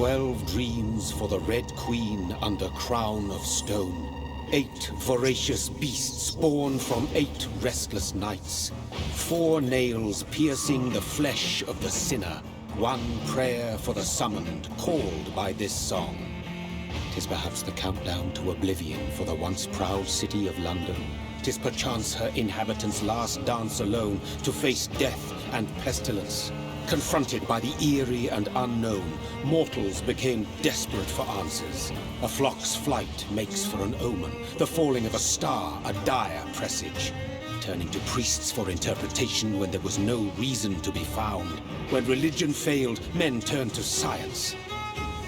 12 dreams for the Red Queen under crown of stone. 8 voracious beasts born from 8 restless nights. 4 nails piercing the flesh of the sinner. 1 prayer for the summoned, called by this song. 'Tis perhaps the countdown to oblivion for the once proud city of London. 'Tis perchance her inhabitants' last dance alone to face death and pestilence. Confronted by the eerie and unknown, mortals became desperate for answers. A flock's flight makes for an omen, the falling of a star a dire presage. Turning to priests for interpretation when there was no reason to be found. When religion failed, men turned to science.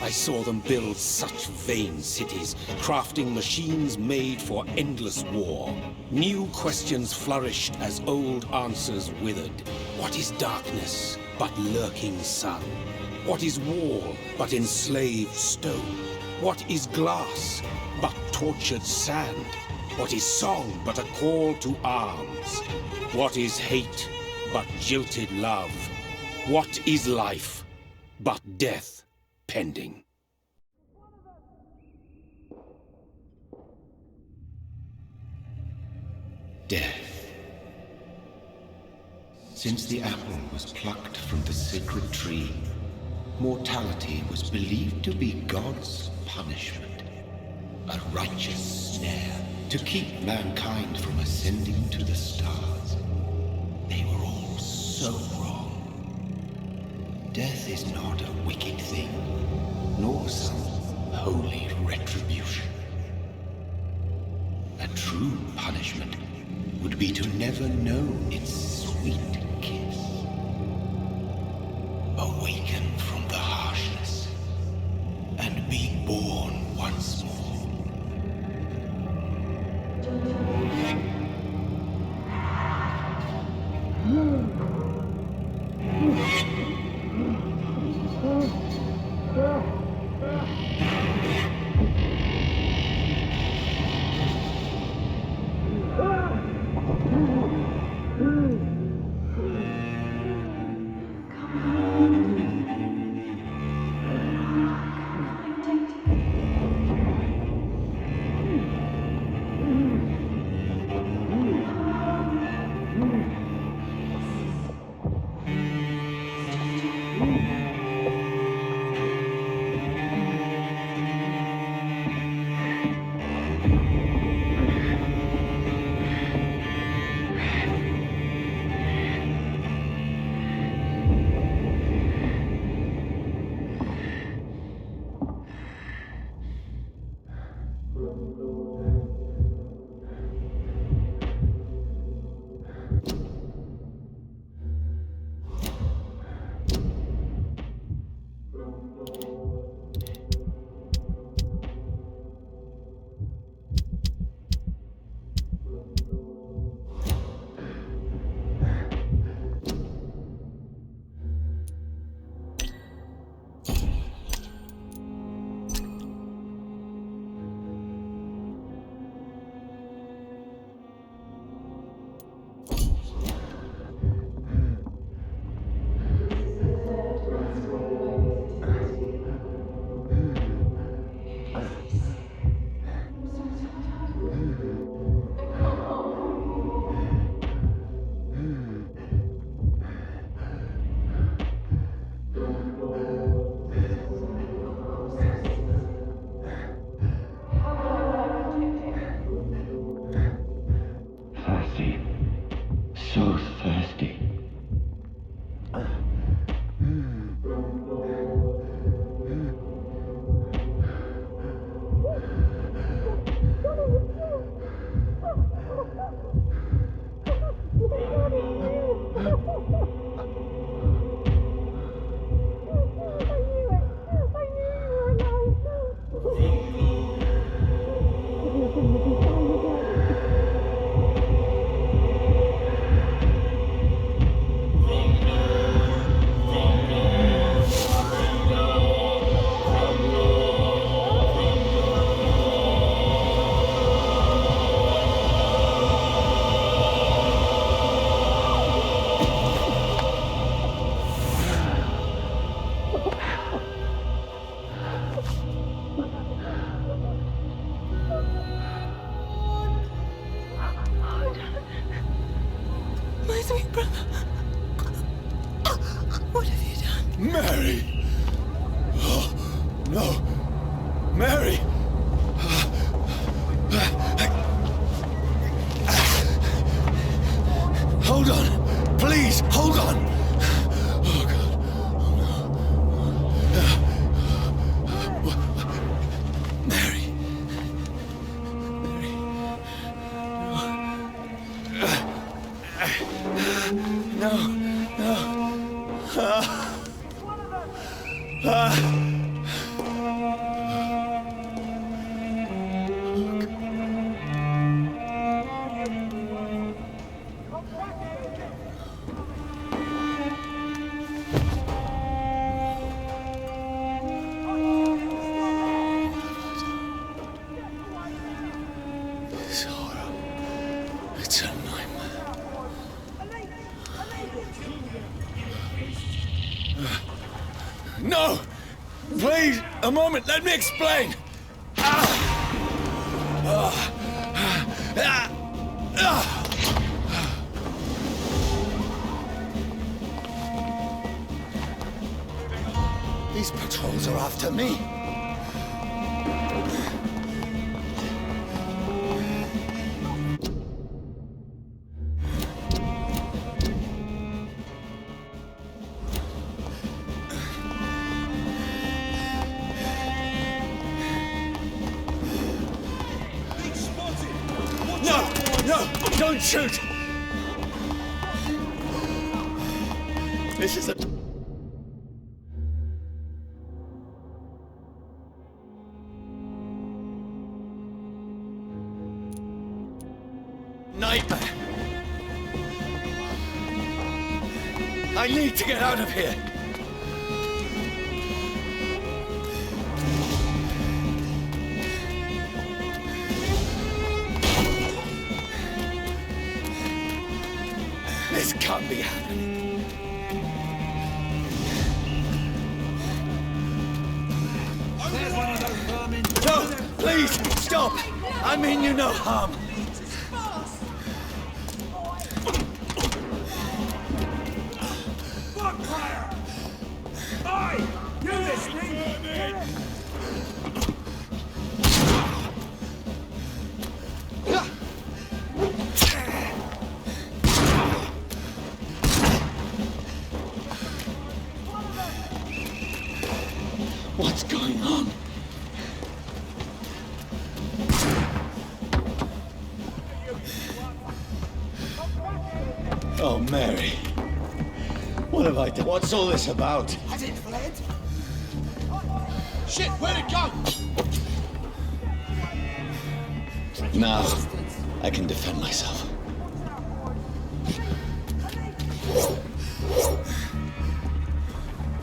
I saw them build such vain cities, crafting machines made for endless war. New questions flourished as old answers withered. What is darkness but lurking sun? What is wall but enslaved stone? What is glass but tortured sand? What is song but a call to arms? What is hate but jilted love? What is life but death pending? Death. Since the apple was plucked from the sacred tree, mortality was believed to be God's punishment, a righteous snare to keep mankind from ascending to the stars. They were all so wrong. Death is not a wicked thing, nor some holy retribution. A true punishment would be to never know its sweet kiss. Awaken from the harshness and be born once more. Mary! Oh, no. Mary! Hold on. Please, hold on. Oh, God. Oh, no. Mary. Mary. No. No. This horror, it's a nightmare. No! Please, a moment, let me explain! These patrols are after me. No! Don't shoot! This is a... nightmare! I need to get out of here! This can't be happening. There's one of those vermin. No! Please! Stop! I mean you no harm. Bonfire! Oi! You listening? What's going on? Oh, Mary. What have I done? What's all this about? Has it fled? Shit, where'd it go? Now, I can defend myself.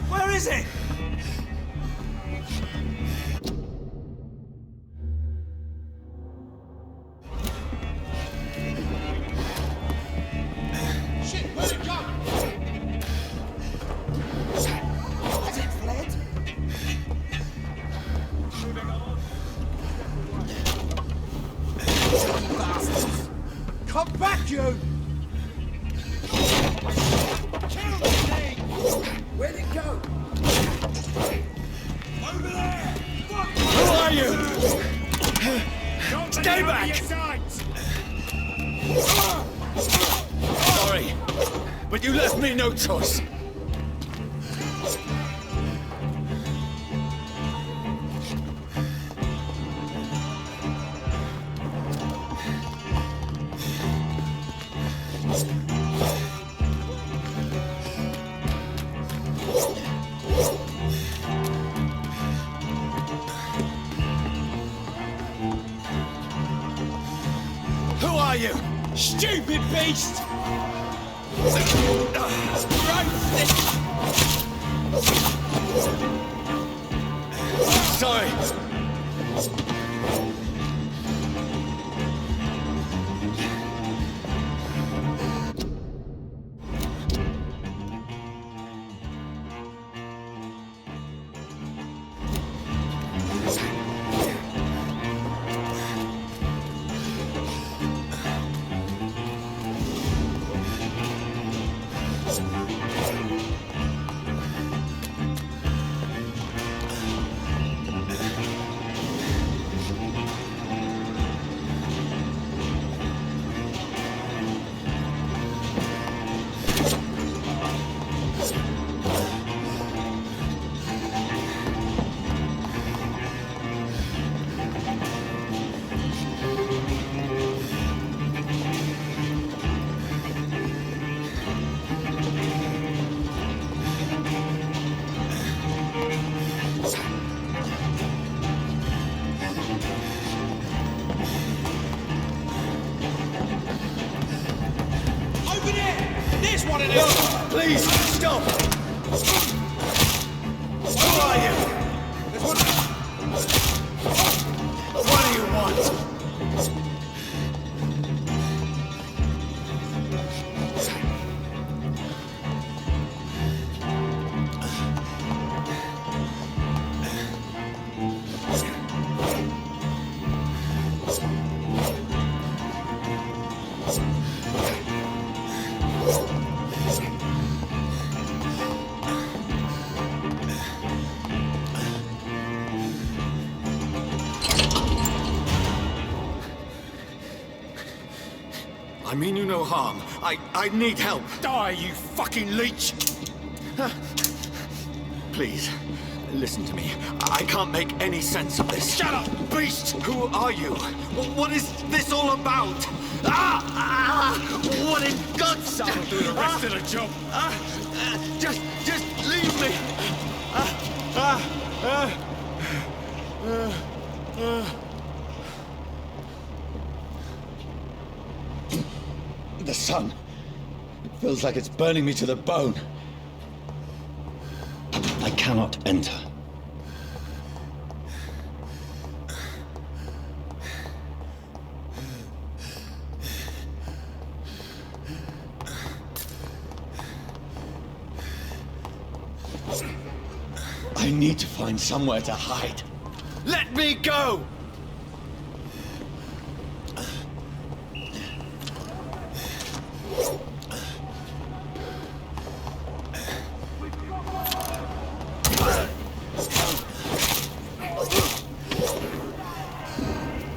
Where is it? Shit, where'd it go? Has it fled? Bastards! Come back, you! Kill me! Where'd it go? Over there! Fuck! Who are you? Stay back! Sorry, but you left me no choice. Who are you? Stupid beast! Sorry. Over there! There's one of them! Please, stop! Who are you? There's one. What do you want? I mean you no harm. I need help. Die, you fucking leech! Please, listen to me. I can't make any sense of this. Shut up, beast! Who are you? What is this all about? What in God's Someone do the rest of the job. Just leave me. The sun. It feels like it's burning me to the bone. I cannot enter. I need to find somewhere to hide. Let me go!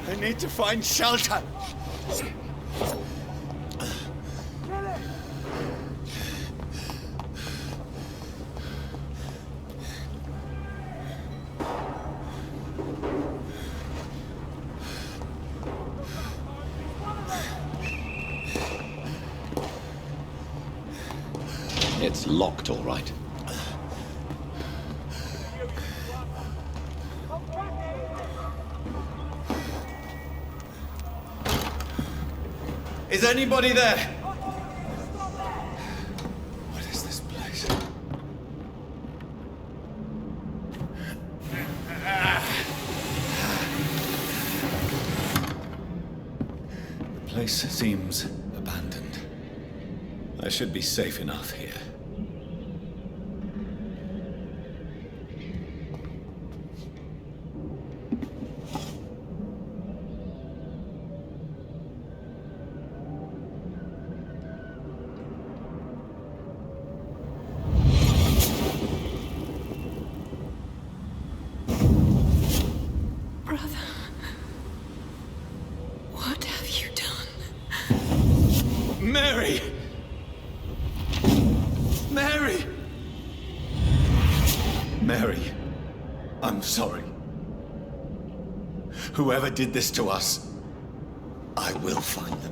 I need to find shelter. It's locked, all right. Is anybody there? What is this place? The place seems abandoned. I should be safe enough here. Brother, what have you done? Mary! Mary! Mary, I'm sorry. Whoever did this to us, I will find them.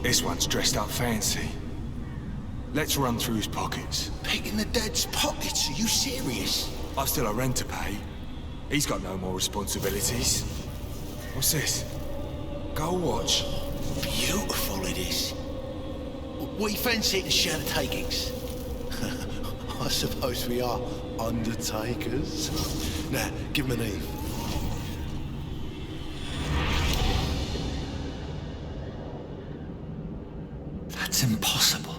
This one's dressed up fancy. Let's run through his pockets. Picking the dead's pockets? Are you serious? I've still a rent to pay. He's got no more responsibilities. What's this? Gold watch. Beautiful it is. We fancy it and share the takings. I suppose we are undertakers. Now, give him an Eve. That's impossible.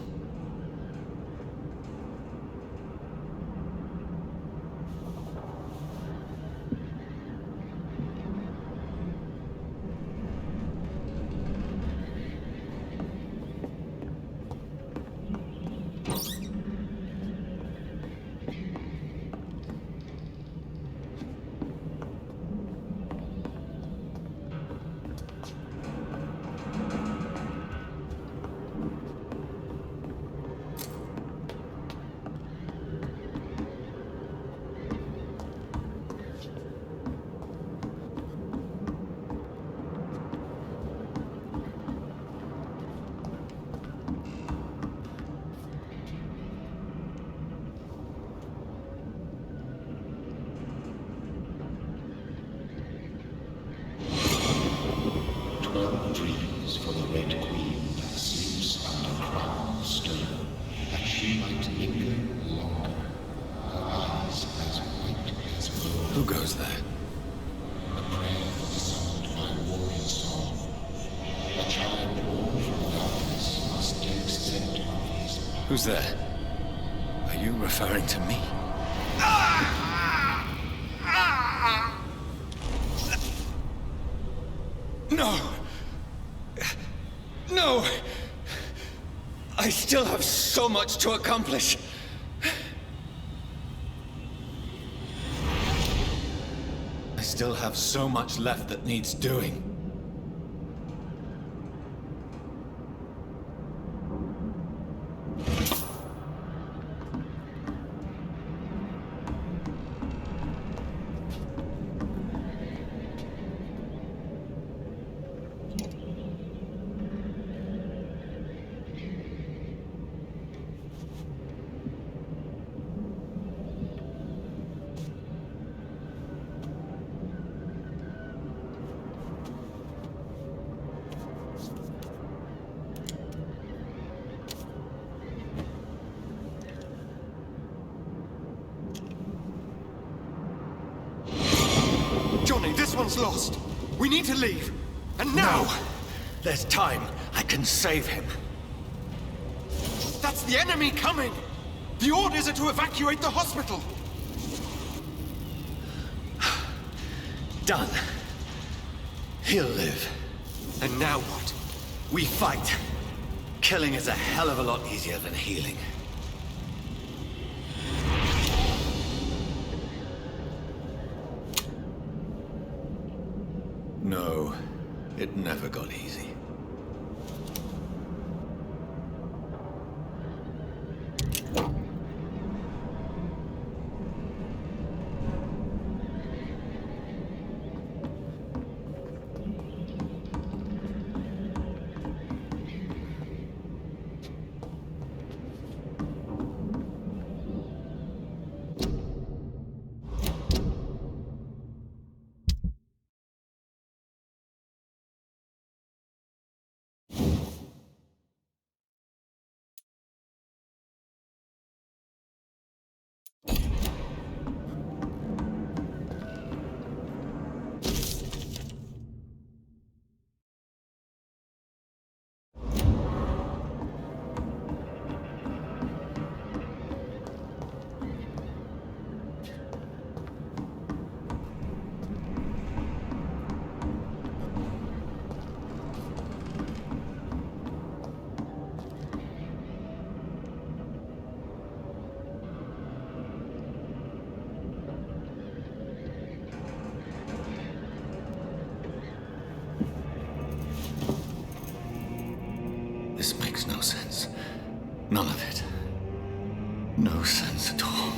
Who's there? Are you referring to me? No! No! I still have so much to accomplish! I still have so much left that needs doing. Johnny, this one's lost. We need to leave. And now! No! There's time. I can save him. That's the enemy coming! The orders are to evacuate the hospital! Done. He'll live. And now what? We fight. Killing is a hell of a lot easier than healing. No, it never got easy. This makes no sense. None of it. No sense at all.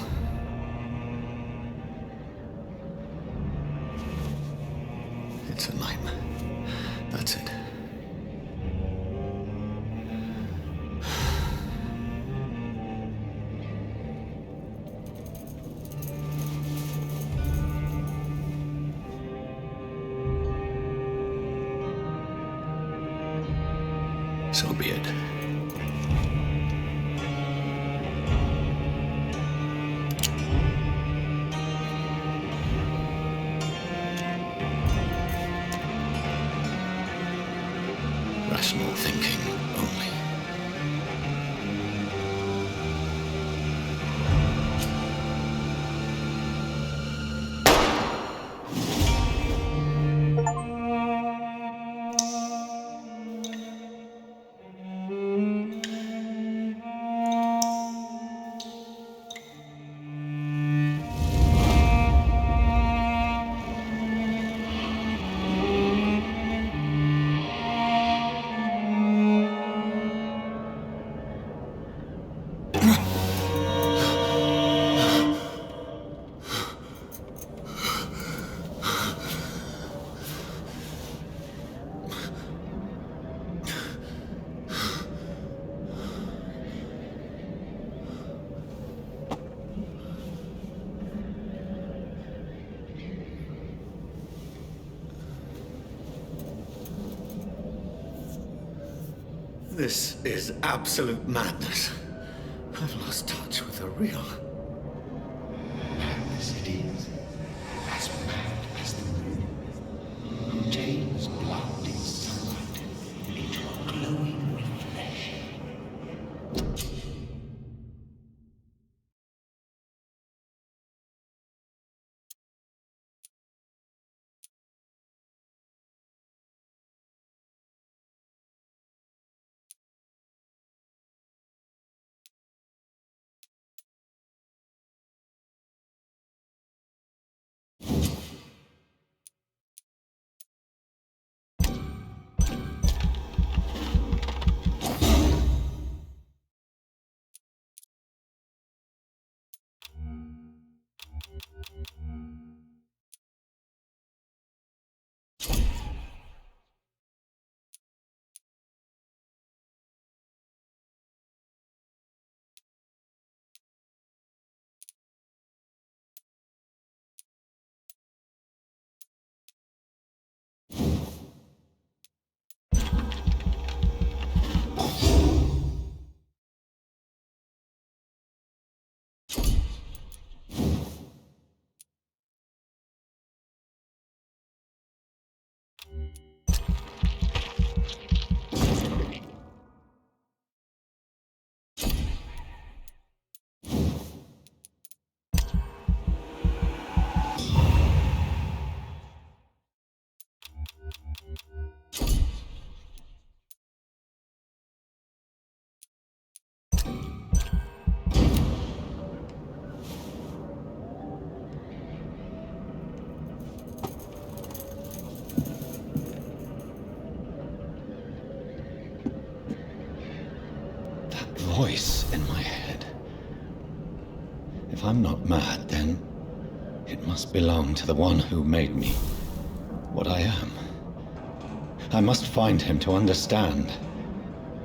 It's a nightmare. That's it. So be it. Rational thinking only. This is absolute madness. I've lost touch with the real. Madness it is, as mad as the moon, who turns blood in sunlight into a glowing reflection. voice in my head. If I'm not mad, then it must belong to the one who made me what I am. I must find him to understand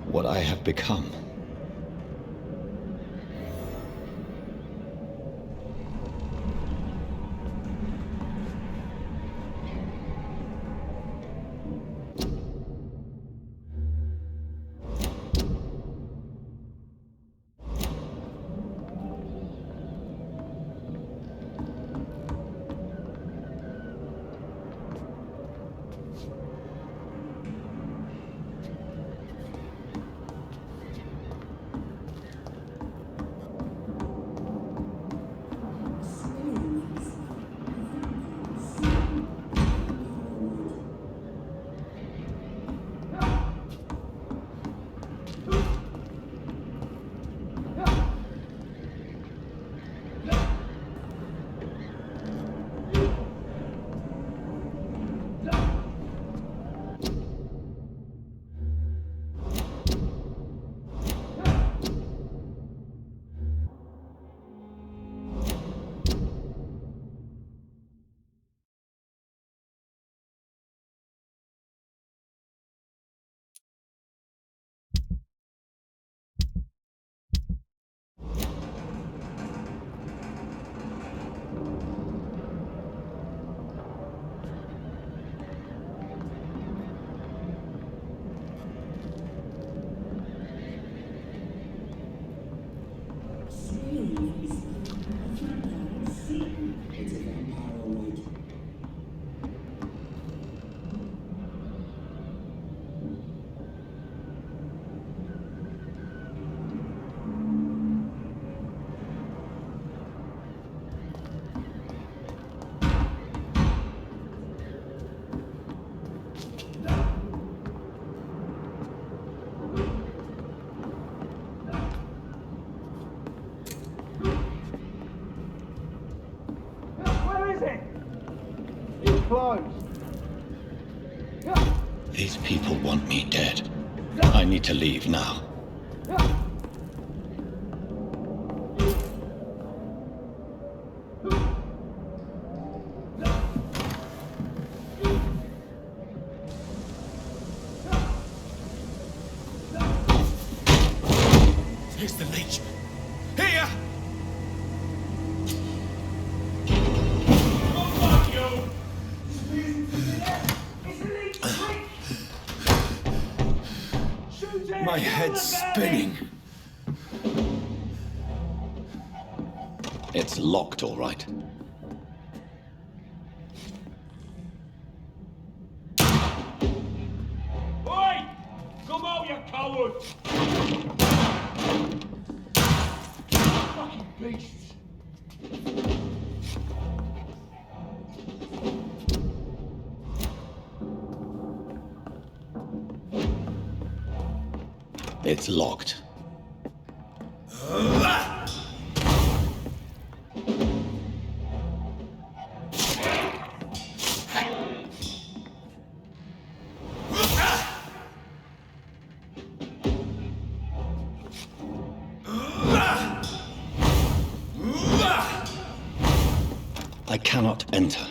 what I have become. These people want me dead. I need to leave now. Here's the leech. Here! My head's spinning. It's locked, all right. Oi! Come out, you coward! Fucking beasts! It's locked. I cannot enter.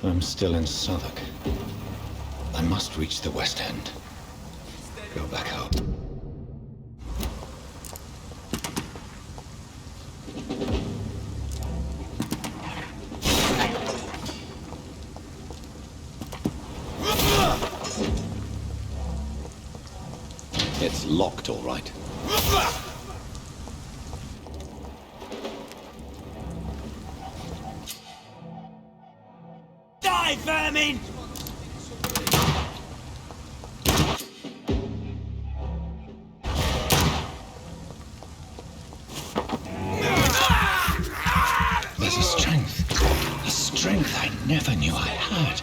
I'm still in Southwark. I must reach the West End. Go back home. It's locked, all right. Die, vermin! There's a strength I never knew I had.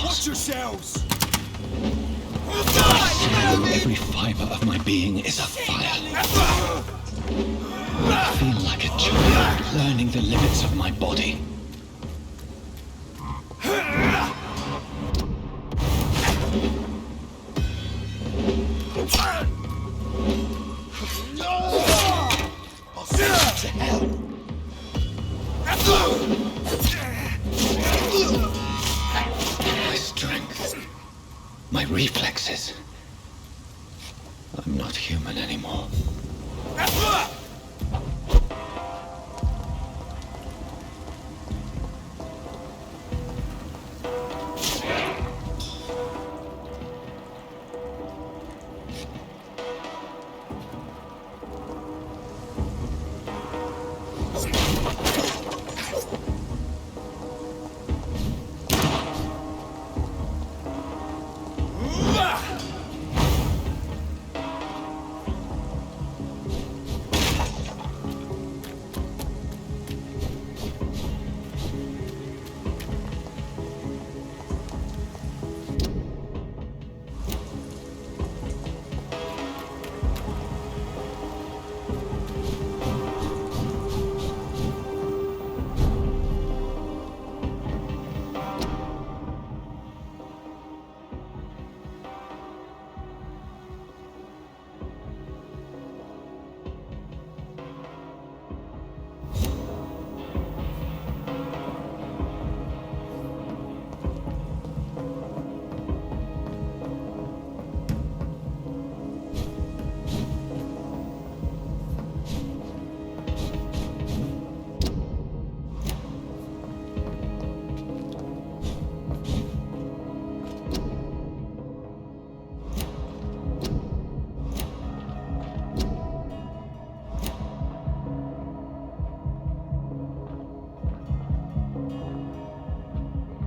Watch yourselves! Every fiber of my being is afire. I feel like a child learning the limits of my body. I'll send you to hell. My strength, my reflexes. I'm not human anymore.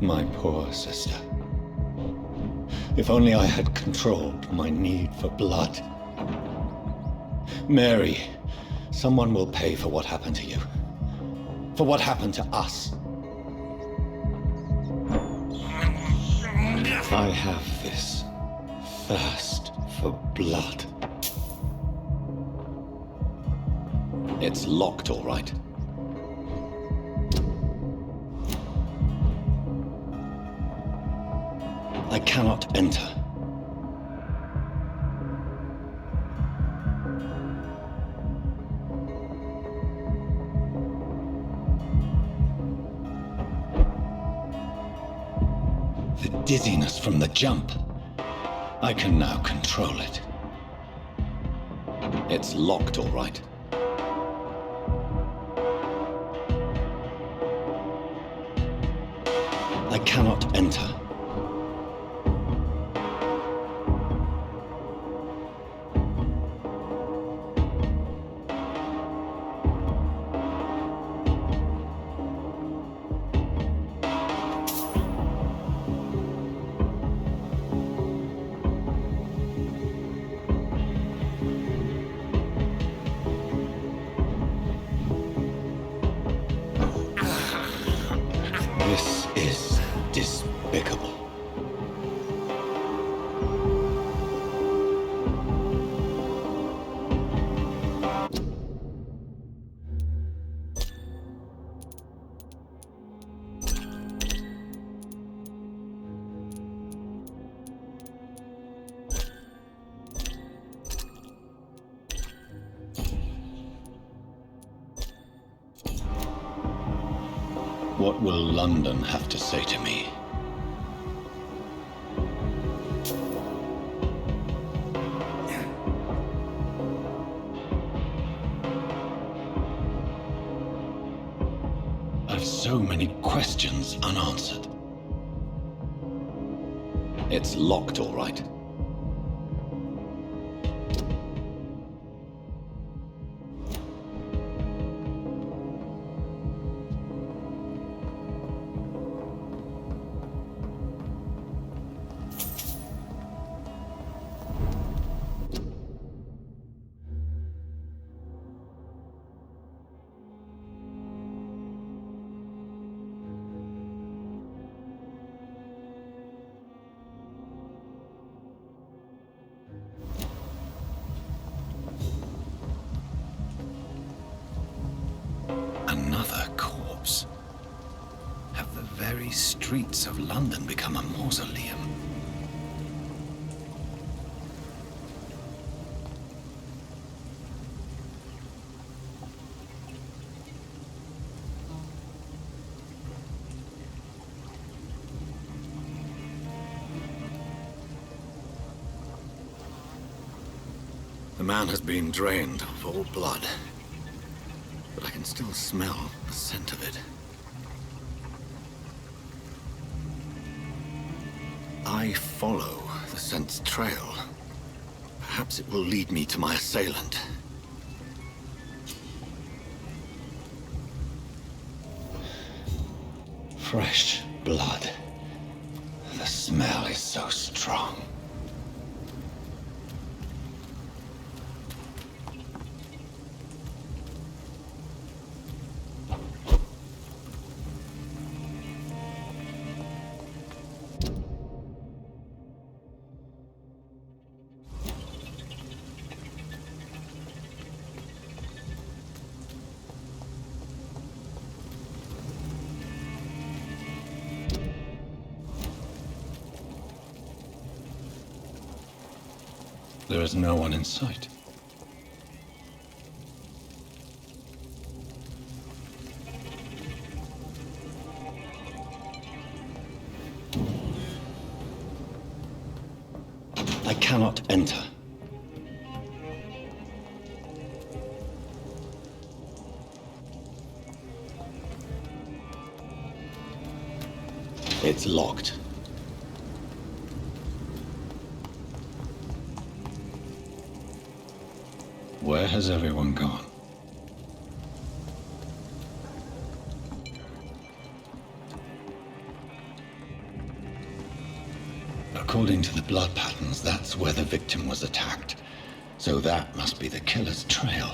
My poor sister. If only I had controlled my need for blood. Mary, someone will pay for what happened to you. For what happened to us. I have this thirst for blood. It's locked, all right. I cannot enter. The dizziness from the jump. I can now control it. It's locked, all right. I cannot enter. This is despicable. What will London have to say to me? I've so many questions unanswered. It's locked, all right. Another corpse. Have the very streets of London become a mausoleum? The man has been drained of all blood, but I can still smell the scent of it. I follow the scent's trail. Perhaps it will lead me to my assailant. Fresh blood. The smell is so strong. There is no one in sight. I cannot enter. It's locked. Where has everyone gone? According to the blood patterns, that's where the victim was attacked. So that must be the killer's trail.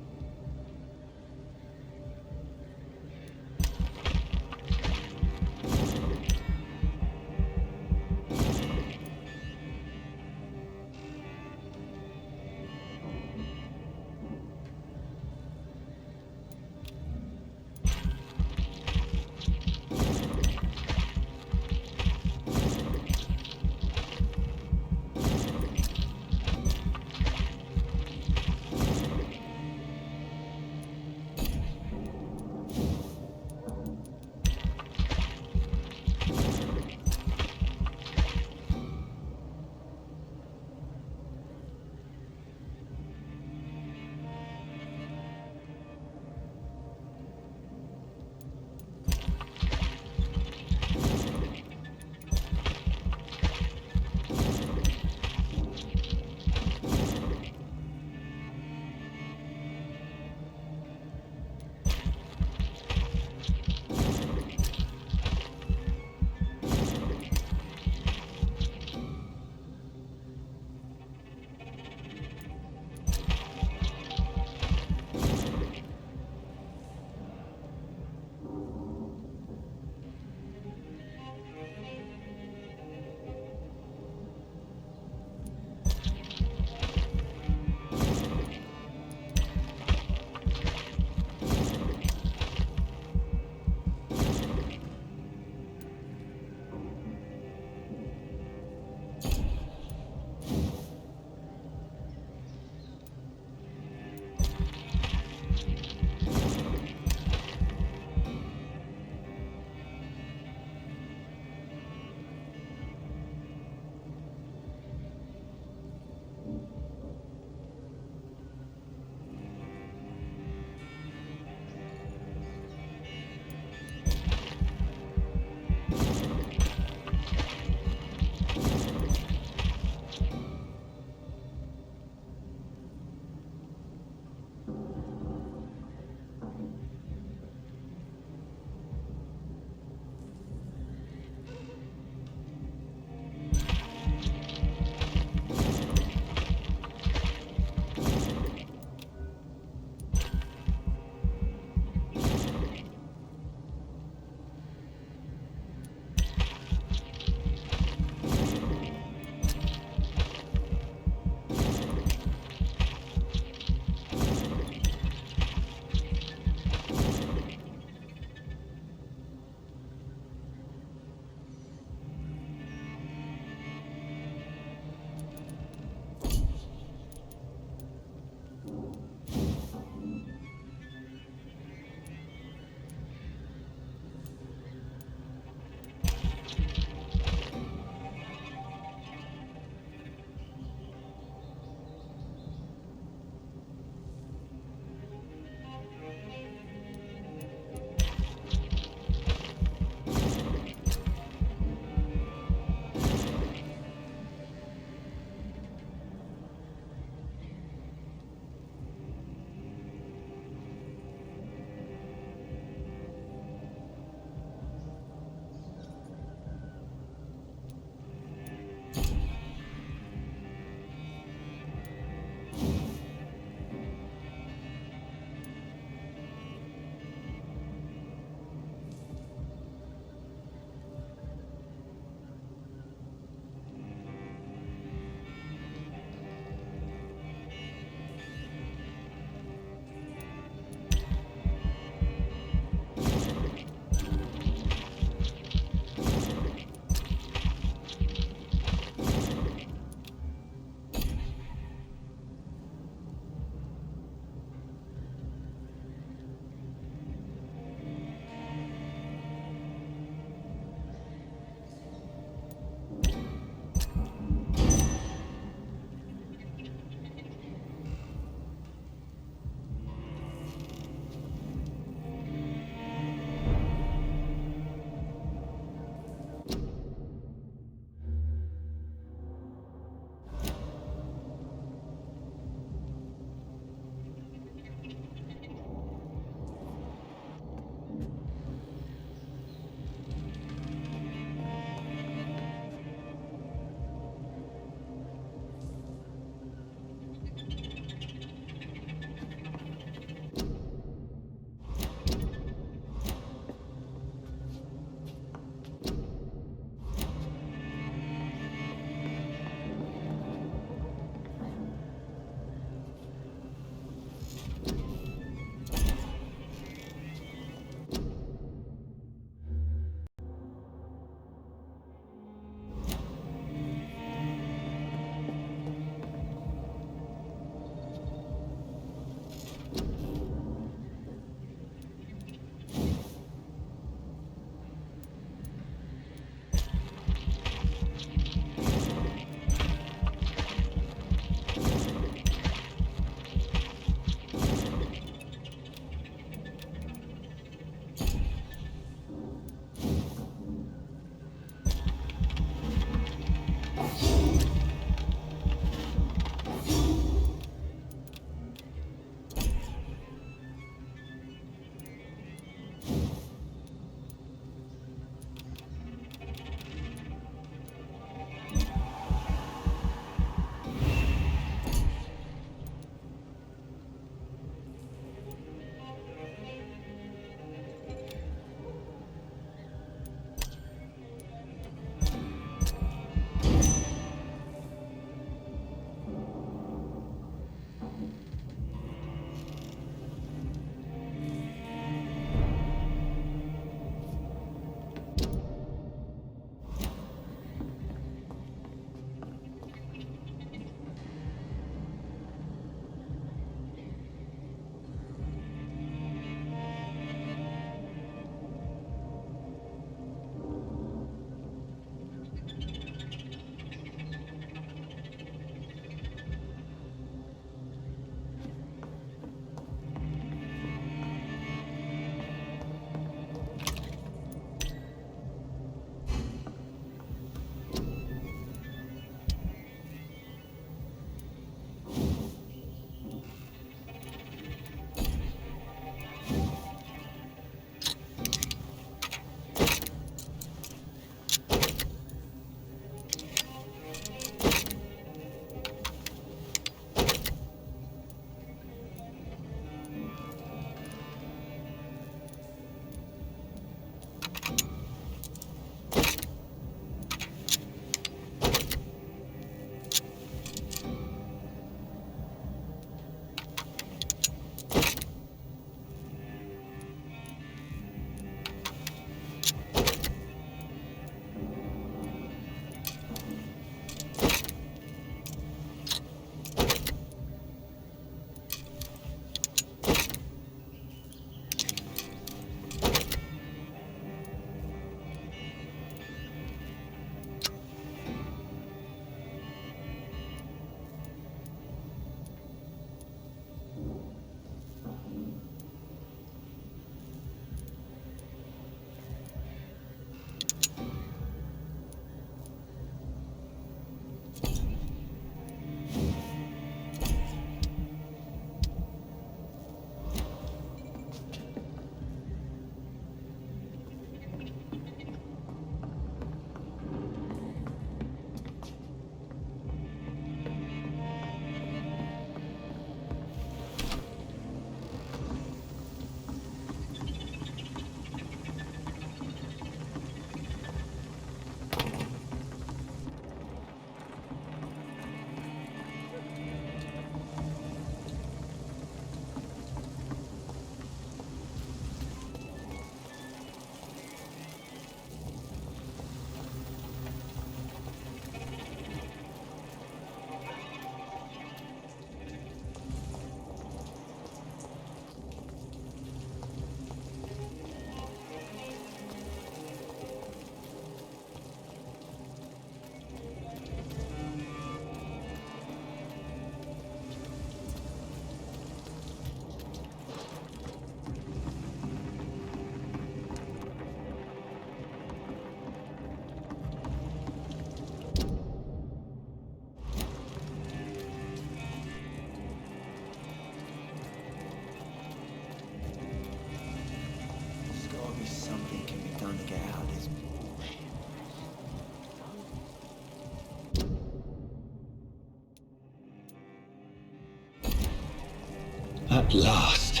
At last,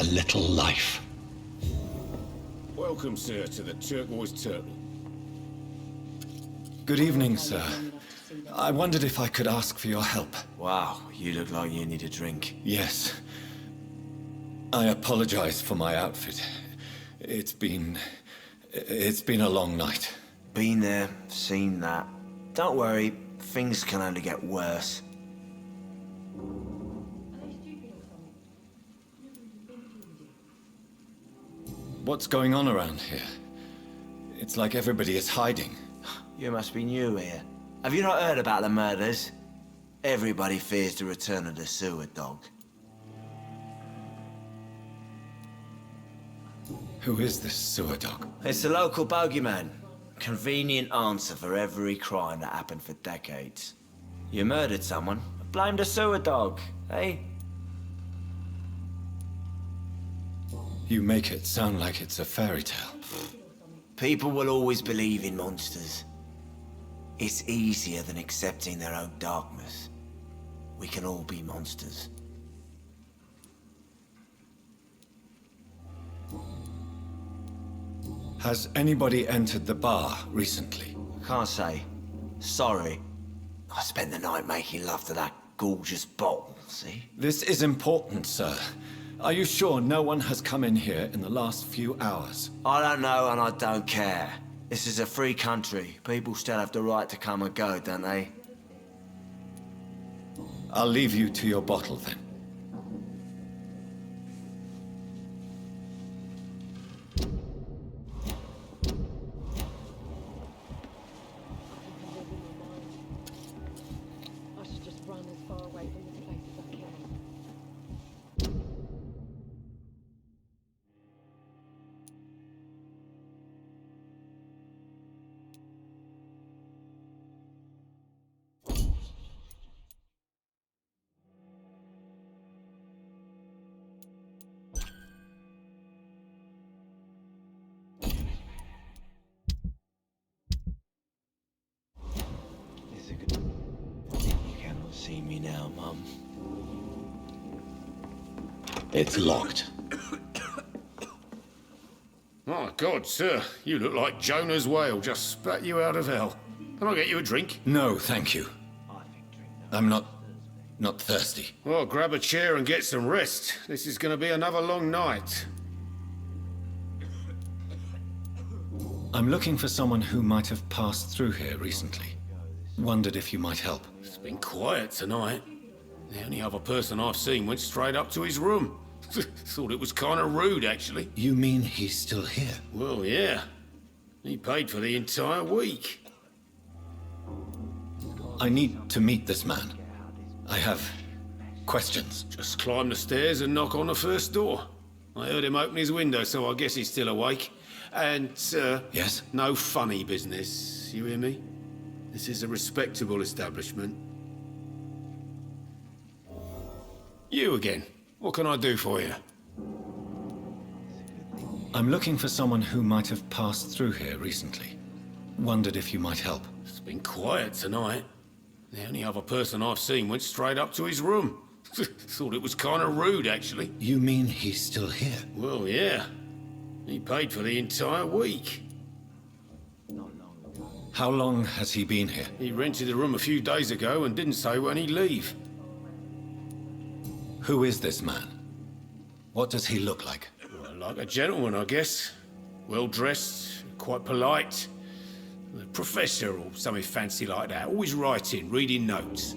a little life. Welcome, sir, to the Turquoise Turtle. Good evening, sir. I wondered if I could ask for your help. Wow, you look like you need a drink. Yes. I apologize for my outfit. It's been a long night. Been there, seen that. Don't worry, things can only get worse. What's going on around here? It's like everybody is hiding. You must be new here. Have you not heard about the murders? Everybody fears the return of the sewer dog. Who is this sewer dog? It's the local bogeyman. Convenient answer for every crime that happened for decades. You murdered someone, blame the sewer dog, eh? You make it sound like it's a fairy tale. People will always believe in monsters. It's easier than accepting their own darkness. We can all be monsters. Has anybody entered the bar recently? Can't say. Sorry. I spent the night making love to that gorgeous bottle, see? This is important, sir. Are you sure no one has come in here in the last few hours? I don't know and I don't care. This is a free country. People still have the right to come and go, don't they? I'll leave you to your bottle then. I should just run as far away from this place as I can. You cannot see me now, Mum. It's locked. My God, sir, you look like Jonah's whale just spat you out of hell. Can I get you a drink? No, thank you. I'm not thirsty. Well, grab a chair and get some rest. This is going to be another long night. I'm looking for someone who might have passed through here recently. Wondered if you might help. It's been quiet tonight. The only other person I've seen went straight up to his room. Thought it was kind of rude, actually. You mean he's still here? Well, yeah. He paid for the entire week. I need to meet this man. I have questions. Just climb the stairs and knock on the first door. I heard him open his window, so I guess he's still awake. And, Yes? no funny business. You hear me? This is a respectable establishment. You again. What can I do for you? I'm looking for someone who might have passed through here recently. Wondered if you might help. It's been quiet tonight. The only other person I've seen went straight up to his room. Thought it was kind of rude, actually. You mean he's still here? Well, yeah. He paid for the entire week. How long has he been here? He rented the room a few days ago and didn't say when he'd leave. Who is this man? What does he look like? Well, like a gentleman, I guess. Well-dressed, quite polite. A professor or something fancy like that. Always writing, reading notes.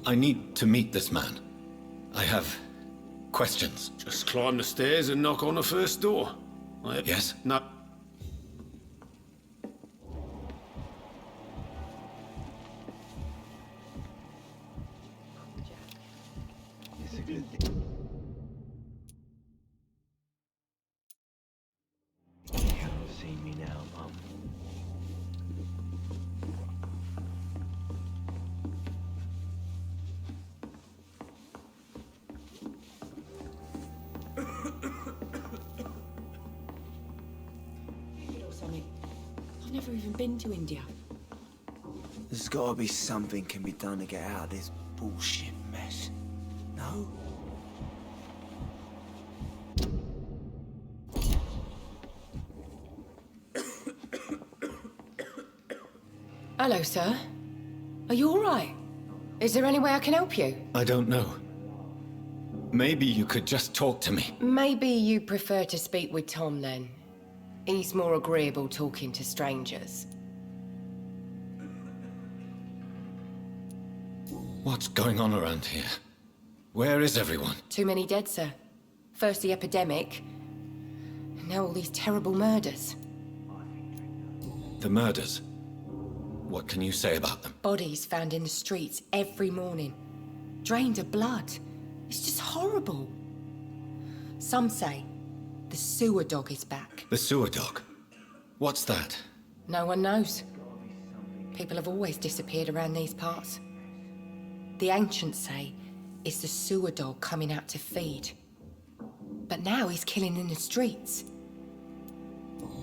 I need to meet this man. I have questions. Just climb the stairs and knock on the first door. Yes? No. It's a good thing. You cannot see me now, Mum. Or something. I've never even been to India. There's gotta be something can be done to get out of this bullshit mess. No? Hello, sir. Are you all right? Is there any way I can help you? I don't know. Maybe you could just talk to me. Maybe you prefer to speak with Tom, then. He's more agreeable talking to strangers. What's going on around here? Where is everyone? Too many dead, sir. First the epidemic, and now all these terrible murders. The murders? What can you say about them? Bodies found in the streets every morning. Drained of blood. It's just horrible. Some say the sewer dog is back. The sewer dog? What's that? No one knows. People have always disappeared around these parts. The ancients say it's the sewer dog coming out to feed. But now he's killing in the streets.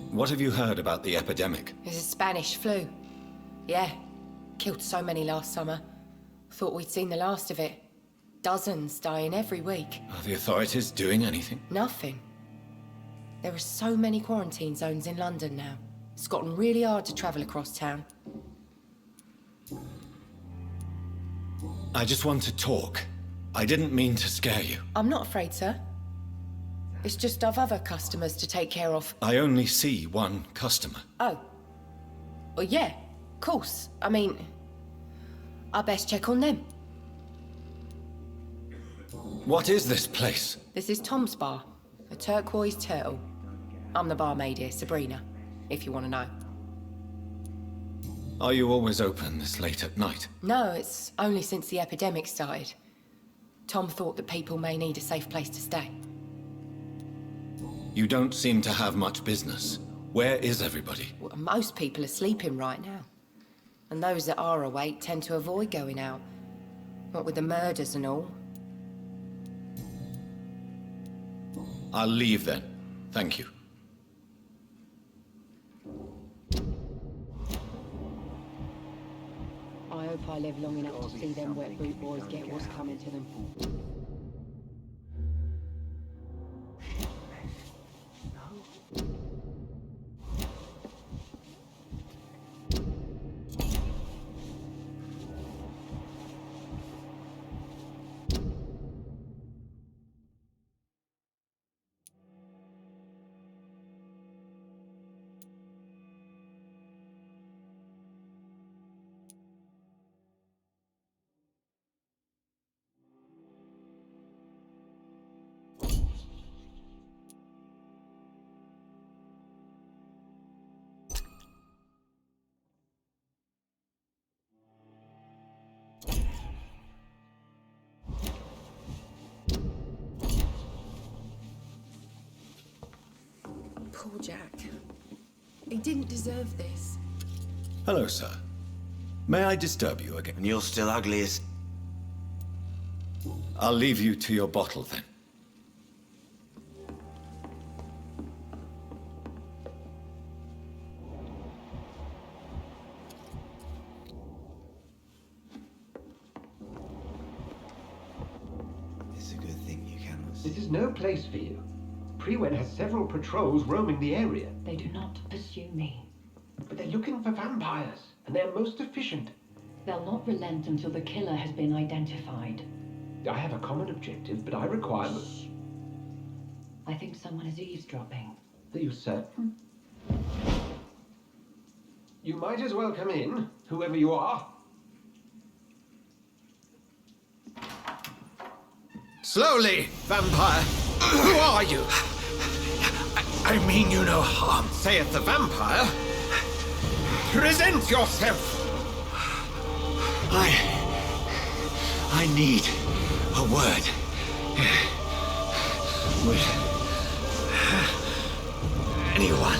What have you heard about the epidemic? It's a Spanish flu. Yeah, killed so many last summer. Thought we'd seen the last of it. Dozens dying every week. Are the authorities doing anything? Nothing. There are so many quarantine zones in London now. It's gotten really hard to travel across town. I just want to talk. I didn't mean to scare you. I'm not afraid, sir. It's just I've other customers to take care of. I only see one customer. Oh. Well, yeah, of course. I mean, I best check on them. What is this place? This is Tom's bar, a turquoise turtle. I'm the barmaid here, Sabrina, if you want to know. Are you always open this late at night? No, it's only since the epidemic started. Tom thought that people may need a safe place to stay. You don't seem to have much business. Where is everybody? Well, most people are sleeping right now. And those that are awake tend to avoid going out. What with the murders and all. I'll leave then. Thank you. I hope I live long enough to see them wet boot boys get what's coming to them. Poor Jack. He didn't deserve this. Hello, sir. May I disturb you again? And you're still ugly as... I'll leave you to your bottle then. It's a good thing you cannot see. This is no place for you. Prewen has several patrols roaming the area. They do not pursue me. But they're looking for vampires, and they're most efficient. They'll not relent until the killer has been identified. I have a common objective, but I require... I think someone is eavesdropping. Are you certain? You might as well come in, whoever you are. Slowly, vampire! Who are you? I mean you no harm. Saith the vampire. Present yourself! I need a word. With anyone.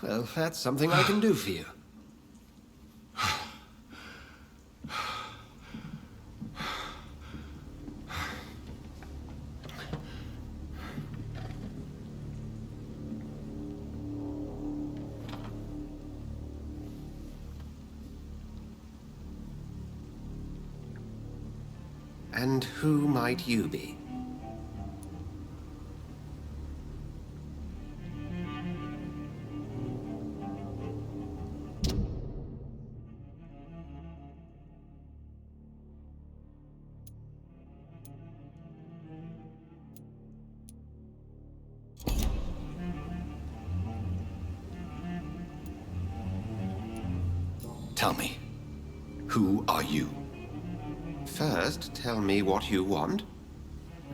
Well, that's something I can do for you. And who might you be? Tell me, who are you? First, tell me what you want.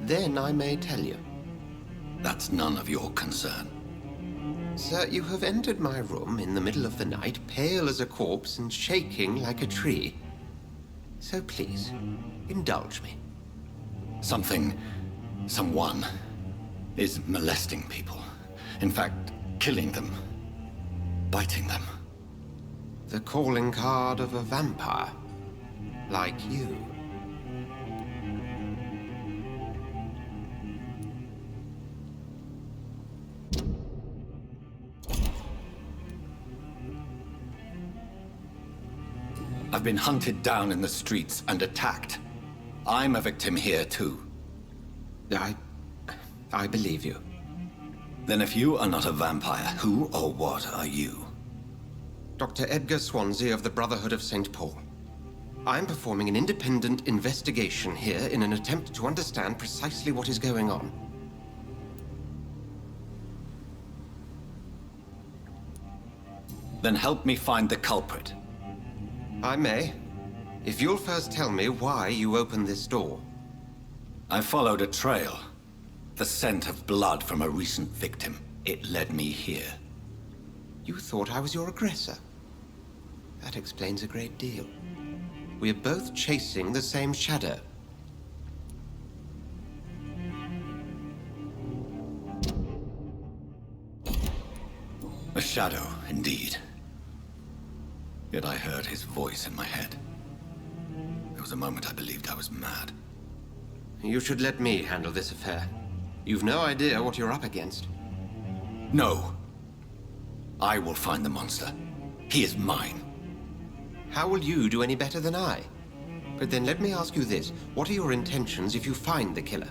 Then I may tell you. That's none of your concern. Sir, you have entered my room in the middle of the night, pale as a corpse and shaking like a tree. So please, indulge me. Someone is molesting people. In fact, killing them. Biting them. The calling card of a vampire. Like you. I've been hunted down in the streets and attacked. I'm a victim here too. I believe you. Then if you are not a vampire, who or what are you? Dr. Edgar Swansea of the Brotherhood of St. Paul. I'm performing an independent investigation here in an attempt to understand precisely what is going on. Then help me find the culprit. I may, if you'll first tell me why you opened this door. I followed a trail. The scent of blood from a recent victim. It led me here. You thought I was your aggressor. That explains a great deal. We're both chasing the same shadow. A shadow, indeed. Yet I heard his voice in my head. There was a moment I believed I was mad. You should let me handle this affair. You've no idea what you're up against. No. I will find the monster. He is mine. How will you do any better than I? But then let me ask you this. What are your intentions if you find the killer?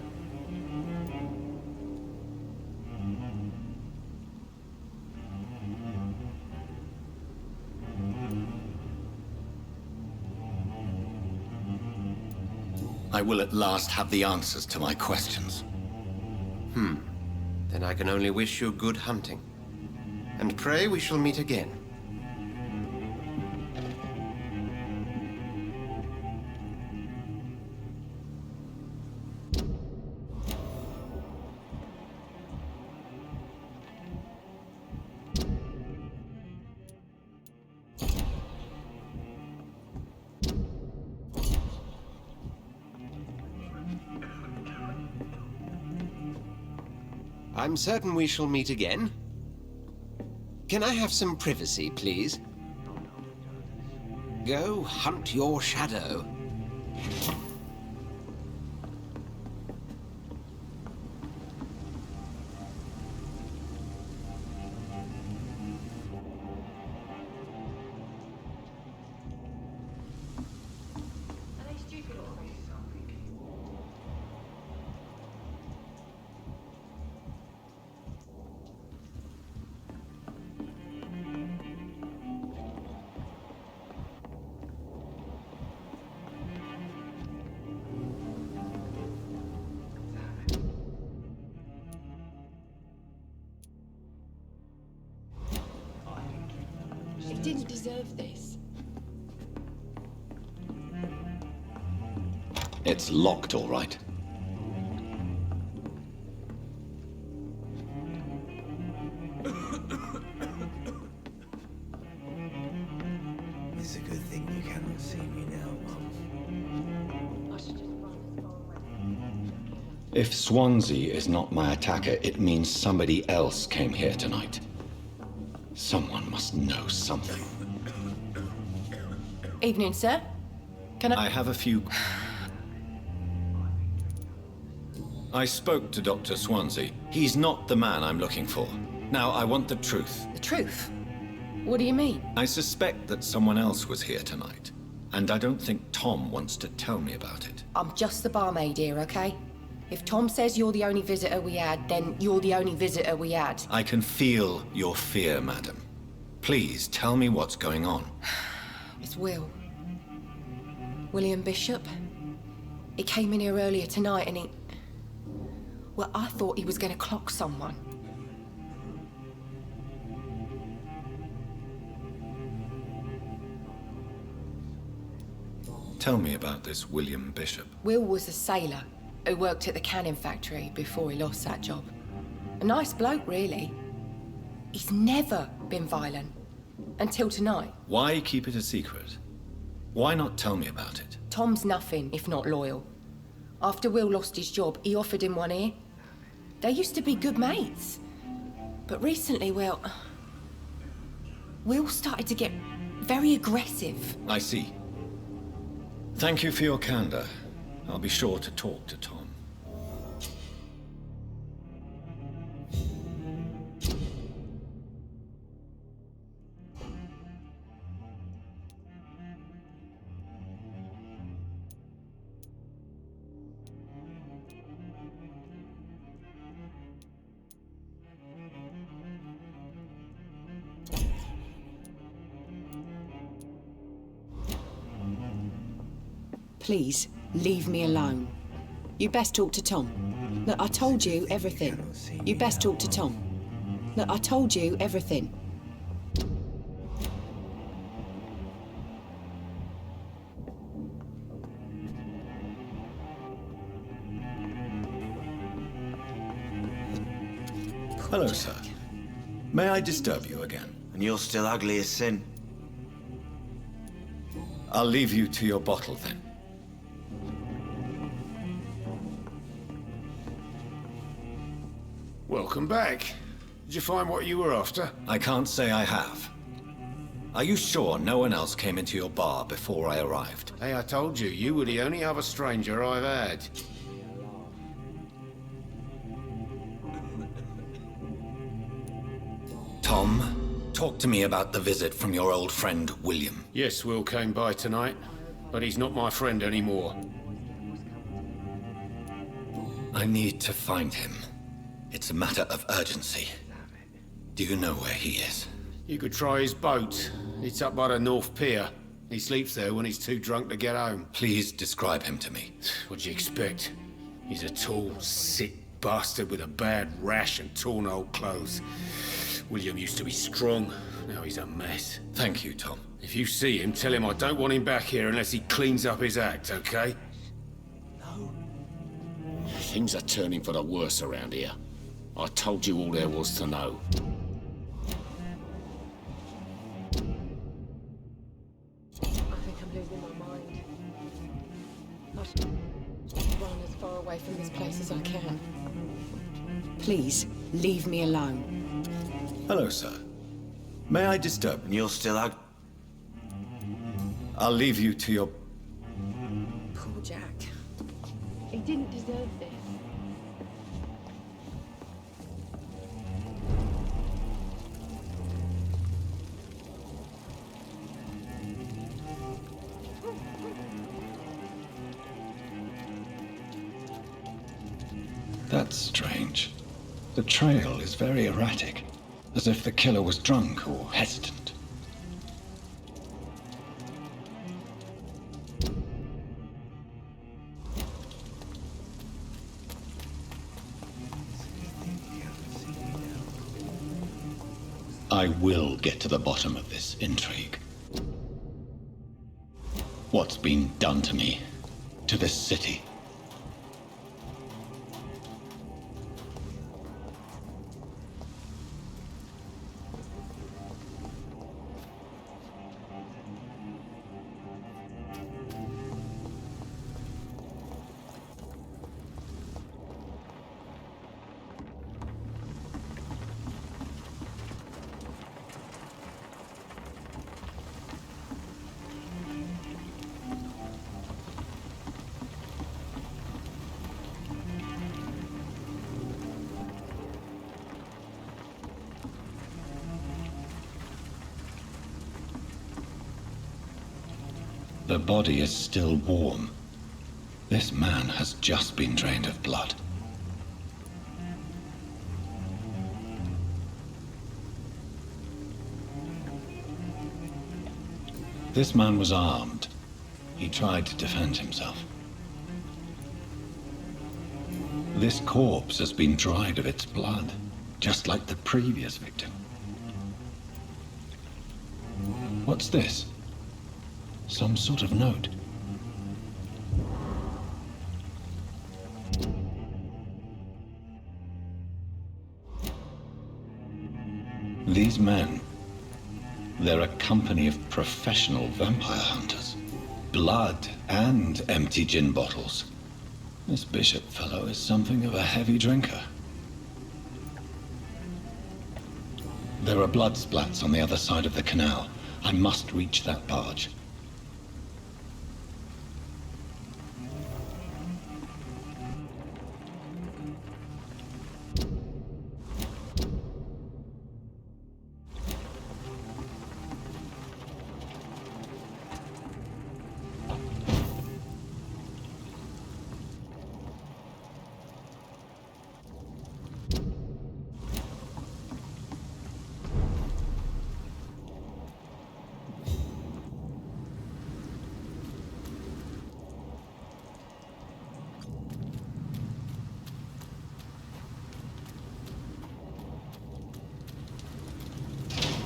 I will at last have the answers to my questions. Then I can only wish you good hunting. And pray we shall meet again. I'm certain we shall meet again. Can I have some privacy, please? Go hunt your shadow. It didn't deserve this. It's locked, all right. It's a good thing you cannot see me now, Mum. If Swansea is not my attacker, it means somebody else came here tonight. Someone must know something. Evening, sir. Can I have a few... I spoke to Dr. Swansea. He's not the man I'm looking for. Now, I want the truth. The truth? What do you mean? I suspect that someone else was here tonight. And I don't think Tom wants to tell me about it. I'm just the barmaid here, okay? If Tom says you're the only visitor we had, then you're the only visitor we had. I can feel your fear, madam. Please tell me what's going on. It's Will. William Bishop. He came in here earlier tonight and he... Well, I thought he was going to clock someone. Tell me about this William Bishop. Will was a sailor who worked at the cannon factory before he lost that job. A nice bloke, really. He's never been violent. Until tonight. Why keep it a secret? Why not tell me about it? Tom's nothing if not loyal. After Will lost his job, he offered him one ear. They used to be good mates. But recently, well... Will started to get very aggressive. I see. Thank you for your candor. I'll be sure to talk to Tom. Please, leave me alone. You best talk to Tom. Look, I told you everything. You best talk to Tom. Look, I told you everything. Hello, sir. May I disturb you again? And you're still ugly as sin. I'll leave you to your bottle, then. Welcome back. Did you find what you were after? I can't say I have. Are you sure no one else came into your bar before I arrived? Hey, I told you, you were the only other stranger I've had. Tom, talk to me about the visit from your old friend, William. Yes, Will came by tonight, but he's not my friend anymore. I need to find him. It's a matter of urgency. Do you know where he is? You could try his boat. It's up by the North Pier. He sleeps there when he's too drunk to get home. Please describe him to me. What'd you expect? He's a tall, sick bastard with a bad rash and torn old clothes. William used to be strong. Now he's a mess. Thank you, Tom. If you see him, tell him I don't want him back here unless he cleans up his act, okay? Things are turning for the worse around here. I told you all there was to know. I think I'm losing my mind. I should run as far away from this place as I can. Please, leave me alone. Hello, sir. May I disturb? And you're still ugly. I'll leave you to your... Poor Jack. He didn't deserve this. That's strange. The trail is very erratic, as if the killer was drunk or hesitant. I will get to the bottom of this intrigue. What's been done to me, to this city? The body is still warm. This man has just been drained of blood. This man was armed. He tried to defend himself. This corpse has been dried of its blood, just like the previous victim. What's this? Some sort of note. These men, they're a company of professional vampire hunters. Blood and empty gin bottles. This bishop fellow is something of a heavy drinker. There are blood splats on the other side of the canal. I must reach that barge.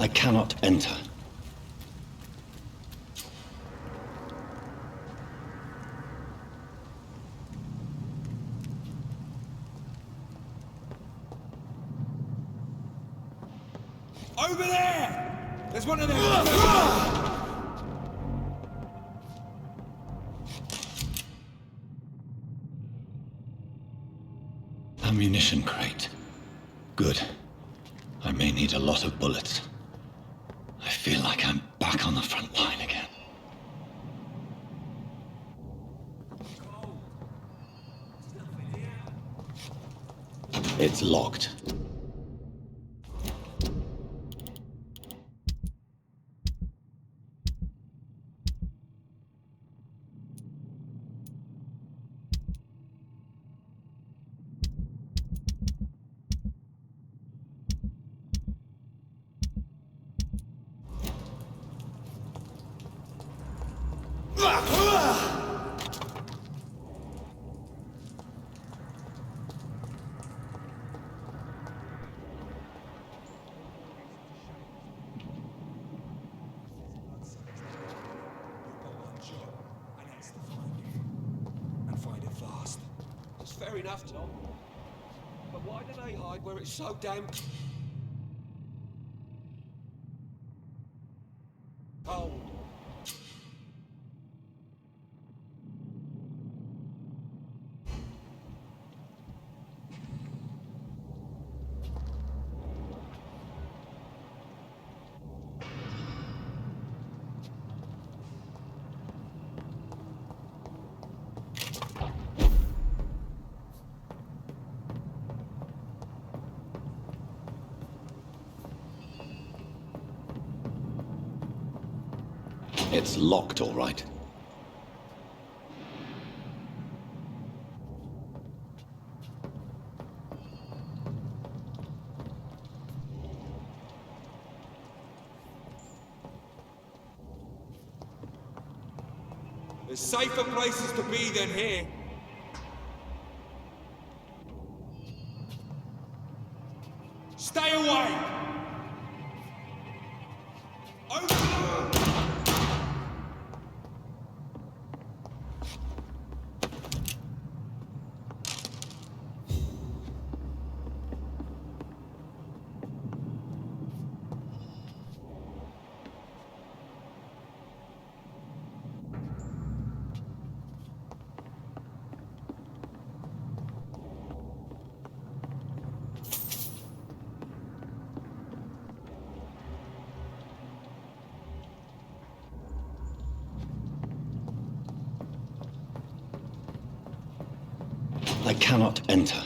I cannot enter. Over there! There's one of them! Ammunition crate. Good. I may need a lot of bullets. I feel like I'm back on the front line again. It's locked. Fair enough, Tom. But why do they hide where it's so damn cold? It's locked, all right. There's safer places to be than here. Stay away! Over there! I cannot enter.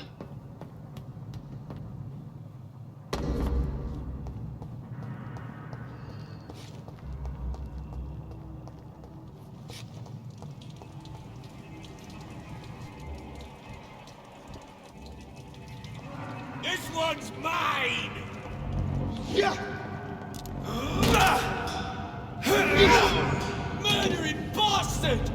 Everyone's mine! Murdering bastard!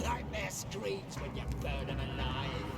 Nightmare screams when you burn them alive.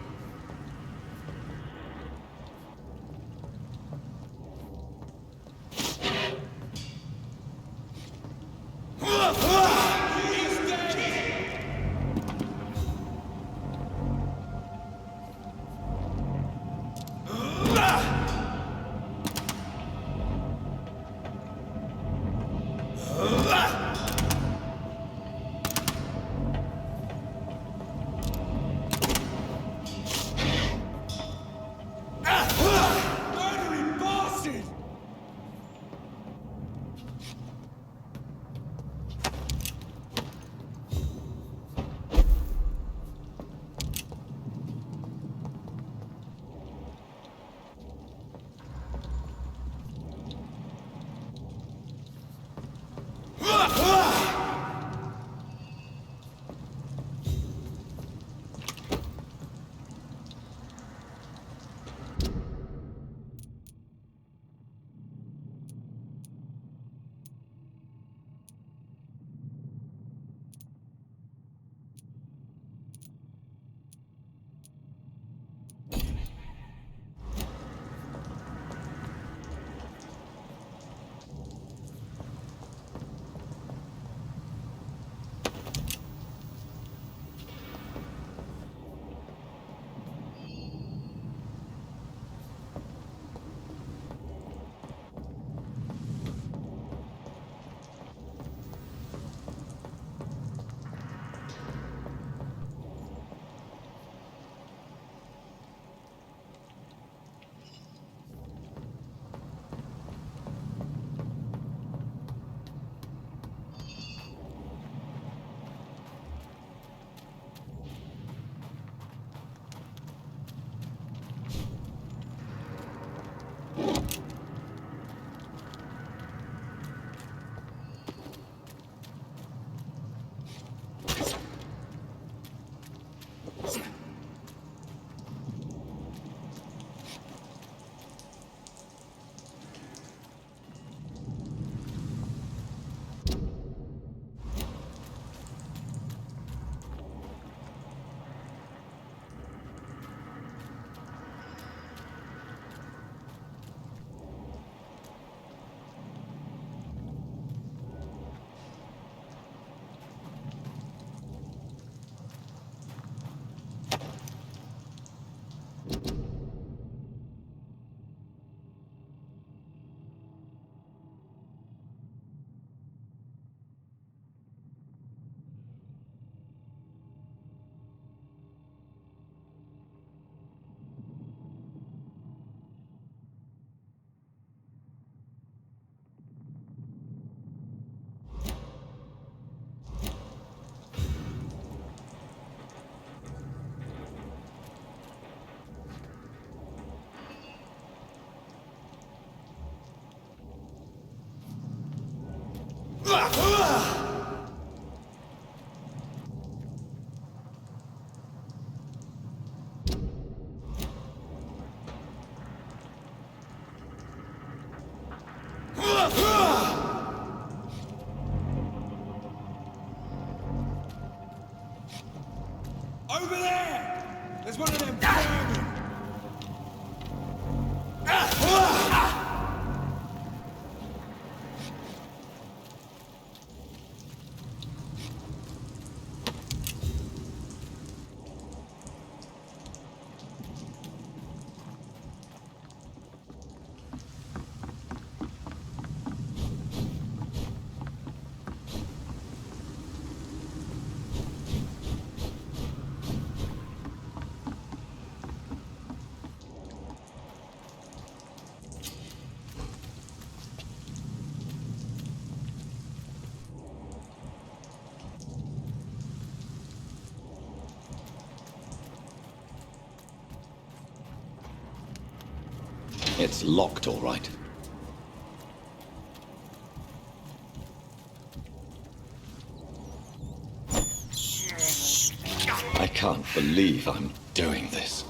Over there! There's one of them vermin! It's locked, all right. I can't believe I'm doing this.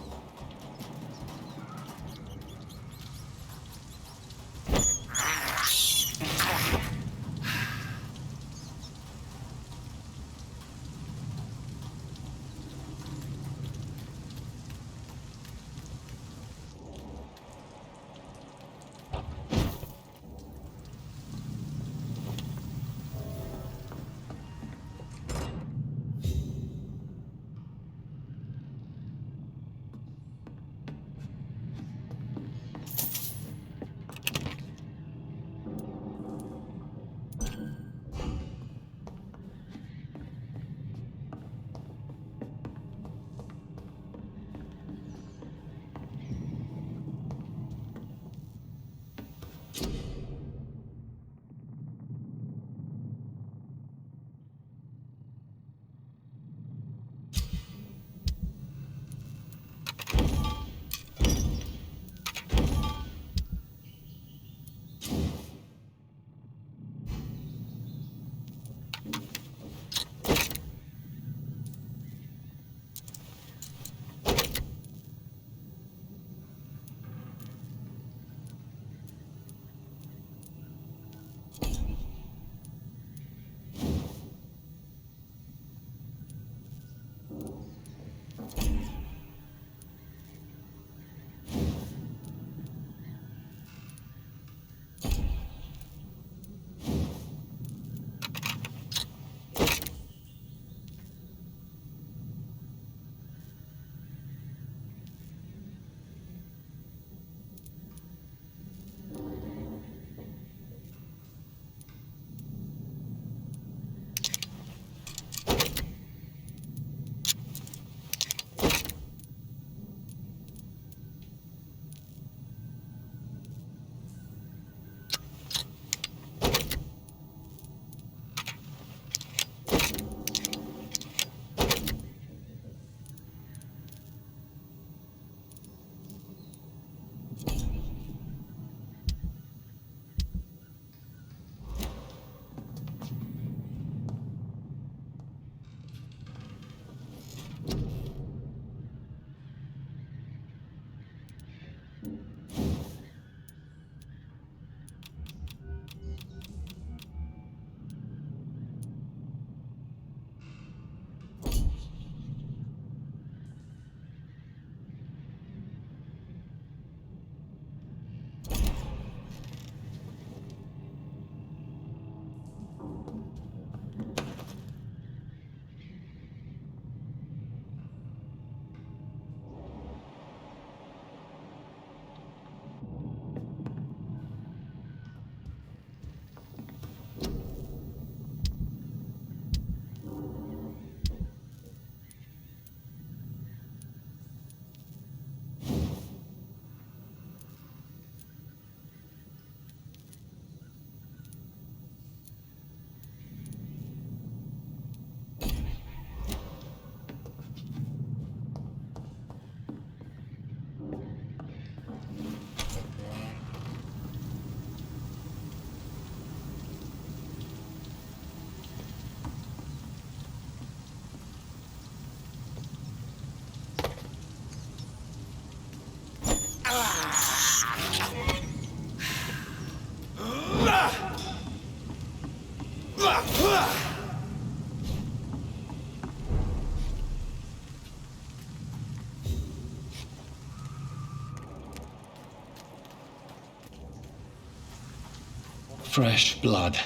Fresh blood.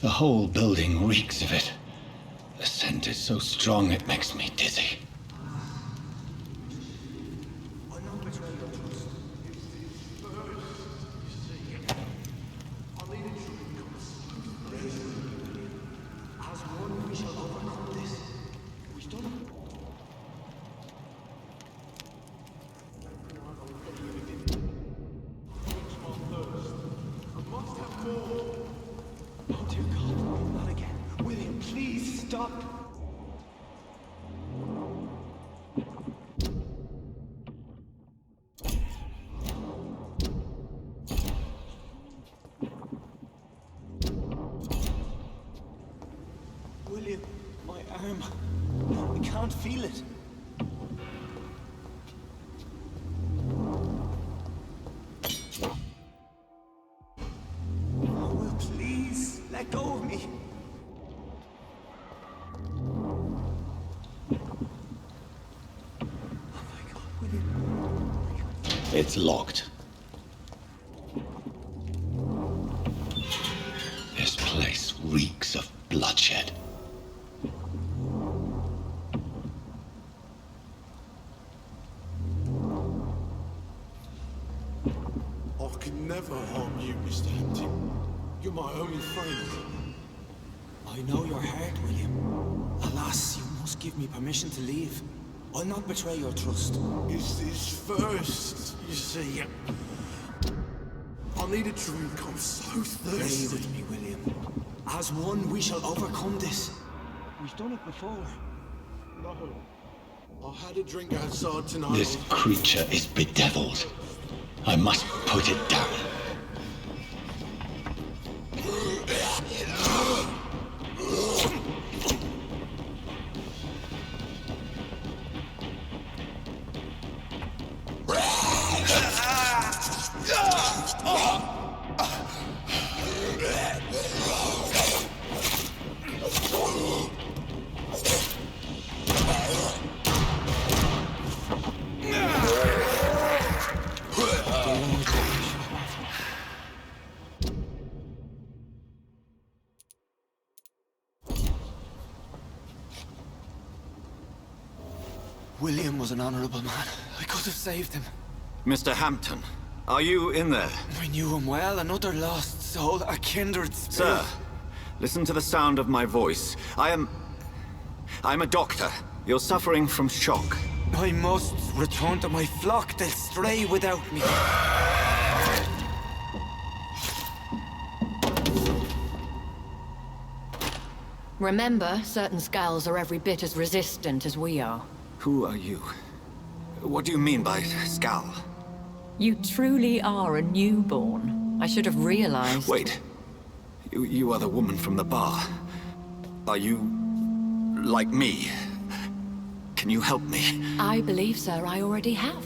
The whole building reeks of it. The scent is so strong it makes me dizzy. William, my arm. I can't feel it. Oh, Will, please, let go of me. Oh my God, William. It's locked. This place reeks of bloodshed. I could never harm you, Mr. Hampton. You're my only friend. I know your heart, William. Alas, you must give me permission to leave. I'll not betray your trust. It's this first, you see. I need a drink, I'm so Stay thirsty. with me, William. As one, we shall overcome this. We've done it before. No. I had a drink outside tonight. This creature is bedeviled. I must put it down. William was an honorable man. I could have saved him. Mr. Hampton, are you in there? I knew him well, another lost soul, a kindred spirit. Sir, listen to the sound of my voice. I'm a doctor. You're suffering from shock. I must return to my flock. They'll stray without me. Remember, certain skulls are every bit as resistant as we are. Who are you? What do you mean by Skal? You truly are a newborn. I should have realized. Wait. You are the woman from the bar. Are you... like me? Can you help me? I believe, sir, I already have.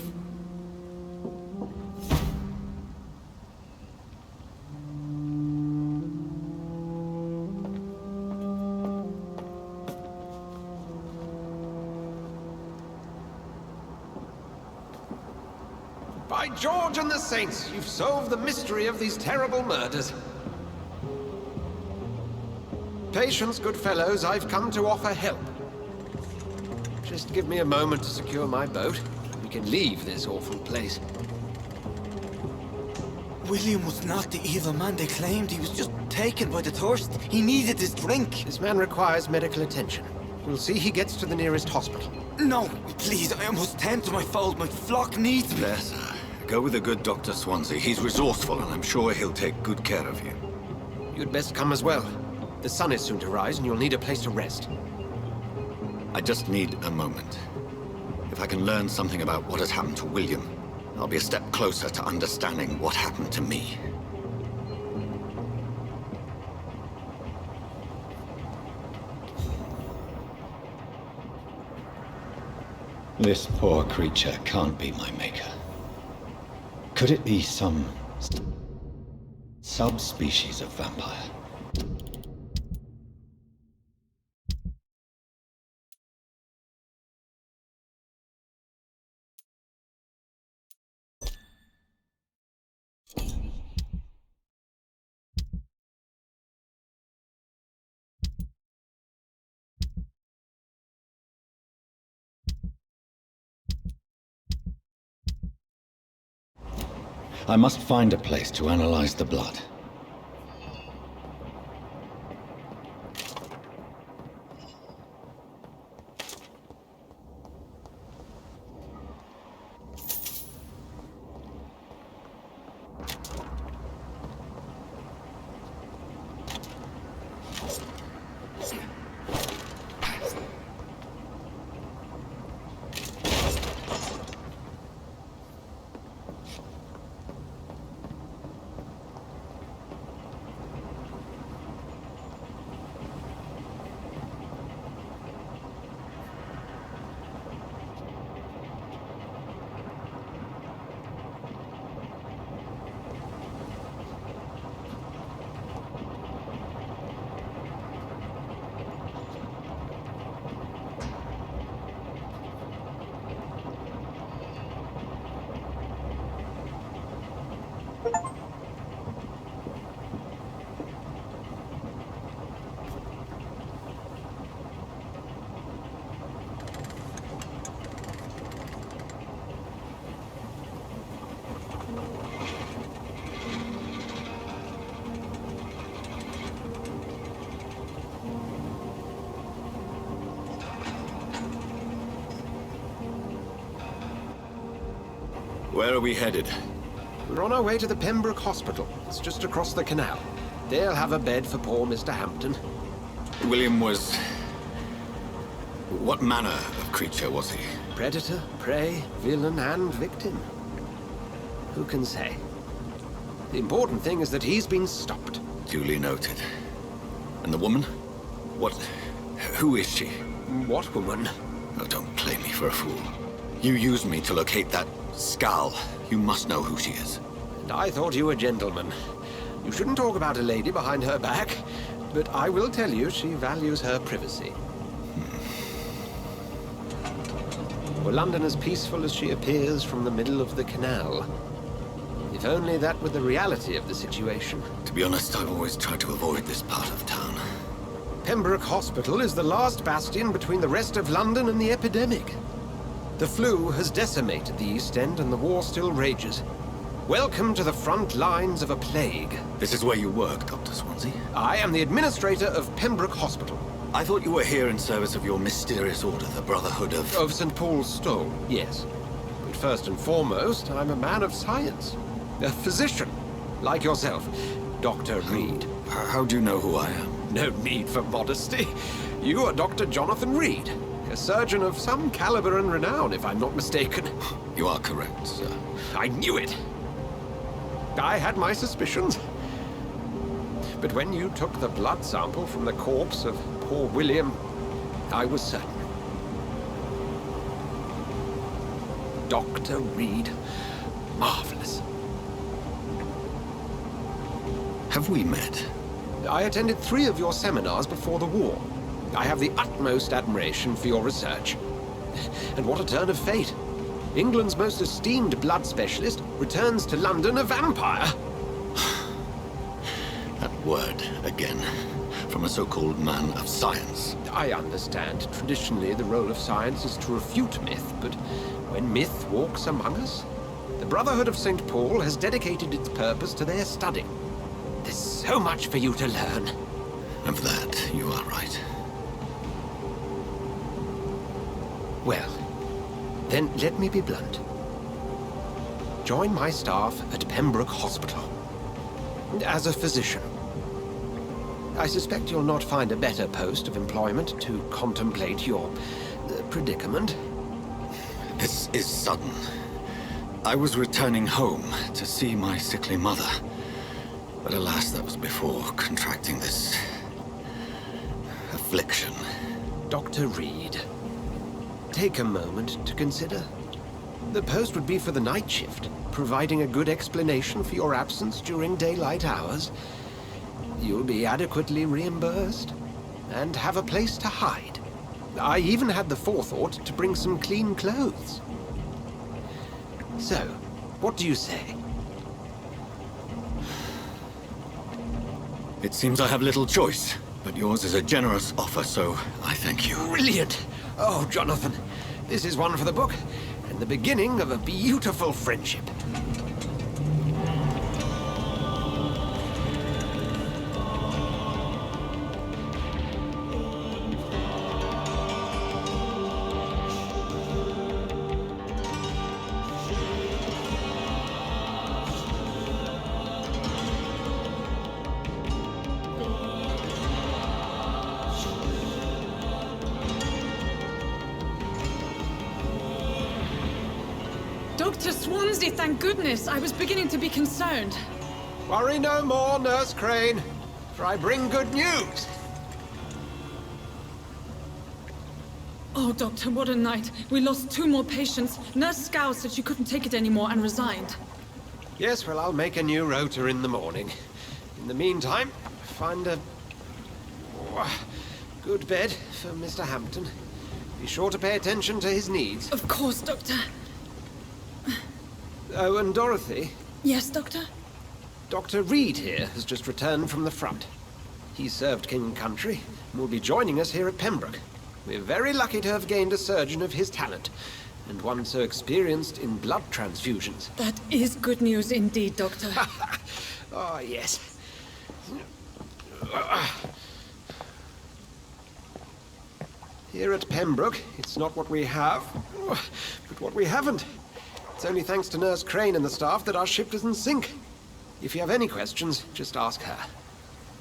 By George and the Saints, you've solved the mystery of these terrible murders. Patience, good fellows, I've come to offer help. Just give me a moment to secure my boat. We can leave this awful place. William was not the evil man they claimed. He was just taken by the thirst. He needed his drink. This man requires medical attention. We'll see he gets to the nearest hospital. No, please, I must tend to my fold. My flock needs me. There, sir. Go with the good Dr. Swansea. He's resourceful, and I'm sure he'll take good care of you. You'd best come as well. The sun is soon to rise, and you'll need a place to rest. I just need a moment. If I can learn something about what has happened to William, I'll be a step closer to understanding what happened to me. This poor creature can't be my maker. Could it be some subspecies of vampire? I must find a place to analyze the blood. Where are we headed? We're on our way to the Pembroke Hospital. It's just across the canal. They'll have a bed for poor Mr. Hampton. William was... What manner of creature was he? Predator, prey, villain, and victim. Who can say? The important thing is that he's been stopped. Duly noted. And the woman? What... Who is she? What woman? Oh, don't play me for a fool. You used me to locate that skull. You must know who she is. And I thought you a gentleman. You shouldn't talk about a lady behind her back, but I will tell you she values her privacy. Were London as peaceful as she appears from the middle of the canal? If only that were the reality of the situation. To be honest, I've always tried to avoid this part of town. Pembroke Hospital is the last bastion between the rest of London and the epidemic. The flu has decimated the East End and the war still rages. Welcome to the front lines of a plague. This is where you work, Dr. Swansea? I am the administrator of Pembroke Hospital. I thought you were here in service of your mysterious order, the Brotherhood of... Of St. Paul's Stole, yes. But first and foremost, I'm a man of science. A physician, like yourself, Dr. Reed. How do you know who I am? No need for modesty. You are Dr. Jonathan Reed. A surgeon of some caliber and renown, if I'm not mistaken. You are correct, sir. I knew it. I had my suspicions. But when you took the blood sample from the corpse of poor William, I was certain. Dr. Reed. Marvelous. Have we met? I attended 3 of your seminars before the war. I have the utmost admiration for your research. And what a turn of fate. England's most esteemed blood specialist returns to London a vampire. That word, again. From a so-called man of science. I understand. Traditionally, the role of science is to refute myth, but when myth walks among us, the Brotherhood of St. Paul has dedicated its purpose to their study. There's so much for you to learn. And for that, you are right. Well, then let me be blunt. Join my staff at Pembroke Hospital. As a physician. I suspect you'll not find a better post of employment to contemplate your predicament. This is sudden. I was returning home to see my sickly mother. But alas, that was before contracting this... affliction. Dr. Reed. Take a moment to consider. The post would be for the night shift, providing a good explanation for your absence during daylight hours. You'll be adequately reimbursed, and have a place to hide. I even had the forethought to bring some clean clothes. So, what do you say? It seems I have little choice, but yours is a generous offer, so I thank you. Brilliant! Oh, Jonathan, this is one for the book, and the beginning of a beautiful friendship. Dr. Swansea, thank goodness. I was beginning to be concerned. Worry no more, Nurse Crane, for I bring good news. Oh, Doctor, what a night. We lost 2 more patients. Nurse Scow said she couldn't take it anymore and resigned. Yes, well, I'll make a new rota in the morning. In the meantime, find a good bed for Mr. Hampton. Be sure to pay attention to his needs. Of course, Doctor. Oh, and Dorothy? Yes, Doctor? Dr. Reed here has just returned from the front. He served King and Country and will be joining us here at Pembroke. We're very lucky to have gained a surgeon of his talent, and one so experienced in blood transfusions. That is good news indeed, Doctor. Oh, yes. Here at Pembroke, it's not what we have, but what we haven't. It's only thanks to Nurse Crane and the staff that our ship doesn't sink. If you have any questions, just ask her.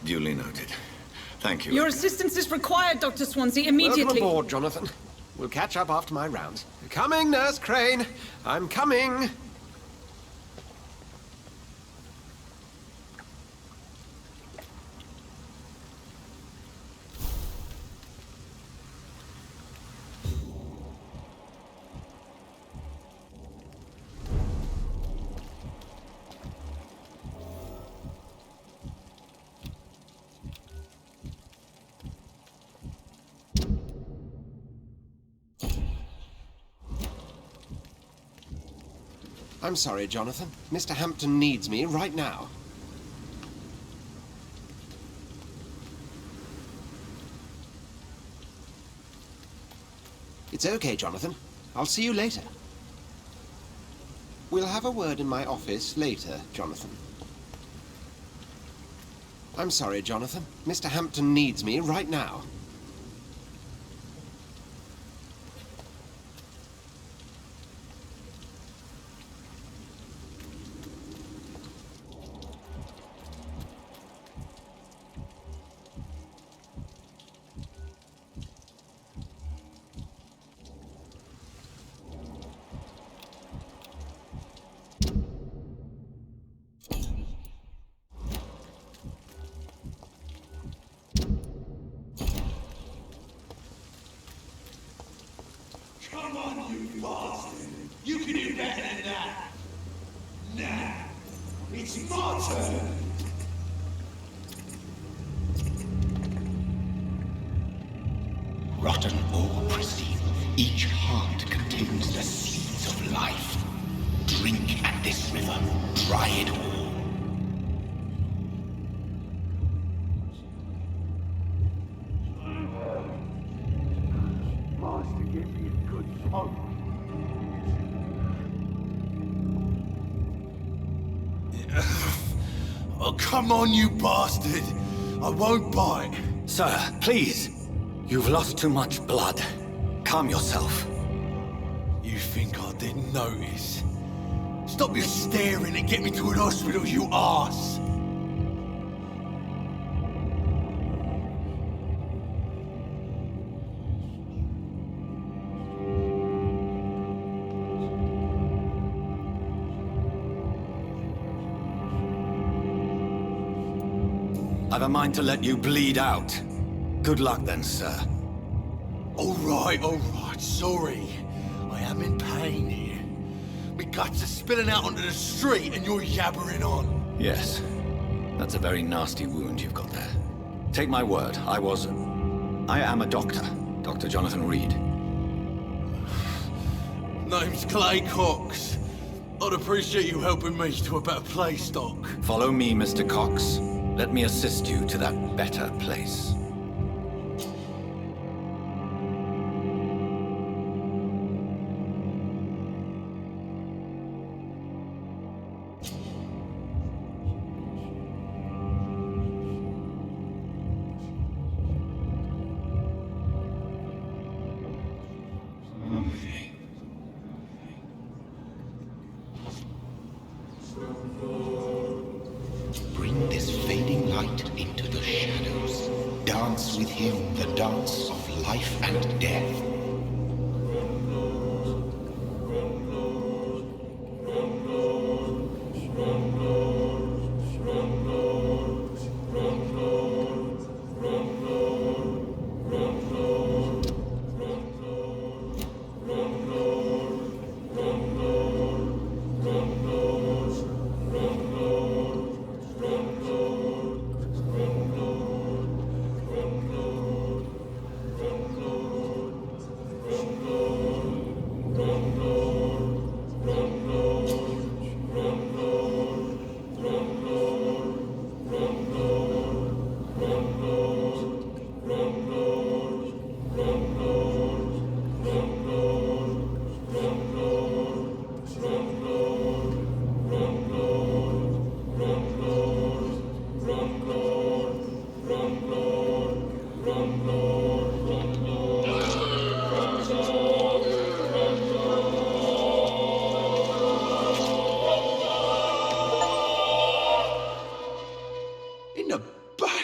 Duly noted. Thank you. Your assistance is required, Dr. Swansea, immediately. Welcome aboard, Jonathan. We'll catch up after my rounds. Coming, Nurse Crane. I'm coming. I'm sorry, Jonathan. Mr. Hampton needs me right now. It's okay, Jonathan. I'll see you later. We'll have a word in my office later, Jonathan. I'm sorry, Jonathan. Mr. Hampton needs me right now. Come on, you bastard! You can do better than that! Now, it's my turn! Rotten or pristine, each heart contains the seeds of life. Drink at this river, try it all. Master, give me a good smoke. Oh, come on, you bastard! I won't bite. Sir, please. You've lost too much blood. Calm yourself. You think I didn't notice? Stop your staring and get me to an hospital, you arse! I've a mind to let you bleed out. Good luck then, sir. All right, sorry. I am in pain here. My guts are spilling out onto the street and you're yabbering on. Yes. That's a very nasty wound you've got there. Take my word, I am a doctor. Dr. Jonathan Reed. Name's Clay Cox. I'd appreciate you helping me to a better place, Doc. Follow me, Mr. Cox. Let me assist you to that better place. Bring this fading light into the shadows. Dance with him the dance of life and death.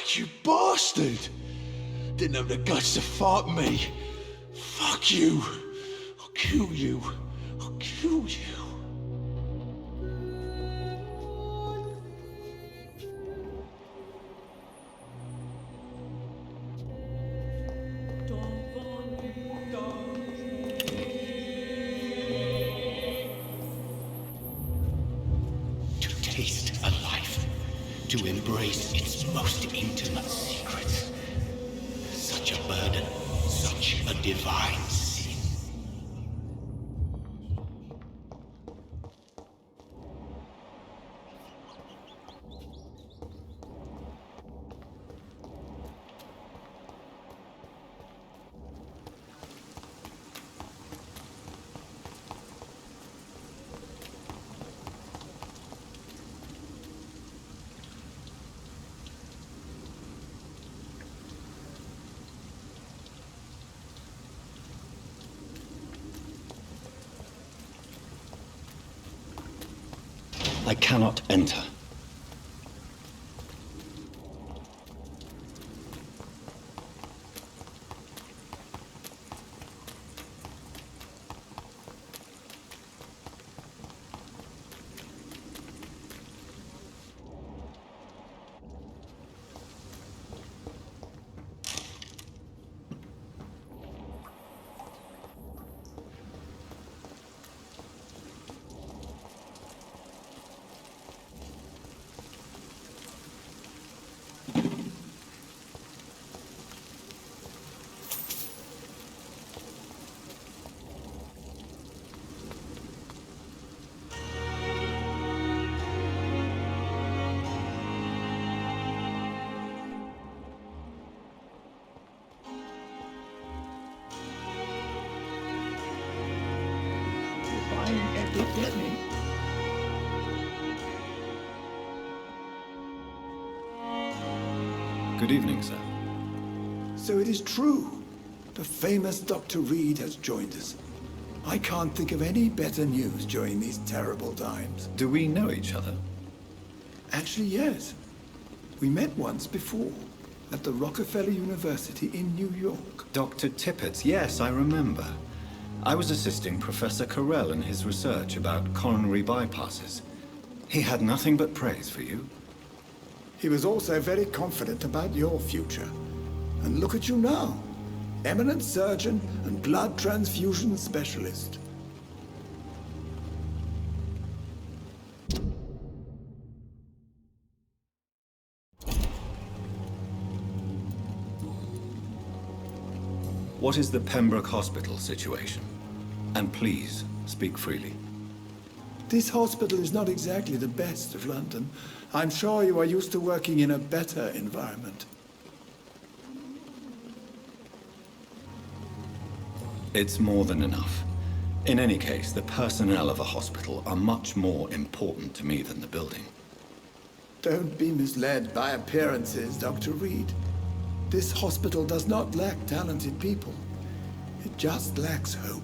You bastard! Didn't have the guts to fight me. Fuck you. I'll kill you. I'll kill you. To taste a life, to embrace its most intimate secrets. Such a burden, such a divine sin. I cannot enter. Good evening, sir. So it is true. The famous Dr. Reed has joined us. I can't think of any better news during these terrible times. Do we know each other? Actually, yes. We met once before, at the Rockefeller University in New York. Dr. Tippett, yes, I remember. I was assisting Professor Carell in his research about coronary bypasses. He had nothing but praise for you. He was also very confident about your future. And look at you now. Eminent surgeon and blood transfusion specialist. What is the Pembroke Hospital situation? And please, speak freely. This hospital is not exactly the best of London. I'm sure you are used to working in a better environment. It's more than enough. In any case, the personnel of a hospital are much more important to me than the building. Don't be misled by appearances, Dr. Reed. This hospital does not lack talented people. It just lacks hope.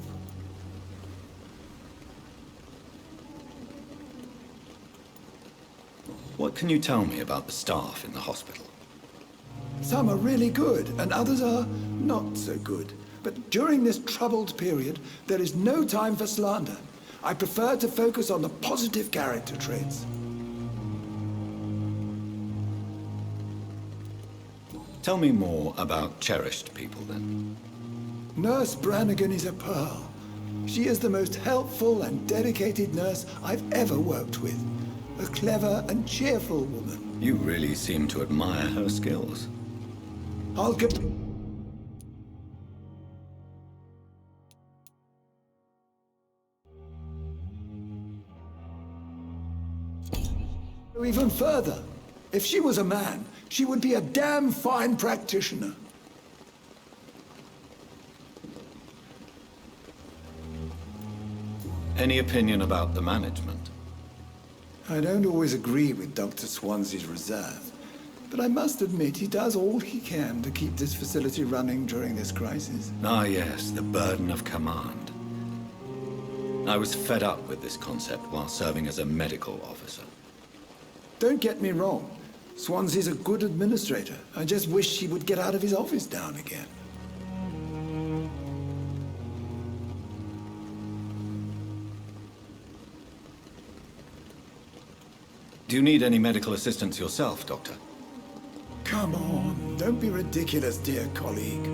What can you tell me about the staff in the hospital? Some are really good, and others are not so good. But during this troubled period, there is no time for slander. I prefer to focus on the positive character traits. Tell me more about cherished people, then. Nurse Brannigan is a pearl. She is the most helpful and dedicated nurse I've ever worked with. A clever and cheerful woman. You really seem to admire her skills. I'll get... Even further. If she was a man, she would be a damn fine practitioner. Any opinion about the management? I don't always agree with Dr. Swansea's reserve, but I must admit he does all he can to keep this facility running during this crisis. Ah, yes, the burden of command. I was fed up with this concept while serving as a medical officer. Don't get me wrong. Swansea's a good administrator. I just wish he would get out of his office now and again. Do you need any medical assistance yourself, Doctor? Come on, don't be ridiculous, dear colleague.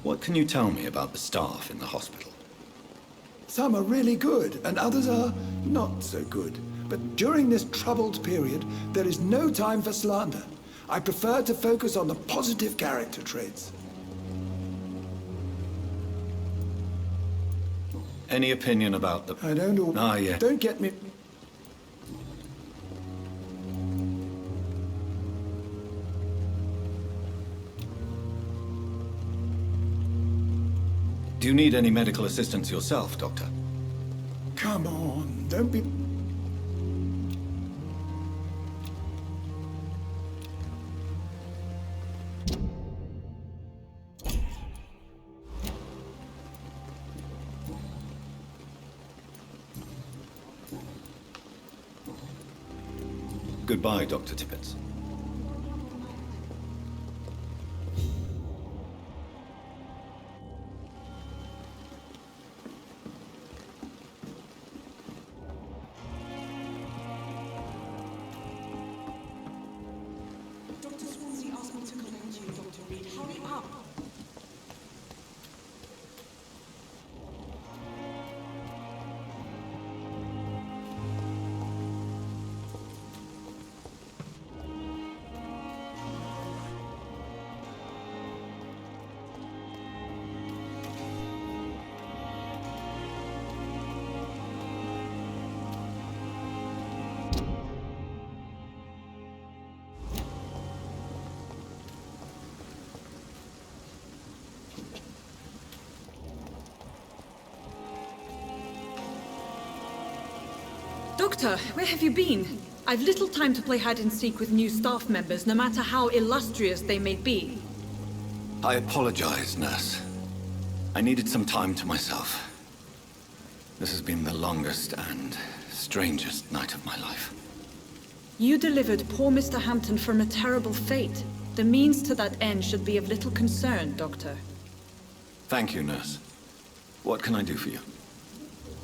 What can you tell me about the staff in the hospital? Some are really good, and others are not so good. But during this troubled period, there is no time for slander. I prefer to focus on the positive character traits. Any opinion about the... I don't know. Ah, yeah. Don't get me... Do you need any medical assistance yourself, Doctor? Come on, don't be... Goodbye, Dr. Tippett. Dr. Swansea asked me to collect you, Dr. Reed. Hurry up! Doctor, where have you been? I've little time to play hide-and-seek with new staff members, no matter how illustrious they may be. I apologize, nurse. I needed some time to myself. This has been the longest and strangest night of my life. You delivered poor Mr. Hampton from a terrible fate. The means to that end should be of little concern, Doctor. Thank you, nurse. What can I do for you?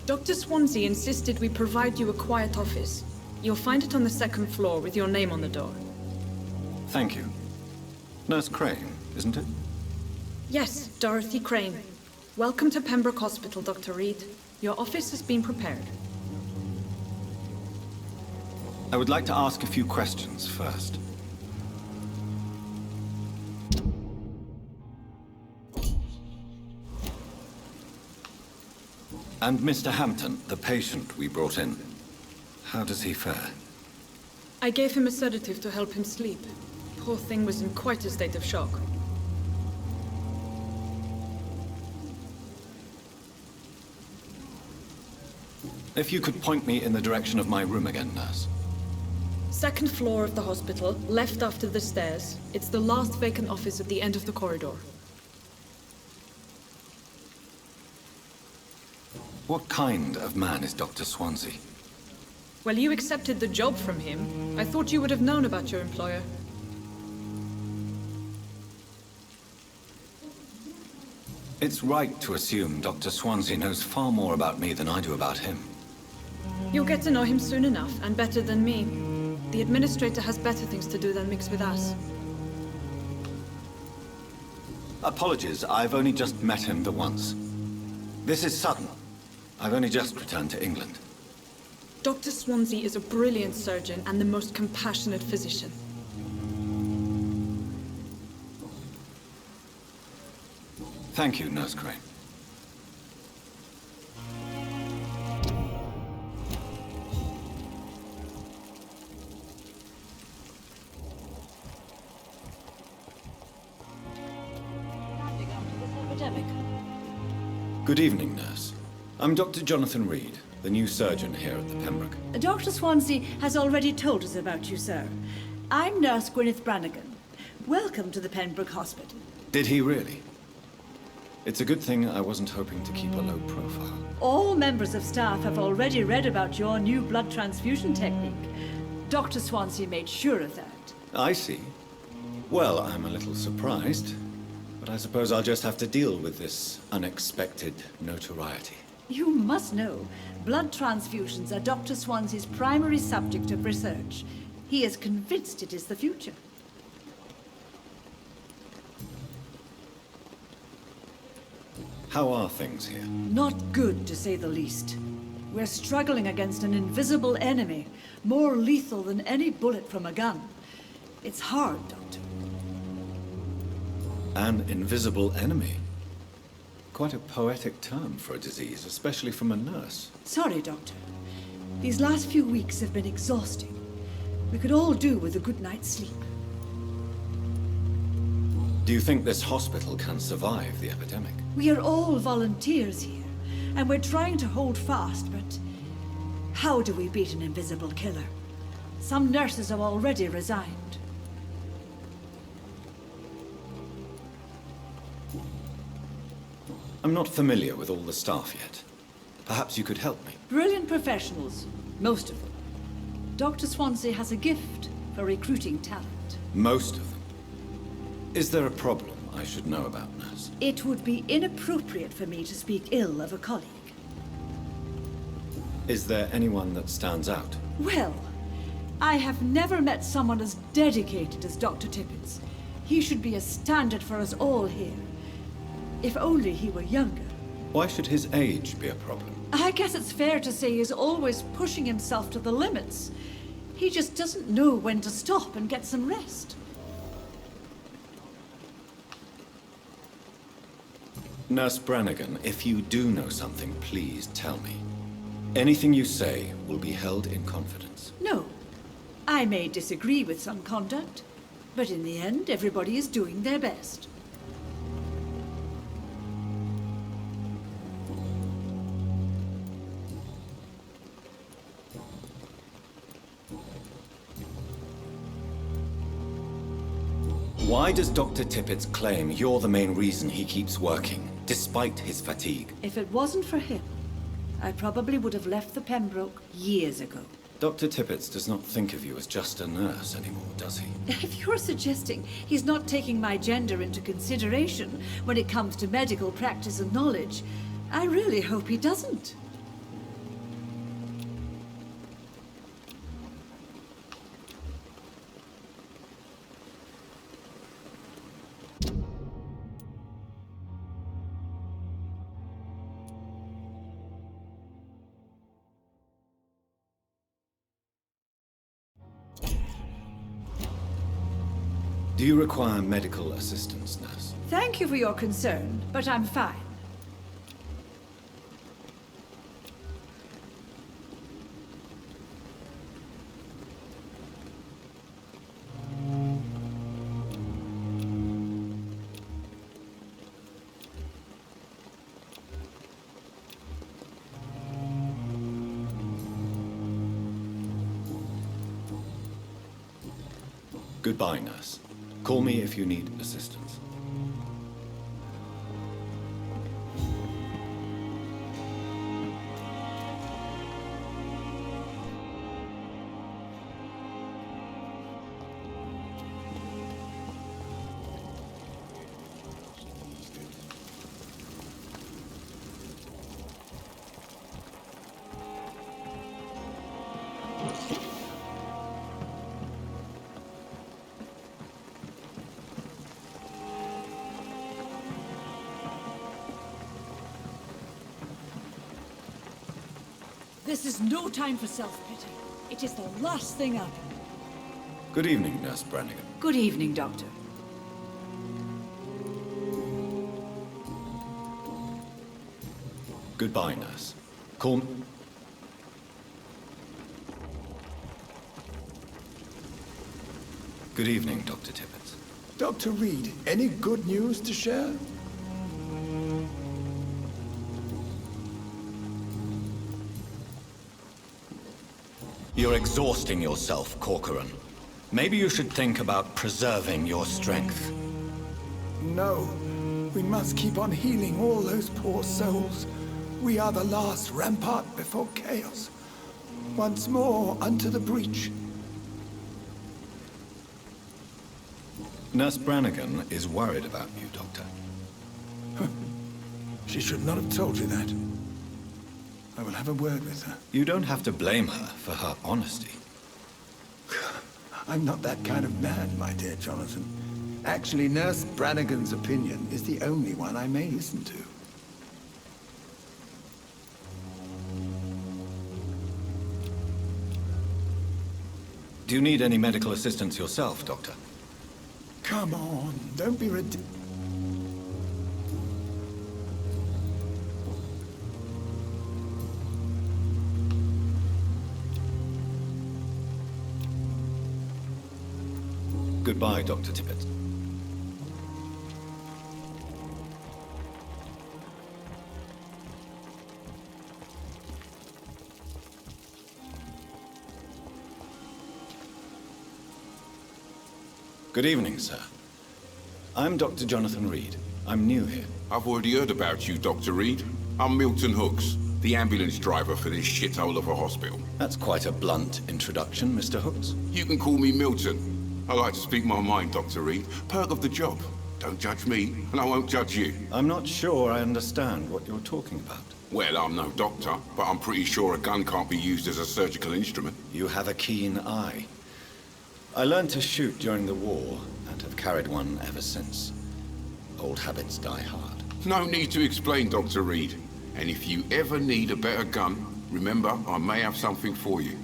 Dr. Swansea insisted we provide you a quiet office. You'll find it on the second floor with your name on the door. Thank you. Nurse Crane, isn't it? Yes, Dorothy Crane. Welcome to Pembroke Hospital, Dr. Reed. Your office has been prepared. I would like to ask a few questions first. And Mr. Hampton, the patient we brought in, how does he fare? I gave him a sedative to help him sleep. Poor thing was in quite a state of shock. If you could point me in the direction of my room again, nurse. Second floor of the hospital, left after the stairs. It's the last vacant office at the end of the corridor. What kind of man is Dr. Swansea? Well, you accepted the job from him. I thought you would have known about your employer. It's right to assume Dr. Swansea knows far more about me than I do about him. You'll get to know him soon enough, and better than me. The administrator has better things to do than mix with us. Apologies, I've only just met him the once. This is sudden. I've only just returned to England. Dr. Swansea is a brilliant surgeon and the most compassionate physician. Thank you, Nurse Crane. Good evening, nurse. I'm Dr. Jonathan Reed, the new surgeon here at the Pembroke. Dr. Swansea has already told us about you, sir. I'm Nurse Gwyneth Brannigan. Welcome to the Pembroke Hospital. Did he really? It's a good thing I wasn't hoping to keep a low profile. All members of staff have already read about your new blood transfusion technique. Dr. Swansea made sure of that. I see. Well, I'm a little surprised, but I suppose I'll just have to deal with this unexpected notoriety. You must know, blood transfusions are Dr. Swansea's primary subject of research. He is convinced it is the future. How are things here? Not good, to say the least. We're struggling against an invisible enemy, more lethal than any bullet from a gun. It's hard, Doctor. An invisible enemy? Quite a poetic term for a disease, especially from a nurse. Sorry, Doctor. These last few weeks have been exhausting. We could all do with a good night's sleep. Do you think this hospital can survive the epidemic? We are all volunteers here, and we're trying to hold fast, but how do we beat an invisible killer? Some nurses have already resigned. I'm not familiar with all the staff yet. Perhaps you could help me. Brilliant professionals, most of them. Dr. Swansea has a gift for recruiting talent. Most of them? Is there a problem I should know about, nurse? It would be inappropriate for me to speak ill of a colleague. Is there anyone that stands out? Well, I have never met someone as dedicated as Dr. Tippett. He should be a standard for us all here. If only he were younger. Why should his age be a problem? I guess it's fair to say he's always pushing himself to the limits. He just doesn't know when to stop and get some rest. Nurse Brannigan, if you do know something, please tell me. Anything you say will be held in confidence. No. I may disagree with some conduct, but in the end, everybody is doing their best. Why does Dr. Tippett claim you're the main reason he keeps working, despite his fatigue? If it wasn't for him, I probably would have left the Pembroke years ago. Dr. Tippett does not think of you as just a nurse anymore, does he? If you're suggesting he's not taking my gender into consideration when it comes to medical practice and knowledge, I really hope he doesn't. Do you require medical assistance, nurse? Thank you for your concern, but I'm fine. Goodbye, nurse. Call me if you need assistance. This is no time for self-pity. It is the last thing up. Good evening, Nurse Brannigan. Good evening, Doctor. Goodbye, nurse. Call me. Good evening, Dr. Tippett. Dr. Reed, any good news to share? You're exhausting yourself, Corcoran. Maybe you should think about preserving your strength. No. We must keep on healing all those poor souls. We are the last rampart before chaos. Once more, unto the breach. Nurse Brannigan is worried about you, Doctor. She should not have told you that. I will have a word with her. You don't have to blame her for her honesty. I'm not that kind of man, my dear Jonathan. Actually, Nurse Brannigan's opinion is the only one I may listen to. Do you need any medical assistance yourself, Doctor? Come on, don't be ridiculous. Goodbye, Dr. Tippett. Good evening, sir. I'm Dr. Jonathan Reed. I'm new here. I've already heard about you, Dr. Reed. I'm Milton Hooks, the ambulance driver for this shithole of a hospital. That's quite a blunt introduction, Mr. Hooks. You can call me Milton. I like to speak my mind, Dr. Reed. Perk of the job. Don't judge me, and I won't judge you. I'm not sure I understand what you're talking about. Well, I'm no doctor, but I'm pretty sure a gun can't be used as a surgical instrument. You have a keen eye. I learned to shoot during the war, and have carried one ever since. Old habits die hard. No need to explain, Dr. Reed. And if you ever need a better gun, remember, I may have something for you.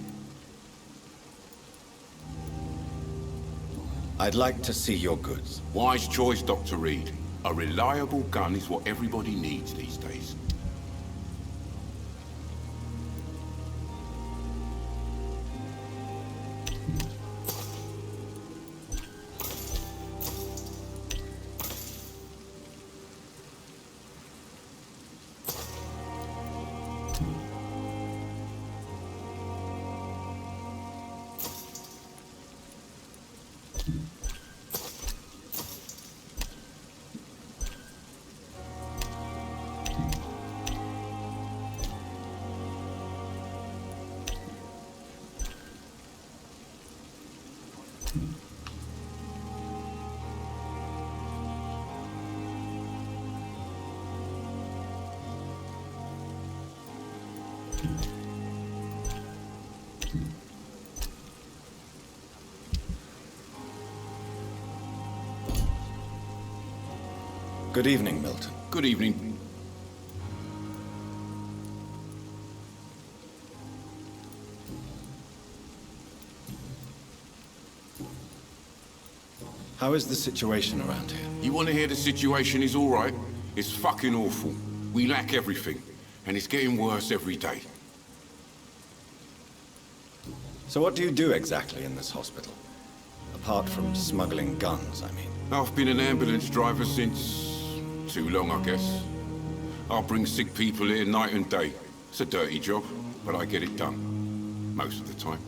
I'd like to see your goods. Wise choice, Dr. Reed. A reliable gun is what everybody needs these days. Good evening, Milton. Good evening. How is the situation around here? You want to hear the situation is all right? It's fucking awful. We lack everything, and it's getting worse every day. So what do you do exactly in this hospital? Apart from smuggling guns, I mean. I've been an ambulance driver since... too long, I guess. I'll bring sick people here night and day. It's a dirty job, but I get it done. Most of the time.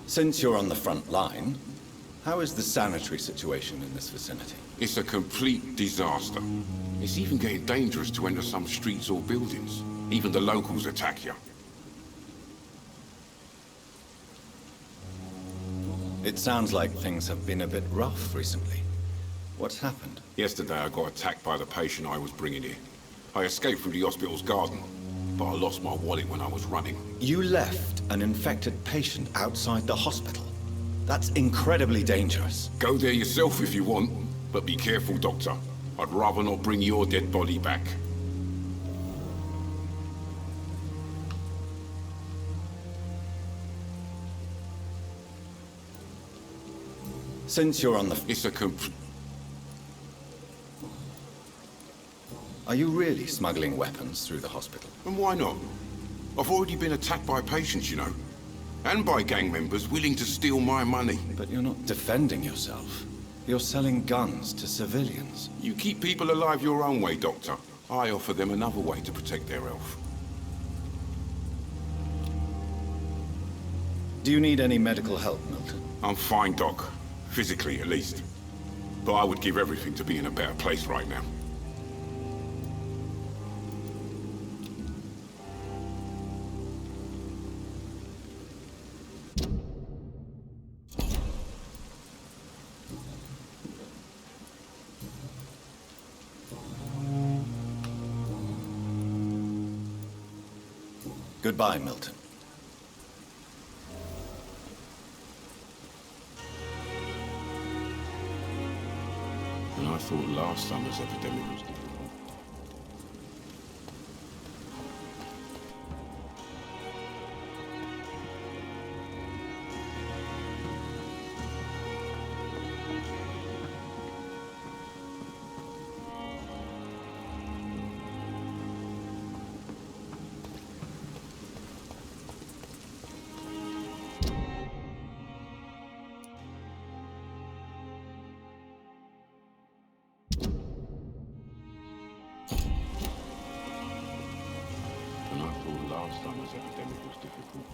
Since you're on the front line, how is the sanitary situation in this vicinity? It's a complete disaster. It's even getting dangerous to enter some streets or buildings. Even the locals attack you. It sounds like things have been a bit rough recently. What's happened? Yesterday I got attacked by the patient I was bringing here. I escaped through the hospital's garden, but I lost my wallet when I was running. You left an infected patient outside the hospital? That's incredibly dangerous. Go there yourself if you want, but be careful, Doctor. I'd rather not bring your dead body back. Since you're on the... It's a complete... Are you really smuggling weapons through the hospital? And why not? I've already been attacked by patients, you know. And by gang members willing to steal my money. But you're not defending yourself. You're selling guns to civilians. You keep people alive your own way, Doctor. I offer them another way to protect their health. Do you need any medical help, Milton? I'm fine, Doc. Physically, at least. But I would give everything to be in a better place right now. Goodbye, Milton. And I thought last summer's epidemic was... Last summer's epidemic was difficult.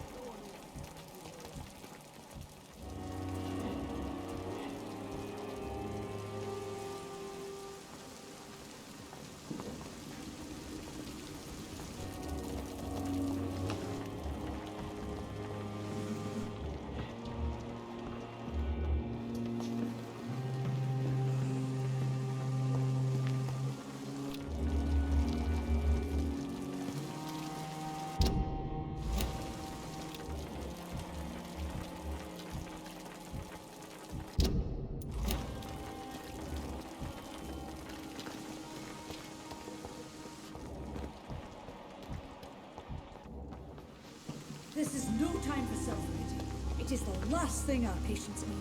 This is no time for self-pity. It is the last thing our patients need.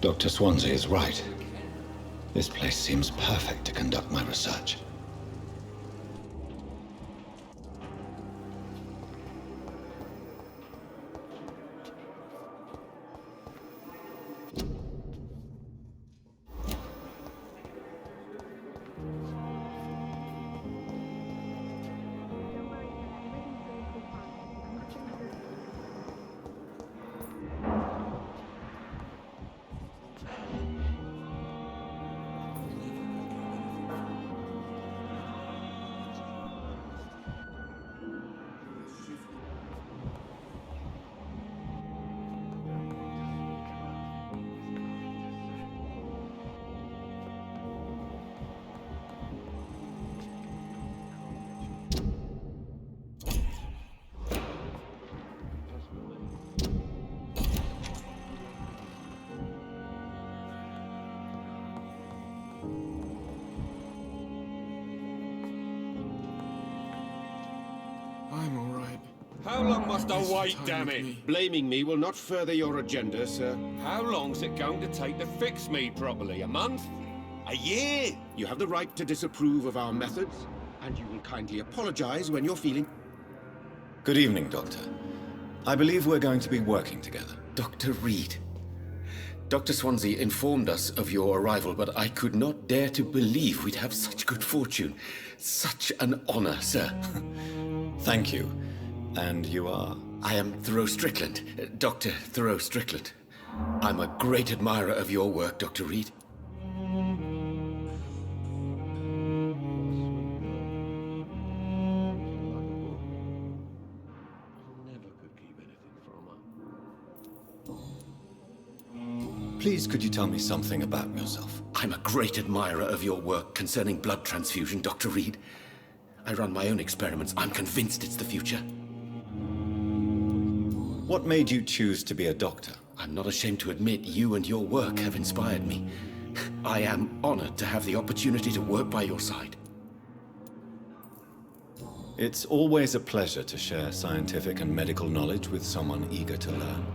Dr. Swansea is right. This place seems perfect to conduct my research. I'm all right. How long must I wait, damn it? Blaming me will not further your agenda, sir. How long's it going to take to fix me properly? A month? A year? You have the right to disapprove of our methods, and you will kindly apologize when you're feeling... Good evening, Doctor. I believe we're going to be working together. Dr. Reed. Dr. Swansea informed us of your arrival, but I could not dare to believe we'd have such good fortune. Such an honor, sir. Thank you. And you are? I am Thoreau Strickland, Dr. Thoreau Strickland. I'm a great admirer of your work, Dr. Reed. Please, could you tell me something about yourself? I'm a great admirer of your work concerning blood transfusion, Dr. Reed. I run my own experiments. I'm convinced it's the future. What made you choose to be a doctor? I'm not ashamed to admit you and your work have inspired me. I am honored to have the opportunity to work by your side. It's always a pleasure to share scientific and medical knowledge with someone eager to learn.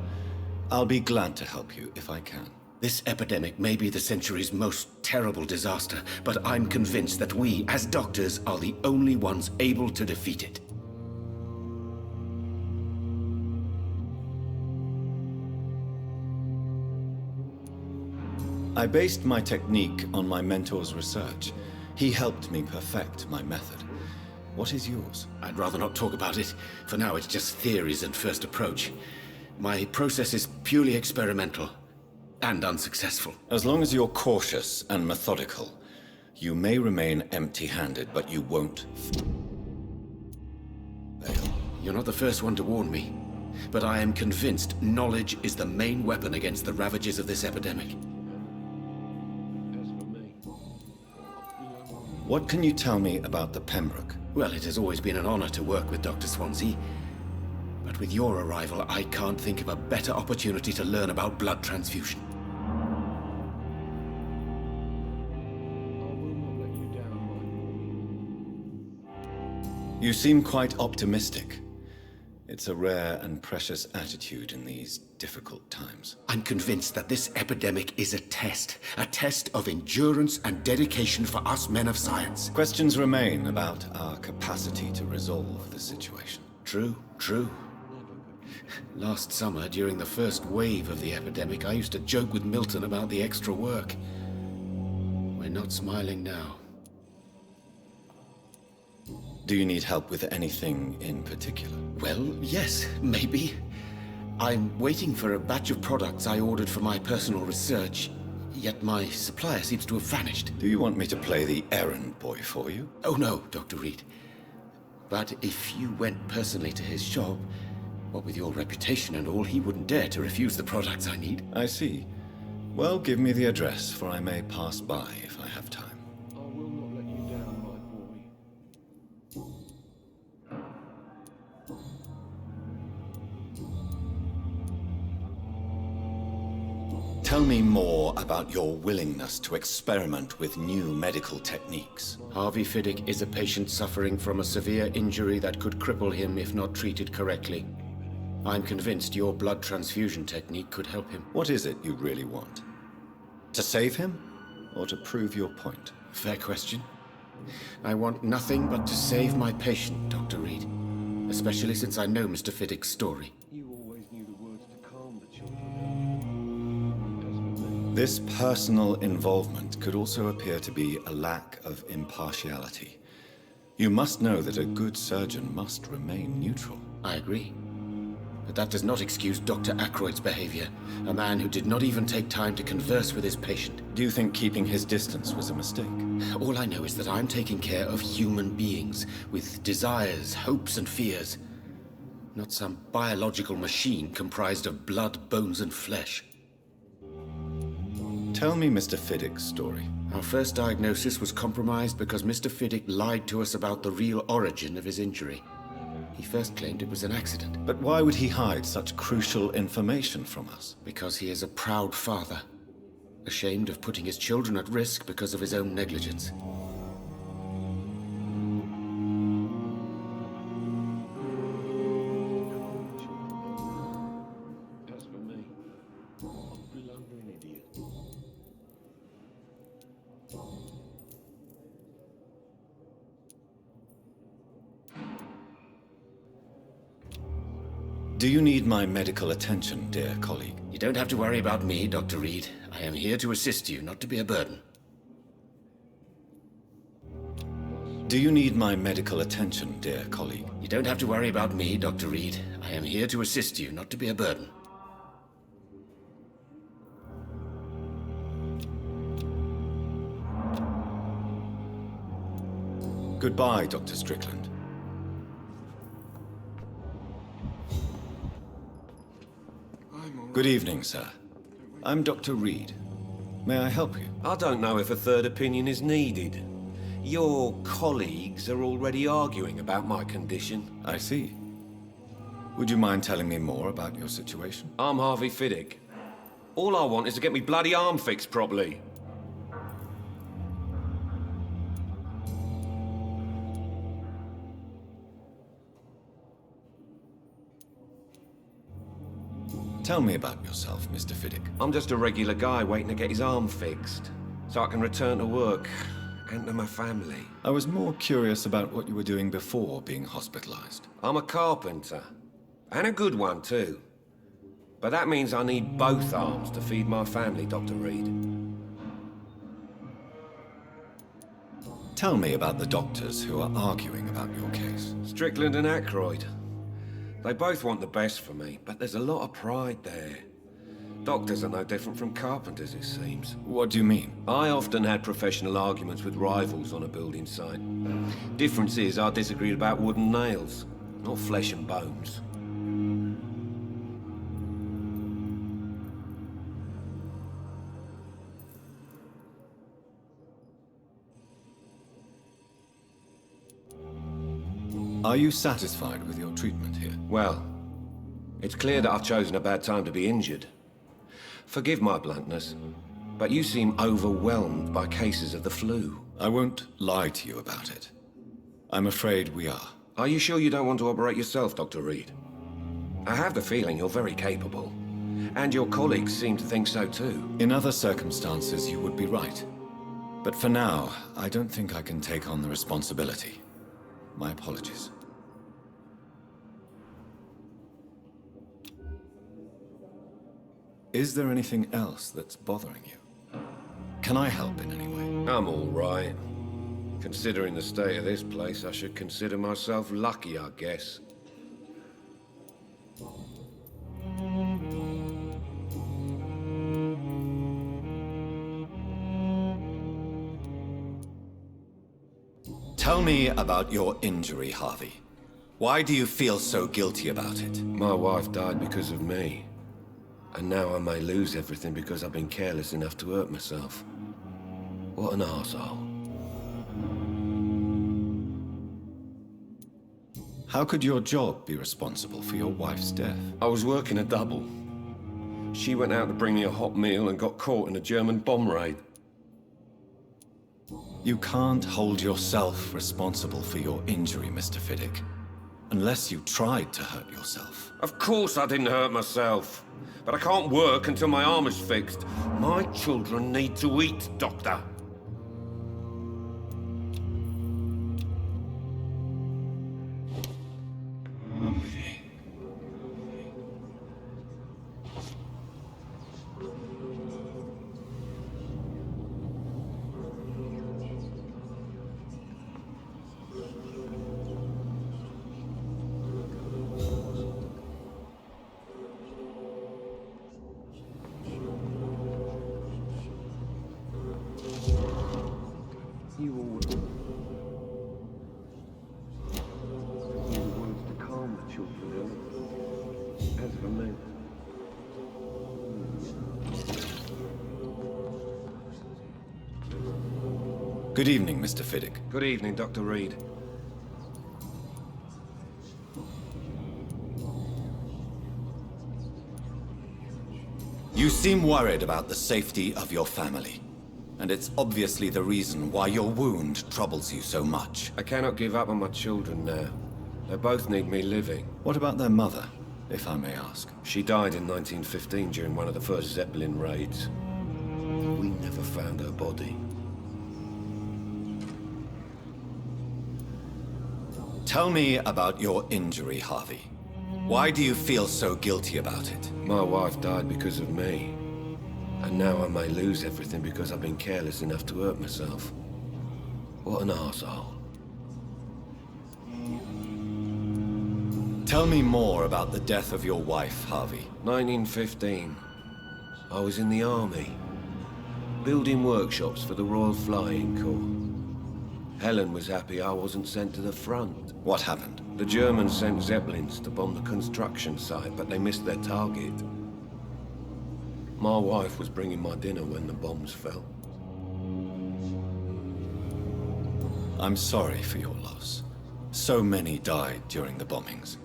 I'll be glad to help you if I can. This epidemic may be the century's most terrible disaster, but I'm convinced that we, as doctors, are the only ones able to defeat it. I based my technique on my mentor's research. He helped me perfect my method. What is yours? I'd rather not talk about it. For now, it's just theories and first approach. My process is purely experimental and unsuccessful. As long as you're cautious and methodical, you may remain empty-handed, but you won't fail. You're not the first one to warn me, but I am convinced knowledge is the main weapon against the ravages of this epidemic. What can you tell me about the Pembroke? Well, it has always been an honor to work with Dr. Swansea. But with your arrival, I can't think of a better opportunity to learn about blood transfusion. You seem quite optimistic. It's a rare and precious attitude in these difficult times. I'm convinced that this epidemic is a test of endurance and dedication for us men of science. Questions remain about our capacity to resolve the situation. True. Last summer, during the first wave of the epidemic, I used to joke with Milton about the extra work. We're not smiling now. Do you need help with anything in particular? Well, yes, maybe. I'm waiting for a batch of products I ordered for my personal research, yet my supplier seems to have vanished. Do you want me to play the errand boy for you? Oh no, Dr. Reed. But if you went personally to his shop, what with your reputation and all, he wouldn't dare to refuse the products I need. I see. Well, give me the address, for I may pass by if I have time. I will not let you down, my boy. Tell me more about your willingness to experiment with new medical techniques. Harvey Fiddick is a patient suffering from a severe injury that could cripple him if not treated correctly. I'm convinced your blood transfusion technique could help him. What is it you really want? To save him, or to prove your point? Fair question. I want nothing but to save my patient, Dr. Reed. Especially since I know Mr. Fiddick's story. You always knew the words to calm the children. This personal involvement could also appear to be a lack of impartiality. You must know that a good surgeon must remain neutral. I agree. But that does not excuse Dr. Ackroyd's behavior, a man who did not even take time to converse with his patient. Do you think keeping his distance was a mistake? All I know is that I'm taking care of human beings, with desires, hopes, and fears. Not some biological machine comprised of blood, bones, and flesh. Tell me Mr. Fiddick's story. Our first diagnosis was compromised because Mr. Fiddick lied to us about the real origin of his injury. He first claimed it was an accident. But why would he hide such crucial information from us? Because he is a proud father, ashamed of putting his children at risk because of his own negligence. As for me, I'm below an idiot. Do you need my medical attention, dear colleague? You don't have to worry about me, Dr. Reed. I am here to assist you, not to be a burden. Do you need my medical attention, dear colleague? You don't have to worry about me, Dr. Reed. I am here to assist you, not to be a burden. Goodbye, Dr. Strickland. Good evening, sir. I'm Dr. Reed. May I help you? I don't know if a third opinion is needed. Your colleagues are already arguing about my condition. I see. Would you mind telling me more about your situation? I'm Harvey Fiddick. All I want is to get me bloody arm fixed properly. Tell me about yourself, Mr. Fiddick. I'm just a regular guy waiting to get his arm fixed, so I can return to work and to my family. I was more curious about what you were doing before being hospitalized. I'm a carpenter, and a good one too. But that means I need both arms to feed my family, Dr. Reed. Tell me about the doctors who are arguing about your case. Strickland and Aykroyd. They both want the best for me, but there's a lot of pride there. Doctors are no different from carpenters, it seems. What do you mean? I often had professional arguments with rivals on a building site. Difference is I disagreed about wooden nails, not flesh and bones. Are you satisfied with your treatment here? Well, it's clear that I've chosen a bad time to be injured. Forgive my bluntness, but you seem overwhelmed by cases of the flu. I won't lie to you about it. I'm afraid we are. Are you sure you don't want to operate yourself, Dr. Reed? I have the feeling you're very capable, and your colleagues seem to think so too. In other circumstances, you would be right. But for now, I don't think I can take on the responsibility. My apologies. Is there anything else that's bothering you? Can I help in any way? I'm all right. Considering the state of this place, I should consider myself lucky, I guess. Tell me about your injury, Harvey. Why do you feel so guilty about it? My wife died because of me. And now I may lose everything because I've been careless enough to hurt myself. What an arsehole. How could your job be responsible for your wife's death? I was working a double. She went out to bring me a hot meal and got caught in a German bomb raid. You can't hold yourself responsible for your injury, Mr. Fiddick. Unless you tried to hurt yourself. Of course I didn't hurt myself. But I can't work until my arm is fixed. My children need to eat, Doctor. Good evening, Mr. Fiddick. Good evening, Dr. Reed. You seem worried about the safety of your family. And it's obviously the reason why your wound troubles you so much. I cannot give up on my children now. They both need me living. What about their mother, if I may ask? She died in 1915 during one of the first Zeppelin raids. We never found her body. Tell me about your injury, Harvey. Why do you feel so guilty about it? My wife died because of me. And now I may lose everything because I've been careless enough to hurt myself. What an arsehole. Tell me more about the death of your wife, Harvey. 1915. I was in the army, building workshops for the Royal Flying Corps. Helen was happy I wasn't sent to the front. What happened? The Germans sent Zeppelins to bomb the construction site, but they missed their target. My wife was bringing my dinner when the bombs fell. I'm sorry for your loss. So many died during the bombings.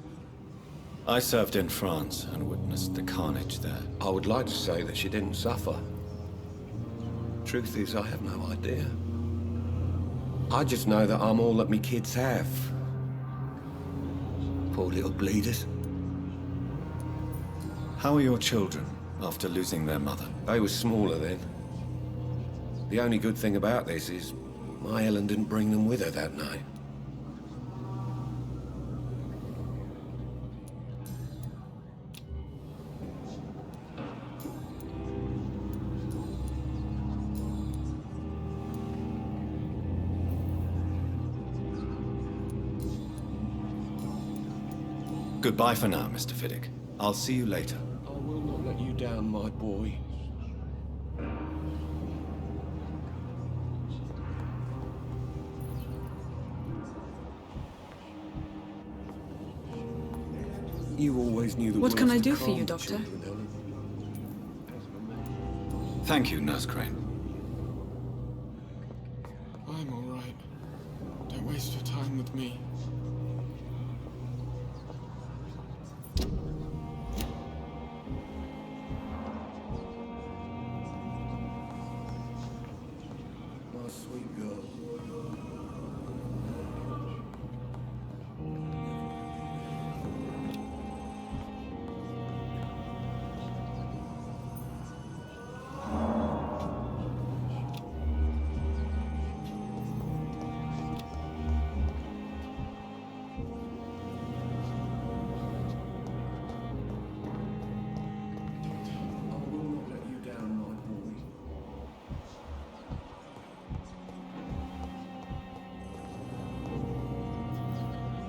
I served in France and witnessed the carnage there. I would like to say that she didn't suffer. Truth is, I have no idea. I just know that I'm all that me kids have. Poor little bleeders. How are your children, after losing their mother? They were smaller then. The only good thing about this is my Helen didn't bring them with her that night. Goodbye for now, Mr. Fiddick. I'll see you later. I will not let you down, my boy. You always knew the What can I worst do of for you, calm Doctor? children, Helen. Thank you, Nurse Crane. I'm all right. Don't waste your time with me. My sweet girl.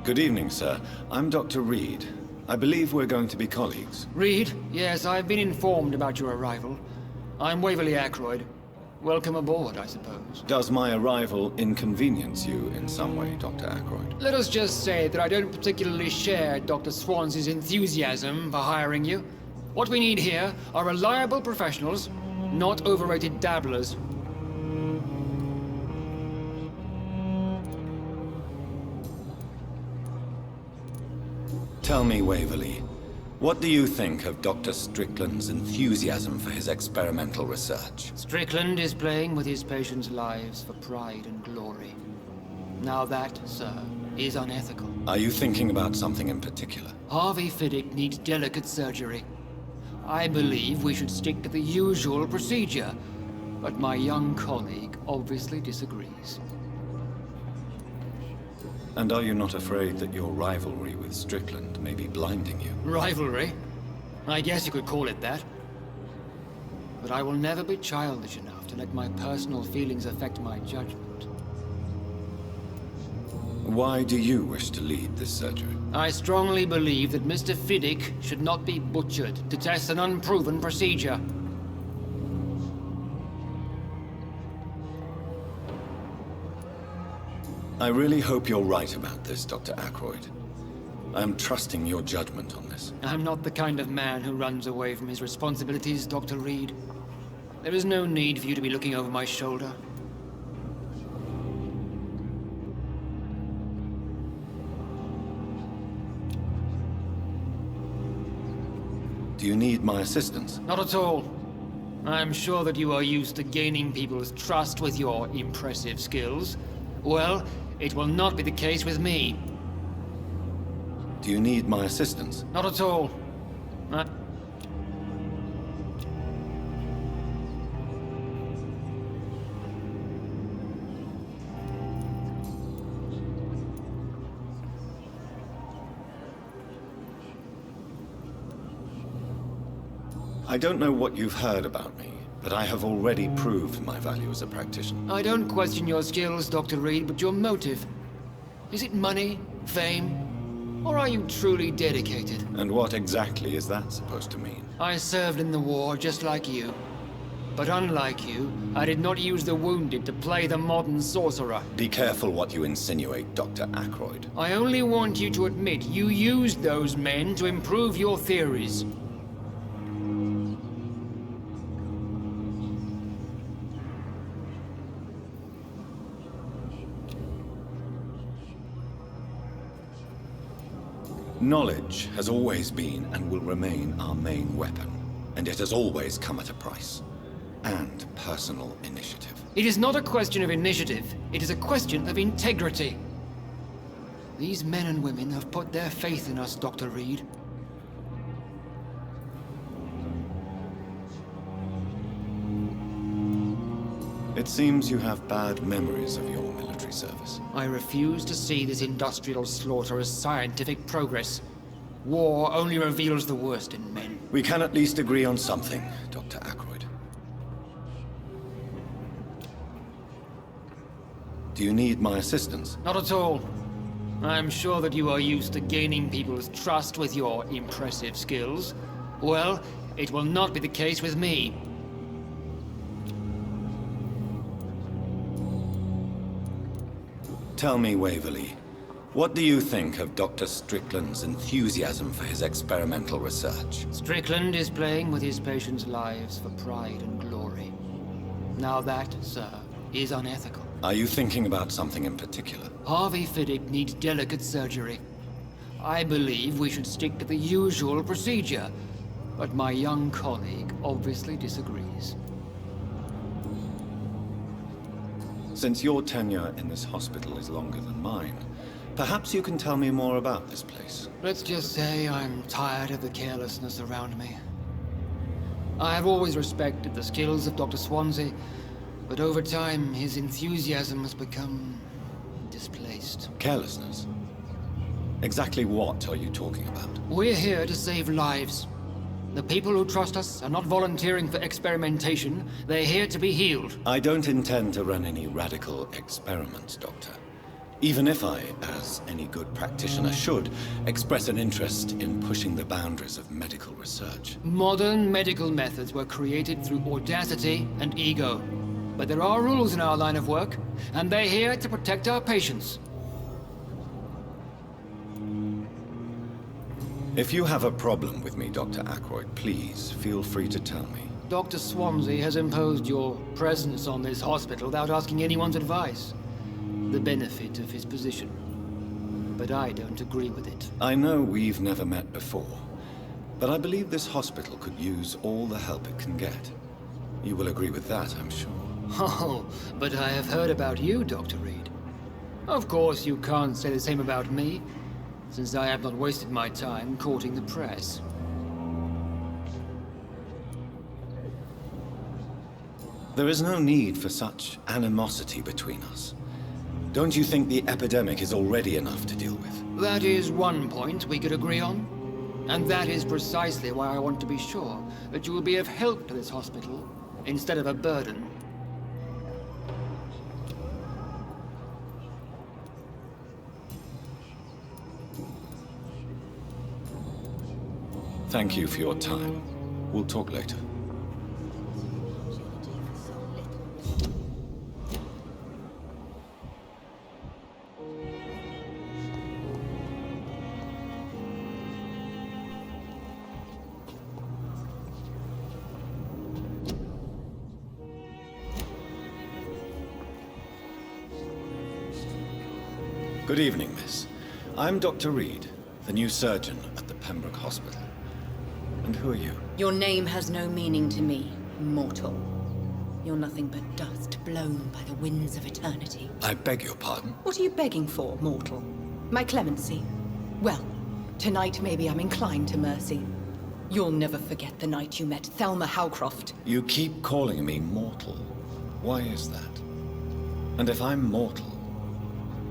Good evening, sir. I'm Dr. Reed. I believe we're going to be colleagues. Reed? Yes, I've been informed about your arrival. I'm Waverly Ackroyd. Welcome aboard, I suppose. Does my arrival inconvenience you in some way, Dr. Ackroyd? Let us just say that I don't particularly share Dr. Swans's enthusiasm for hiring you. What we need here are reliable professionals, not overrated dabblers. Tell me, Waverly, what do you think of Dr. Strickland's enthusiasm for his experimental research? Strickland is playing with his patients' lives for pride and glory. Now that, sir, is unethical. Are you thinking about something in particular? Harvey Fiddick needs delicate surgery. I believe we should stick to the usual procedure, but my young colleague obviously disagrees. And are you not afraid that your rivalry with Strickland may be blinding you? Rivalry? I guess you could call it that. But I will never be childish enough to let my personal feelings affect my judgment. Why do you wish to lead this surgery? I strongly believe that Mr. Fiddick should not be butchered to test an unproven procedure. I really hope you're right about this, Dr. Ackroyd. I am trusting your judgment on this. I'm not the kind of man who runs away from his responsibilities, Dr. Reed. There is no need for you to be looking over my shoulder. Do you need my assistance? Not at all. I'm sure that you are used to gaining people's trust with your impressive skills. Well, it will not be the case with me. Do you need my assistance? Not at all. I don't know what you've heard about me, but I have already proved my value as a practitioner. I don't question your skills, Dr. Reed, but your motive. Is it money, fame, or are you truly dedicated? And what exactly is that supposed to mean? I served in the war just like you. But unlike you, I did not use the wounded to play the modern sorcerer. Be careful what you insinuate, Dr. Ackroyd. I only want you to admit you used those men to improve your theories. Knowledge has always been and will remain our main weapon, and it has always come at a price. And personal initiative. It is not a question of initiative, it is a question of integrity. These men and women have put their faith in us, Dr. Reed. It seems you have bad memories of your military service. I refuse to see this industrial slaughter as scientific progress. War only reveals the worst in men. We can at least agree on something, Dr. Ackroyd. Do you need my assistance? Not at all. I'm sure that you are used to gaining people's trust with your impressive skills. Well, it will not be the case with me. Tell me, Waverly, what do you think of Dr. Strickland's enthusiasm for his experimental research? Strickland is playing with his patients' lives for pride and glory. Now that, sir, is unethical. Are you thinking about something in particular? Harvey Fiddick needs delicate surgery. I believe we should stick to the usual procedure, but my young colleague obviously disagrees. Since your tenure in this hospital is longer than mine, perhaps you can tell me more about this place. Let's just say I'm tired of the carelessness around me. I have always respected the skills of Dr. Swansea, but over time, his enthusiasm has become displaced. Carelessness? Exactly what are you talking about? We're here to save lives. The people who trust us are not volunteering for experimentation. They're here to be healed. I don't intend to run any radical experiments, Doctor. Even if I, as any good practitioner should, express an interest in pushing the boundaries of medical research. Modern medical methods were created through audacity and ego. But there are rules in our line of work, and they're here to protect our patients. If you have a problem with me, Dr. Ackroyd, please feel free to tell me. Dr. Swansea has imposed your presence on this hospital without asking anyone's advice. The benefit of his position. But I don't agree with it. I know we've never met before, but I believe this hospital could use all the help it can get. You will agree with that, I'm sure. Oh, but I have heard about you, Dr. Reed. Of course, you can't say the same about me, since I have not wasted my time courting the press. There is no need for such animosity between us. Don't you think the epidemic is already enough to deal with? That is one point we could agree on. And that is precisely why I want to be sure that you will be of help to this hospital, instead of a burden. Thank you for your time. We'll talk later. Good evening, miss. I'm Dr. Reed, the new surgeon at the Pembroke Hospital. And who are you? Your name has no meaning to me, mortal. You're nothing but dust blown by the winds of eternity. I beg your pardon? What are you begging for, mortal? My clemency? Well, tonight maybe I'm inclined to mercy. You'll never forget the night you met Thelma Howcroft. You keep calling me mortal. Why is that? And if I'm mortal,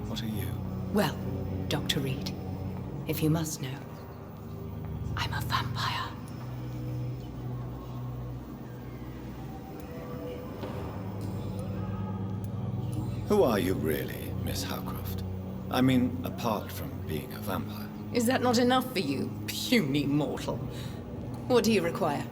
what are you? Well, Dr. Reed, if you must know, I'm a vampire. Who are you really, Miss Howcroft? I mean, apart from being a vampire. Is that not enough for you, puny mortal? What do you require?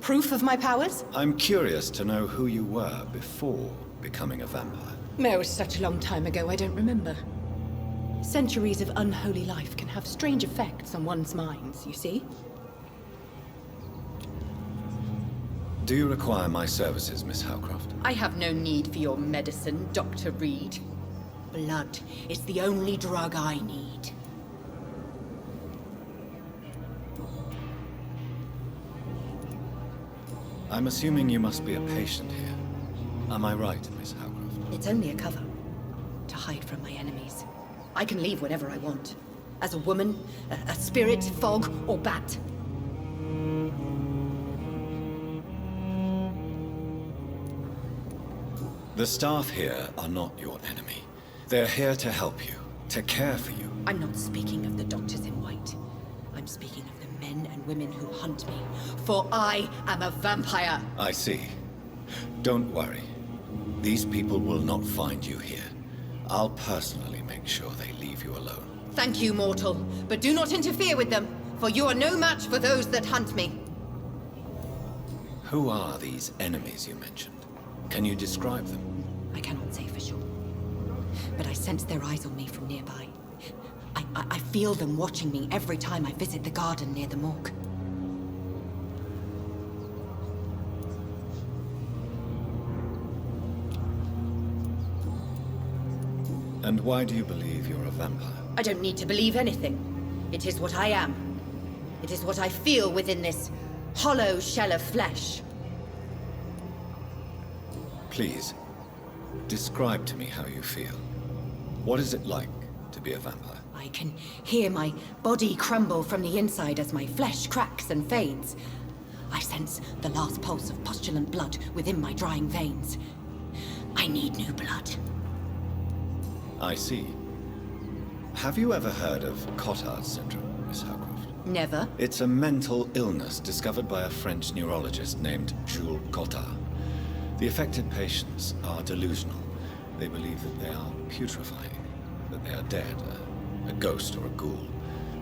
Proof of my powers? I'm curious to know who you were before becoming a vampire. It was such a long time ago, I don't remember. Centuries of unholy life can have strange effects on one's minds, you see? Do you require my services, Miss Howcroft? I have no need for your medicine, Dr. Reed. Blood is the only drug I need. I'm assuming you must be a patient here. Am I right, Miss Howcroft? It's only a cover. To hide from my enemies. I can leave whenever I want. As a woman, a spirit, fog, or bat. The staff here are not your enemy. They're here to help you, to care for you. I'm not speaking of the doctors in white. I'm speaking of the men and women who hunt me. For I am a vampire. I see. Don't worry. These people will not find you here. I'll personally make sure they leave you alone. Thank you, mortal. But do not interfere with them, for you are no match for those that hunt me. Who are these enemies you mentioned? Can you describe them? I cannot say for sure. But I sense their eyes on me from nearby. I feel them watching me every time I visit the garden near the morgue. And why do you believe you're a vampire? I don't need to believe anything. It is what I am. It is what I feel within this hollow shell of flesh. Please, describe to me how you feel. What is it like to be a vampire? I can hear my body crumble from the inside as my flesh cracks and fades. I sense the last pulse of postulant blood within my drying veins. I need new blood. I see. Have you ever heard of Cotard syndrome, Miss Howcroft? Never. It's a mental illness discovered by a French neurologist named Jules Cotard. The affected patients are delusional. They believe that they are putrefying, that they are dead, a ghost or a ghoul,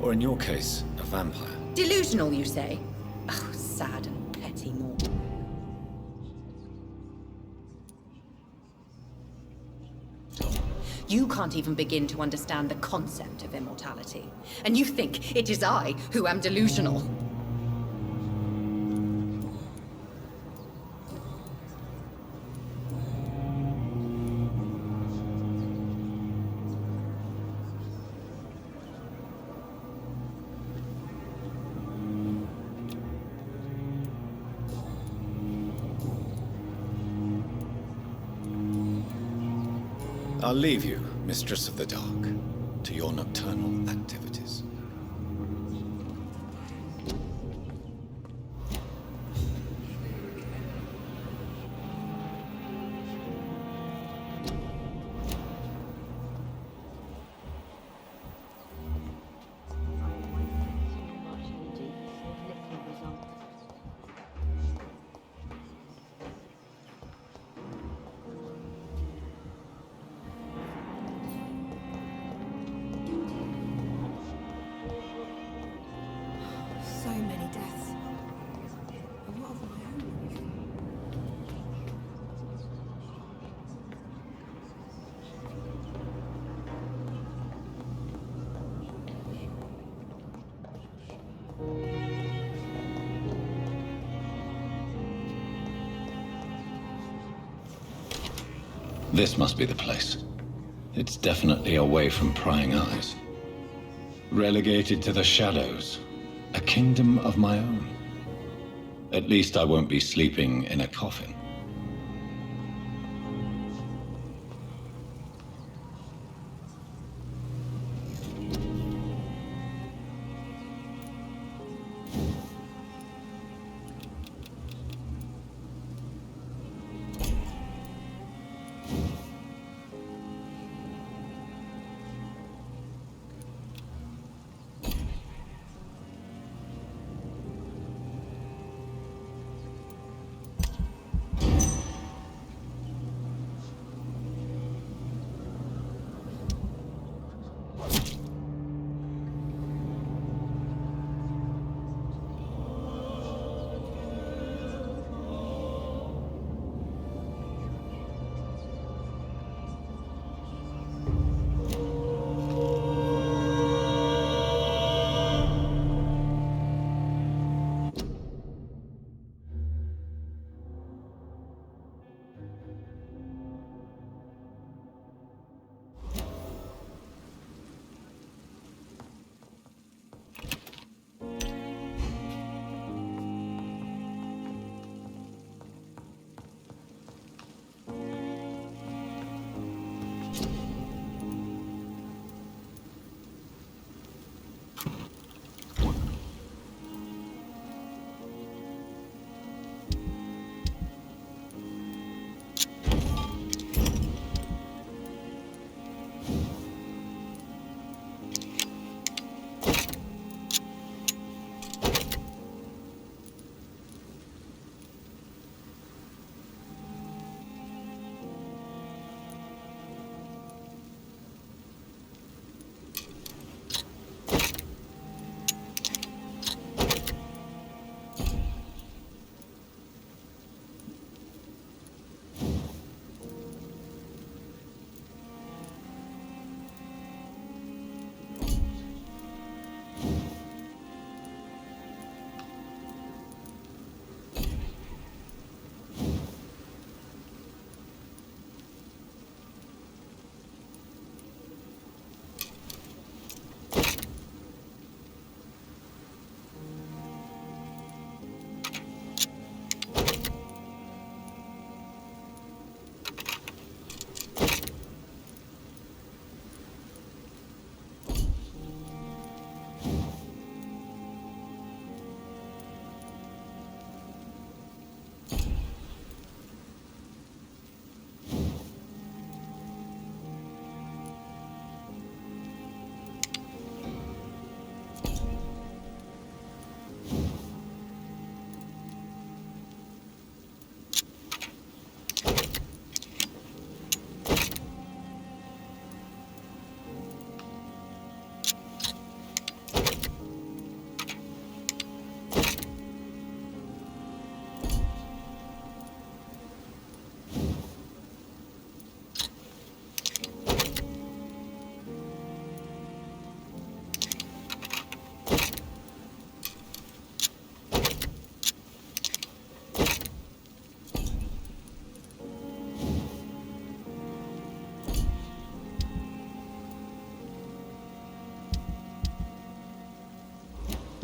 or in your case, a vampire. Delusional, you say? Oh, sad and petty mortal. You can't even begin to understand the concept of immortality. And you think it is I who am delusional. I'll leave you, Mistress of the Dark, to your nocturnal activities. So many deaths. And what of my own? This must be the place. It's definitely away from prying eyes. Relegated to the shadows. A kingdom of my own. At least I won't be sleeping in a coffin.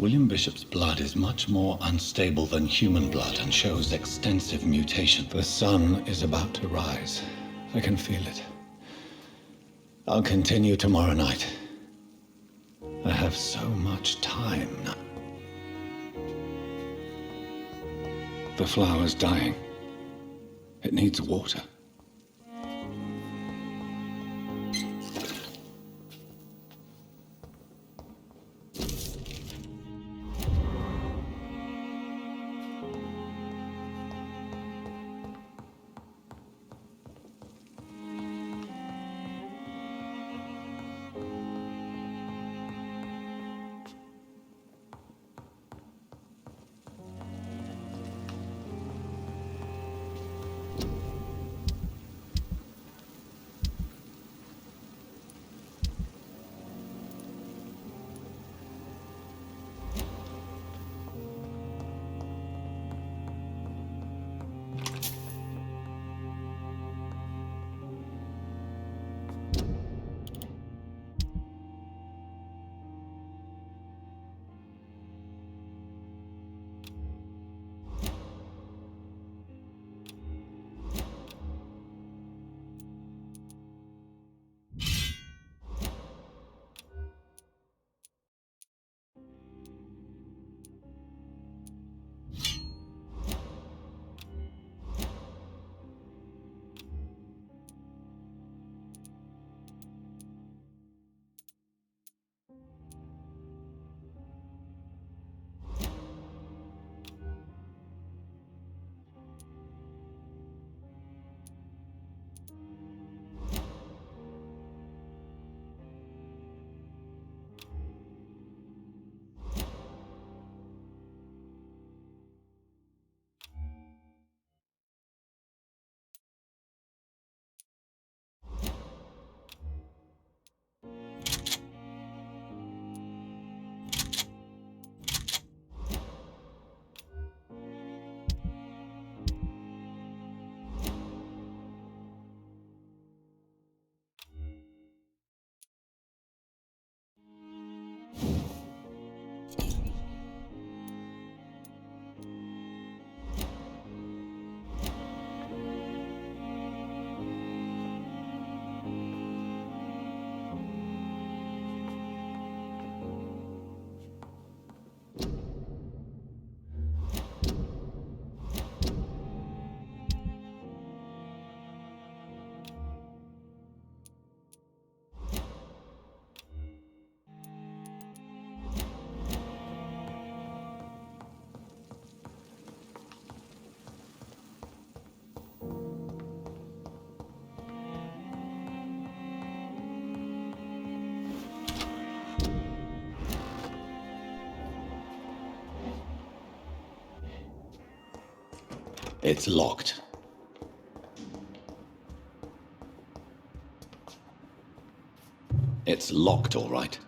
William Bishop's blood is much more unstable than human blood and shows extensive mutation. The sun is about to rise. I can feel it. I'll continue tomorrow night. I have so much time now. The flower's dying. It needs water. It's locked. It's locked, all right.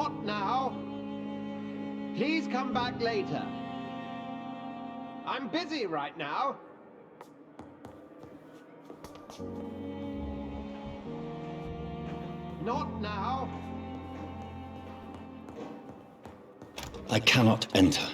Not now. Please come back later. I'm busy right now. Not now. I cannot enter.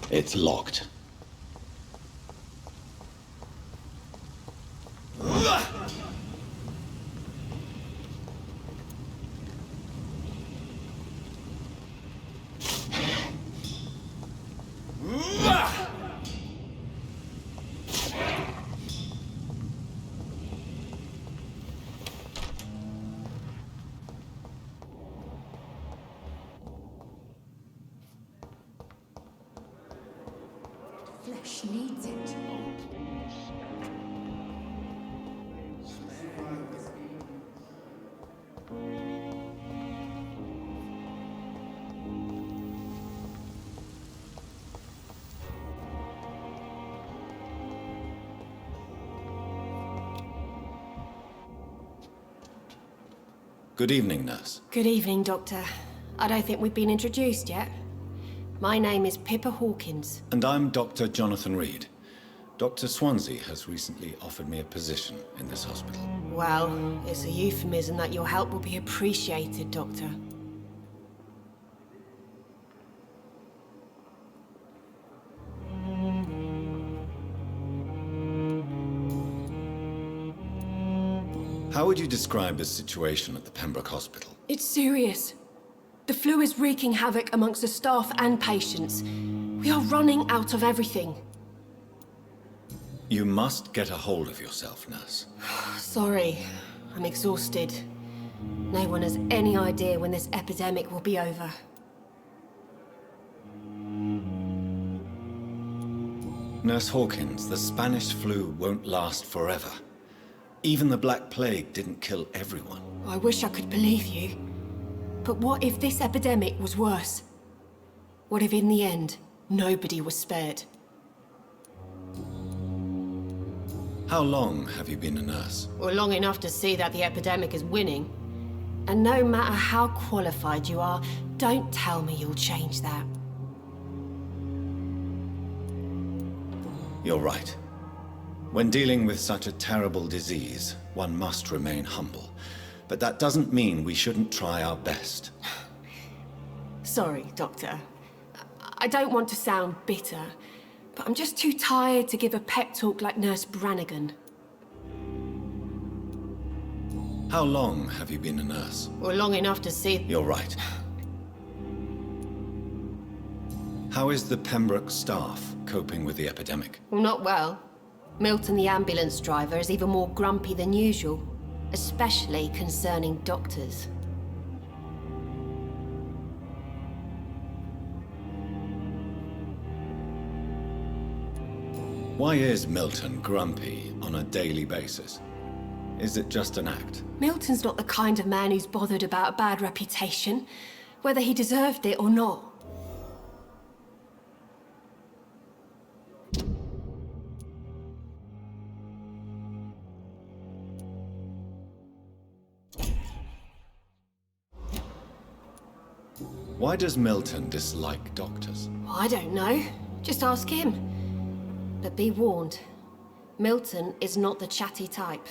It's locked. Flesh needs it. Good evening, nurse. Good evening, Doctor. I don't think we've been introduced yet. My name is Pippa Hawkins. And I'm Dr. Jonathan Reed. Dr. Swansea has recently offered me a position in this hospital. Well, it's a euphemism that your help will be appreciated, Doctor. How would you describe the situation at the Pembroke Hospital? It's serious. The flu is wreaking havoc amongst the staff and patients. We are running out of everything. You must get a hold of yourself, nurse. Sorry, I'm exhausted. No one has any idea when this epidemic will be over. Nurse Hawkins, the Spanish flu won't last forever. Even the Black Plague didn't kill everyone. I wish I could believe you. But what if this epidemic was worse? What if in the end, nobody was spared? How long have you been a nurse? Well, long enough to see that the epidemic is winning. And no matter how qualified you are, don't tell me you'll change that. You're right. When dealing with such a terrible disease, one must remain humble. But that doesn't mean we shouldn't try our best. Sorry, Doctor. I don't want to sound bitter, but I'm just too tired to give a pep talk like Nurse Brannigan. How long have you been a nurse? Well, long enough to see... You're right. How is the Pembroke staff coping with the epidemic? Well, not well. Milton, the ambulance driver, is even more grumpy than usual. Especially concerning doctors. Why is Milton grumpy on a daily basis? Is it just an act? Milton's not the kind of man who's bothered about a bad reputation, whether he deserved it or not. Why does Milton dislike doctors? I don't know. Just ask him. But be warned, Milton is not the chatty type.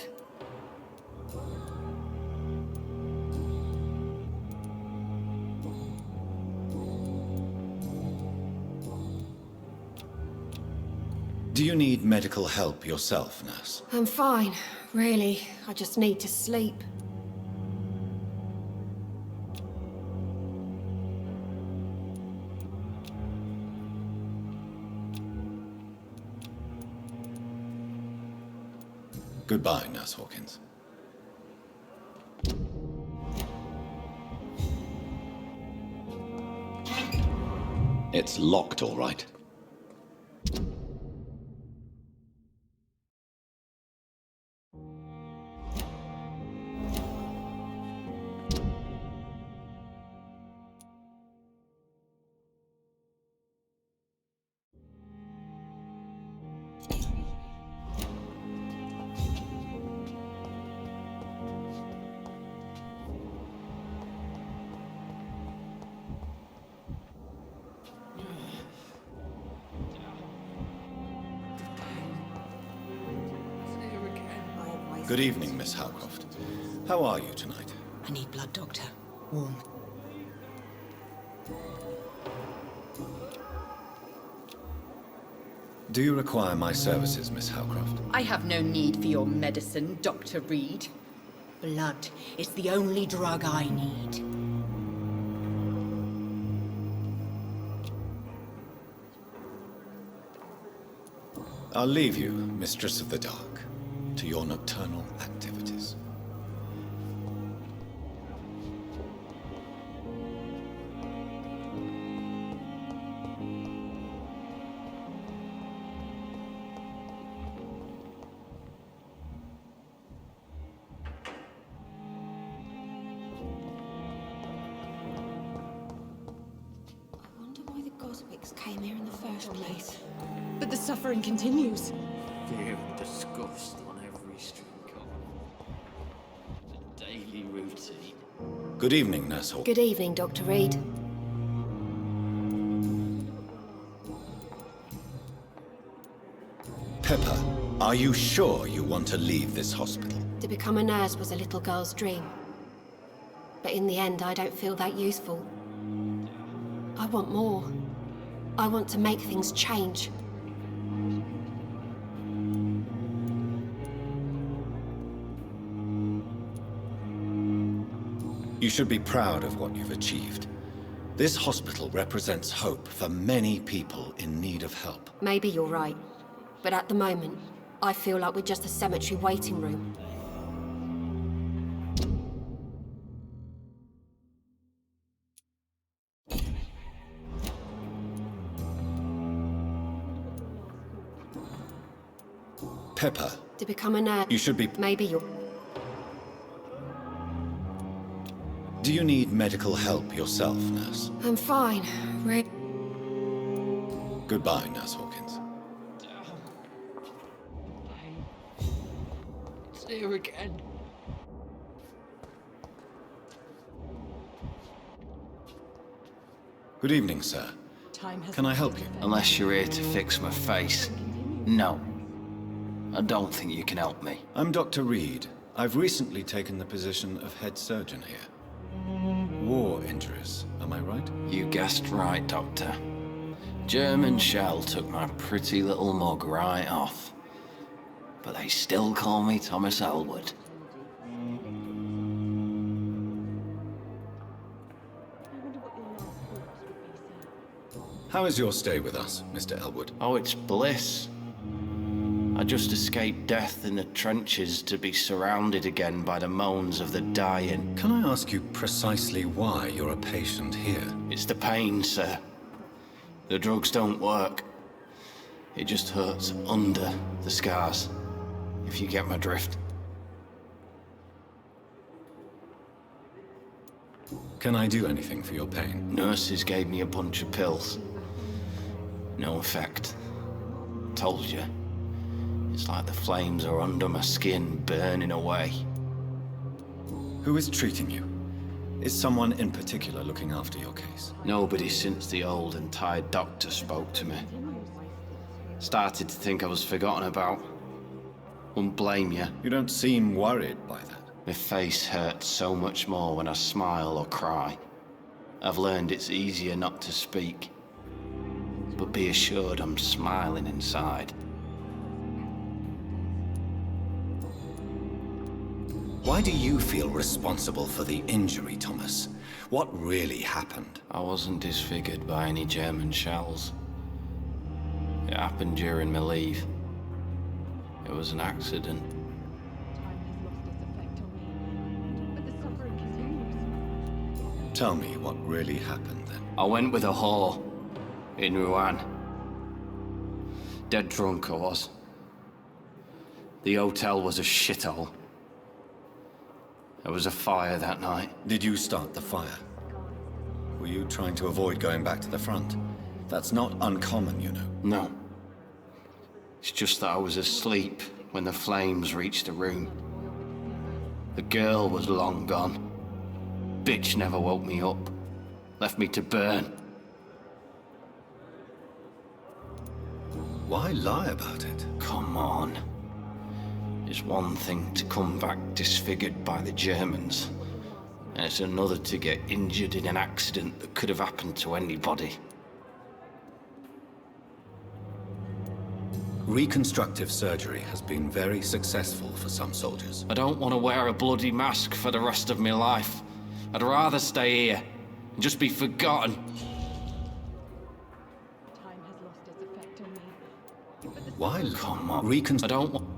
Do you need medical help yourself, nurse? I'm fine, really. I just need to sleep. Goodbye, Nurse Hawkins. It's locked, all right. Good evening, Miss Howcroft. How are you tonight? I need blood, Doctor. Warm. Do you require my services, Miss Howcroft? I have no need for your medicine, Dr. Reed. Blood is the only drug I need. I'll leave you, Mistress of the Dark, to your nocturnal activities. Came here in the first place. But the suffering continues. Fear and disgust on every street corner. The daily routine. Good evening, Nurse Hawkins. Good evening, Dr. Reed. Pepper, are you sure you want to leave this hospital? To become a nurse was a little girl's dream. But in the end, I don't feel that useful. I want more. I want to make things change. You should be proud of what you've achieved. This hospital represents hope for many people in need of help. Maybe you're right. But at the moment, I feel like we're just a cemetery waiting room. Pepper. To become a nurse... You should be... Maybe you're... Do you need medical help yourself, nurse? I'm fine. Goodbye, Nurse Hawkins. It's here again. Good evening, sir. Can I help you? Unless you're here to fix my face. No. I don't think you can help me. I'm Dr. Reed. I've recently taken the position of head surgeon here. War injuries, am I right? You guessed right, Doctor. German shell took my pretty little mug right off. But they still call me Thomas Elwood. How is your stay with us, Mr. Elwood? Oh, it's bliss. I just escaped death in the trenches to be surrounded again by the moans of the dying. Can I ask you precisely why you're a patient here? It's the pain, sir. The drugs don't work. It just hurts under the scars, if you get my drift. Can I do anything for your pain? Nurses gave me a bunch of pills. No effect. Told you. It's like the flames are under my skin, burning away. Who is treating you? Is someone in particular looking after your case? Nobody since the old and tired doctor spoke to me. Started to think I was forgotten about. Wouldn't blame you. You don't seem worried by that. My face hurts so much more when I smile or cry. I've learned it's easier not to speak. But be assured I'm smiling inside. Why do you feel responsible for the injury, Thomas? What really happened? I wasn't disfigured by any German shells. It happened during my leave. It was an accident. Tell me what really happened then. I went with a whore in Rouen. Dead drunk I was. The hotel was a shithole. There was a fire that night. Did you start the fire? Were you trying to avoid going back to the front? That's not uncommon, you know. No. It's just that I was asleep when the flames reached the room. The girl was long gone. Bitch never woke me up. Left me to burn. Why lie about it? Come on. It's one thing to come back disfigured by the Germans, and it's another to get injured in an accident that could have happened to anybody. Reconstructive surgery has been very successful for some soldiers. I don't want to wear a bloody mask for the rest of my life. I'd rather stay here and just be forgotten. Why? Come on. I don't want...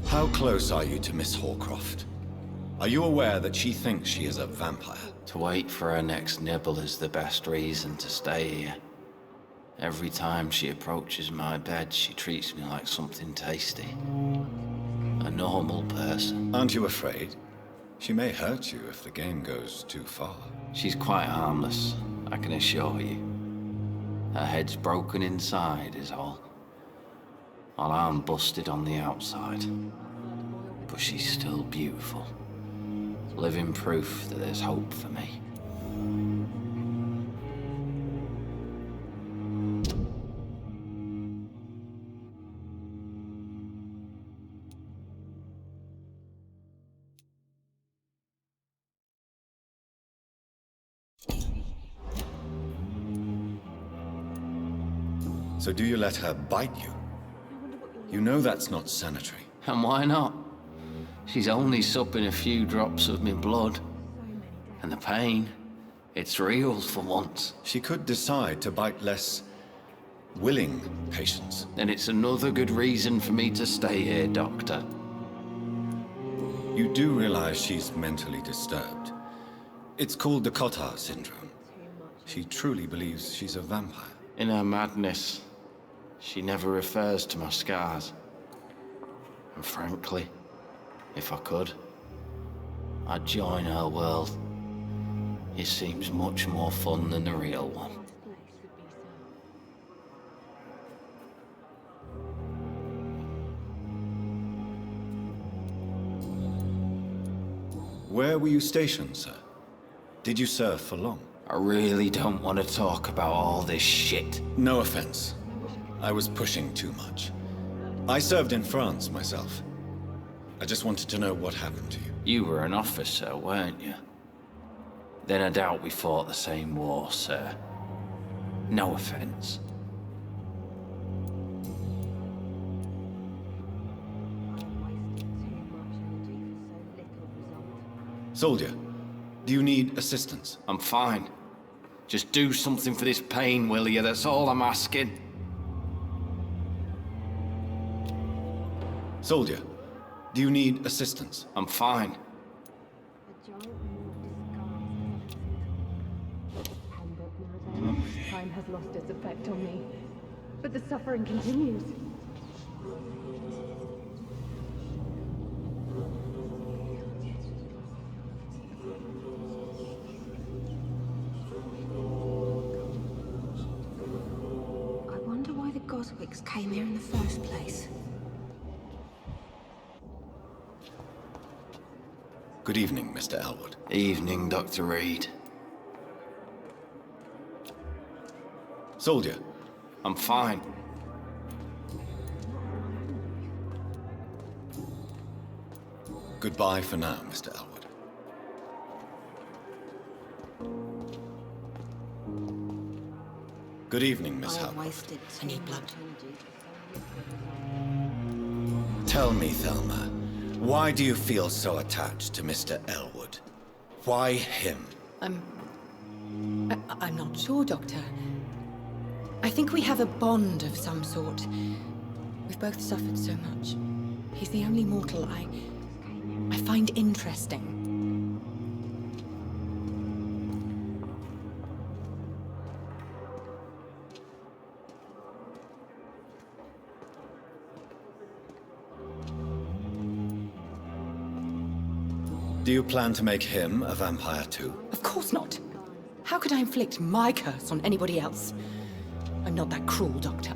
How close are you to Miss Horcroft? Are you aware that she thinks she is a vampire? To wait for her next nibble is the best reason to stay here. Every time she approaches my bed, she treats me like something tasty. A normal person. Aren't you afraid? She may hurt you if the game goes too far. She's quite harmless, I can assure you. Her head's broken inside is all. While I'm busted on the outside. But she's still beautiful. Living proof that there's hope for me. So do you let her bite you? You know that's not sanitary. And why not? She's only supping a few drops of my blood. And the pain, it's real for once. She could decide to bite less willing patients. Then it's another good reason for me to stay here, Doctor. You do realize she's mentally disturbed. It's called the Cotard syndrome. She truly believes she's a vampire. In her madness, she never refers to my scars. And frankly, if I could, I'd join her world. It seems much more fun than the real one. Where were you stationed, sir? Did you serve for long? I really don't want to talk about all this shit. No offense. I was pushing too much. I served in France myself. I just wanted to know what happened to you. You were an officer, weren't you? Then I doubt we fought the same war, sir. No offense. Soldier, do you need assistance? I'm fine. Just do something for this pain, will you? That's all I'm asking. Soldier, do you need assistance? I'm fine. Time has lost its effect on me, but the suffering continues. I wonder why the Goswicks came here in the first place. Good evening, Mr. Elwood. Evening, Dr. Reed. Soldier. I'm fine. Goodbye for now, Mr. Elwood. Good evening, Miss Howard. I need blood. Tell me, Thelma, why do you feel so attached to Mr. Elwood? Why him? I'm not sure, Doctor. I think we have a bond of some sort. We've both suffered so much. He's the only mortal I find interesting. Do you plan to make him a vampire too? Of course not. How could I inflict my curse on anybody else? I'm not that cruel, Doctor.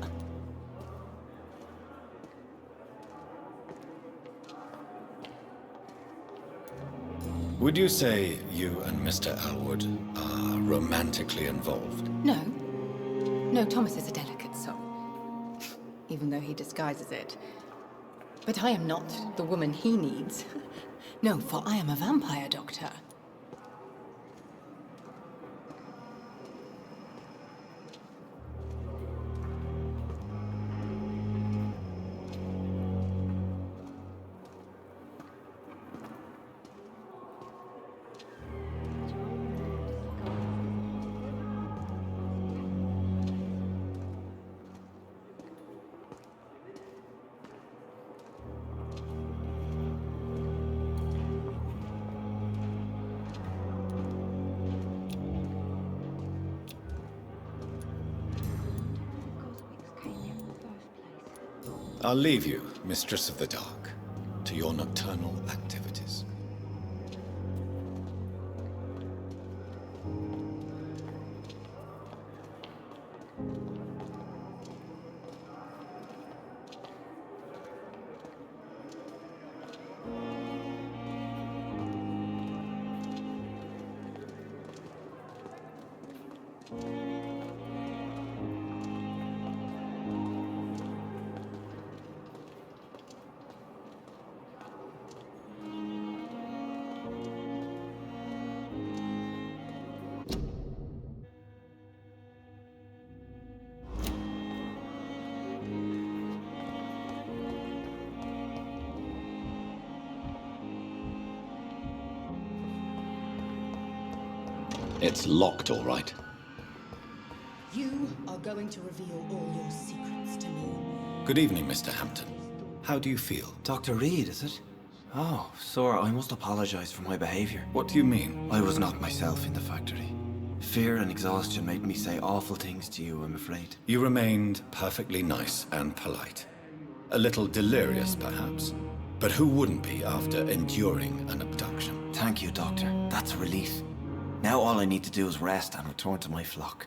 Would you say you and Mr. Elwood are romantically involved? No. No, Thomas is a delicate soul. Even though he disguises it. But I am not the woman he needs. No, for I am a vampire, Doctor. I'll leave you, Mistress of the Dark, to your nocturnal activities. It's locked, all right. You are going to reveal all your secrets to me. Good evening, Mr. Hampton. How do you feel? Dr. Reed, is it? Oh, sir, I must apologize for my behavior. What do you mean? I was not myself in the factory. Fear and exhaustion made me say awful things to you, I'm afraid. You remained perfectly nice and polite. A little delirious, perhaps. But who wouldn't be after enduring an abduction? Thank you, Doctor. That's a relief. Now all I need to do is rest and return to my flock.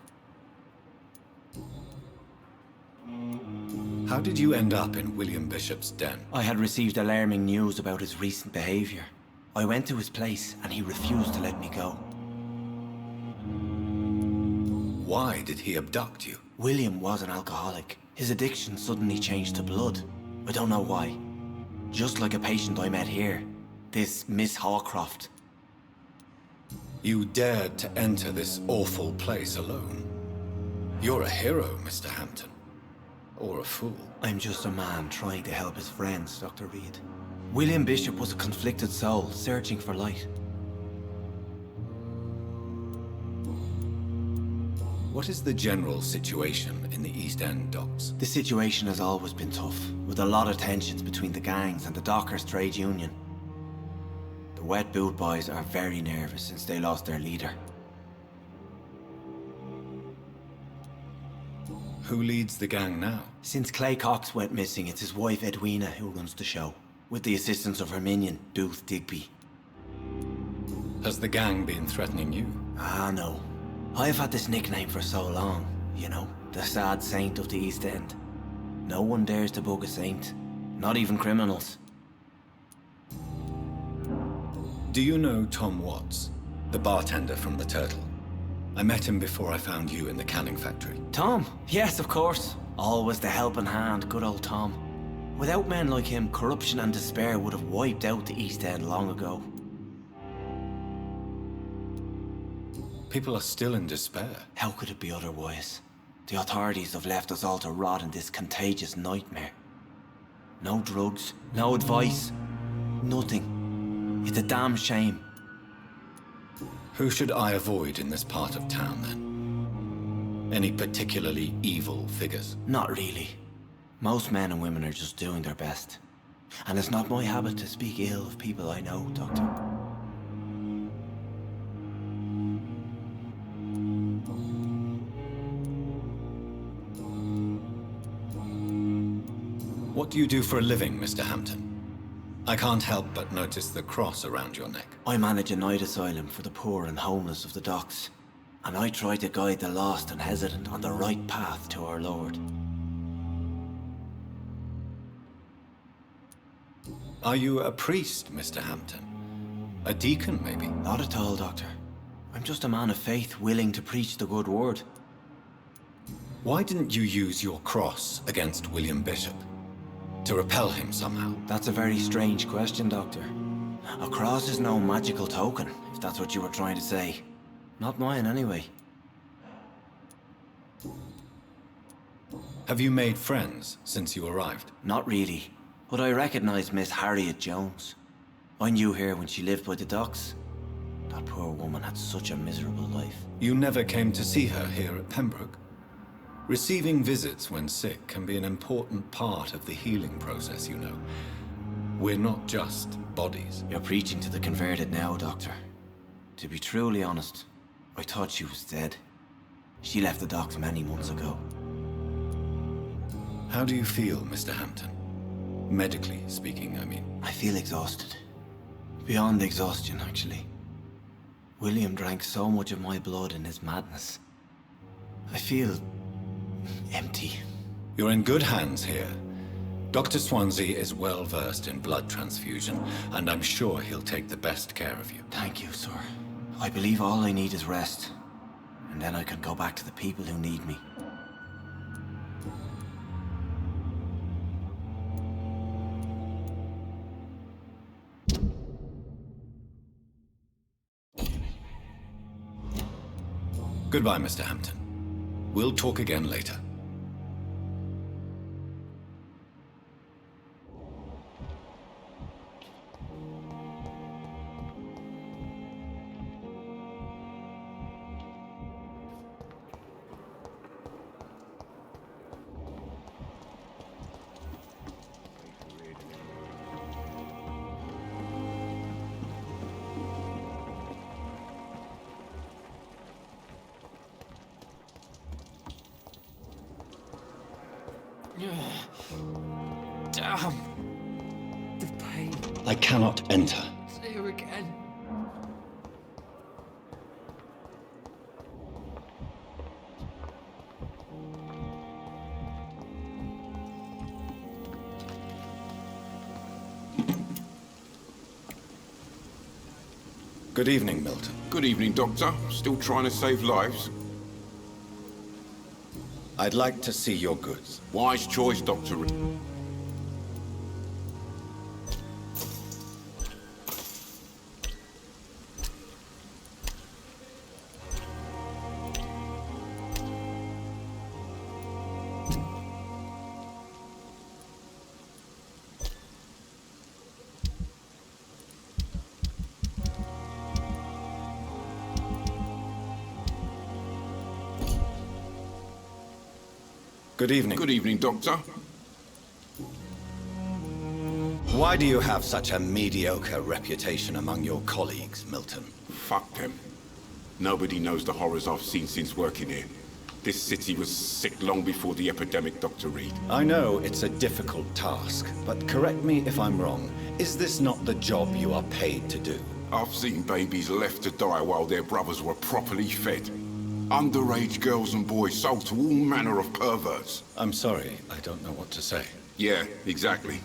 How did you end up in William Bishop's den? I had received alarming news about his recent behavior. I went to his place and he refused to let me go. Why did he abduct you? William was an alcoholic. His addiction suddenly changed to blood. I don't know why. Just like a patient I met here. This Miss Hawcroft. You dared to enter this awful place alone. You're a hero, Mr. Hampton. Or a fool. I'm just a man trying to help his friends, Dr. Reed. William Bishop was a conflicted soul, searching for light. What is the general situation in the East End docks? The situation has always been tough, with a lot of tensions between the gangs and the Dockers' trade union. The Wet Boot Boys are very nervous since they lost their leader. Who leads the gang now? Since Clay Cox went missing, it's his wife Edwina who runs the show, with the assistance of her minion, Booth Digby. Has the gang been threatening you? Ah, no. I've had this nickname for so long, you know, the sad saint of the East End. No one dares to bug a saint, not even criminals. Do you know Tom Watts, the bartender from the Turtle? I met him before I found you in the canning factory. Tom? Yes, of course. Always the helping hand, good old Tom. Without men like him, corruption and despair would have wiped out the East End long ago. People are still in despair. How could it be otherwise? The authorities have left us all to rot in this contagious nightmare. No drugs, no advice, nothing. It's a damn shame. Who should I avoid in this part of town, then? Any particularly evil figures? Not really. Most men and women are just doing their best. And it's not my habit to speak ill of people I know, Doctor. What do you do for a living, Mr. Hampton? I can't help but notice the cross around your neck. I manage a night asylum for the poor and homeless of the docks. And I try to guide the lost and hesitant on the right path to our Lord. Are you a priest, Mr. Hampton? A deacon, maybe? Not at all, Doctor. I'm just a man of faith willing to preach the good word. Why didn't you use your cross against William Bishop? To repel him somehow? That's a very strange question, Doctor. A cross is no magical token, if that's what you were trying to say. Not mine, anyway. Have you made friends since you arrived? Not really. But I recognize Miss Harriet Jones. I knew her when she lived by the docks. That poor woman had such a miserable life. You never came to see her here at Pembroke? Receiving visits when sick can be an important part of the healing process, you know. We're not just bodies. You're preaching to the converted now, Doctor. To be truly honest, I thought she was dead. She left the docks many months ago. How do you feel, Mr. Hampton? Medically speaking, I mean. I feel exhausted. Beyond exhaustion, actually. William drank so much of my blood in his madness. I feel empty. You're in good hands here. Dr. Swansea is well versed in blood transfusion, and I'm sure he'll take the best care of you. Thank you, sir. I believe all I need is rest. And then I can go back to the people who need me. Goodbye, Mr. Hampton. We'll talk again later. Damn. The pain. I cannot enter. It's here again. Good evening, Milton. Good evening, Doctor. Still trying to save lives? I'd like to see your goods. Wise choice, Doctor. Good evening. Good evening, Doctor. Why do you have such a mediocre reputation among your colleagues, Milton? Fuck them. Nobody knows the horrors I've seen since working here. This city was sick long before the epidemic, Dr. Reed. I know it's a difficult task, but correct me if I'm wrong. Is this not the job you are paid to do? I've seen babies left to die while their brothers were properly fed. Underage girls and boys sold to all manner of perverts. I'm sorry, I don't know what to say. Yeah, exactly.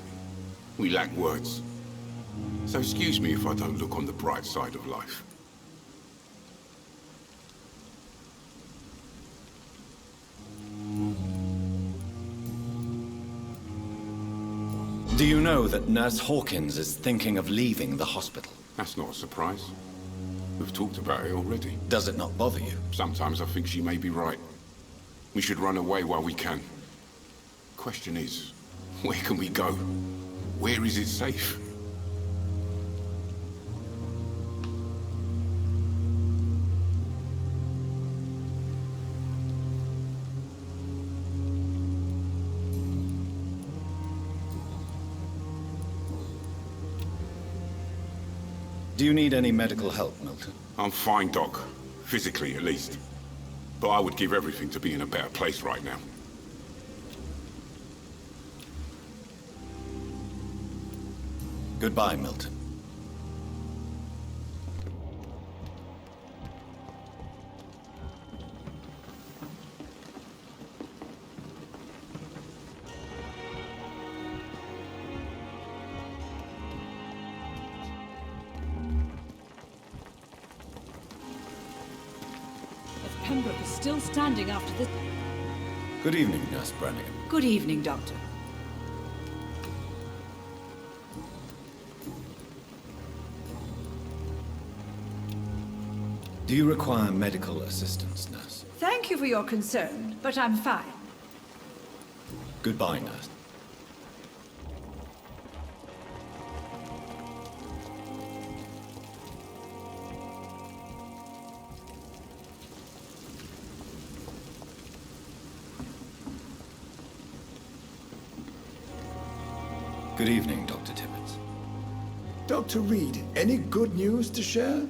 We lack words. So excuse me if I don't look on the bright side of life. Do you know that Nurse Hawkins is thinking of leaving the hospital? That's not a surprise. We've talked about it already. Does it not bother you? Sometimes I think she may be right. We should run away while we can. Question is, where can we go? Where is it safe? Do you need any medical help, Milton? I'm fine, Doc. Physically, at least. But I would give everything to be in a better place right now. Goodbye, Milton. If Pembroke is still standing after this... Good evening, Nurse Brannigan. Good evening, Doctor. Do you require medical assistance, Nurse? Thank you for your concern, but I'm fine. Goodbye, Nurse. Good evening, Dr. Tippett. Dr. Reed, any good news to share?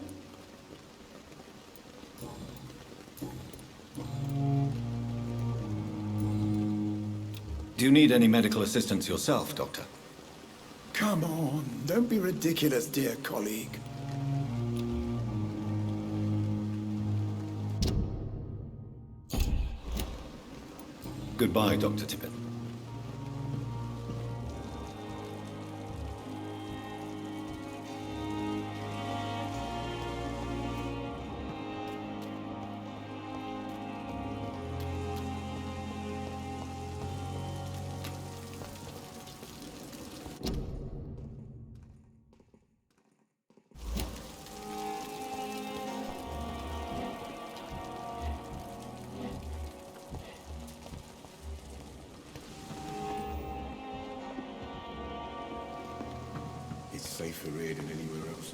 Do you need any medical assistance yourself, Doctor? Come on, don't be ridiculous, dear colleague. Goodbye, Dr. Tippett. It's safer here than anywhere else.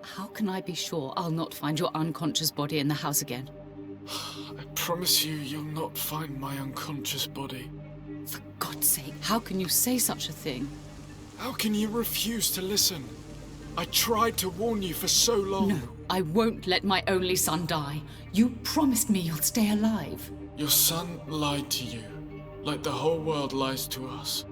How can I be sure I'll not find your unconscious body in the house again? I promise you, you'll not find my unconscious body. For God's sake, how can you say such a thing? How can you refuse to listen? I tried to warn you for so long. No, I won't let my only son die. You promised me you'll stay alive. Your son lied to you, like the whole world lies to us.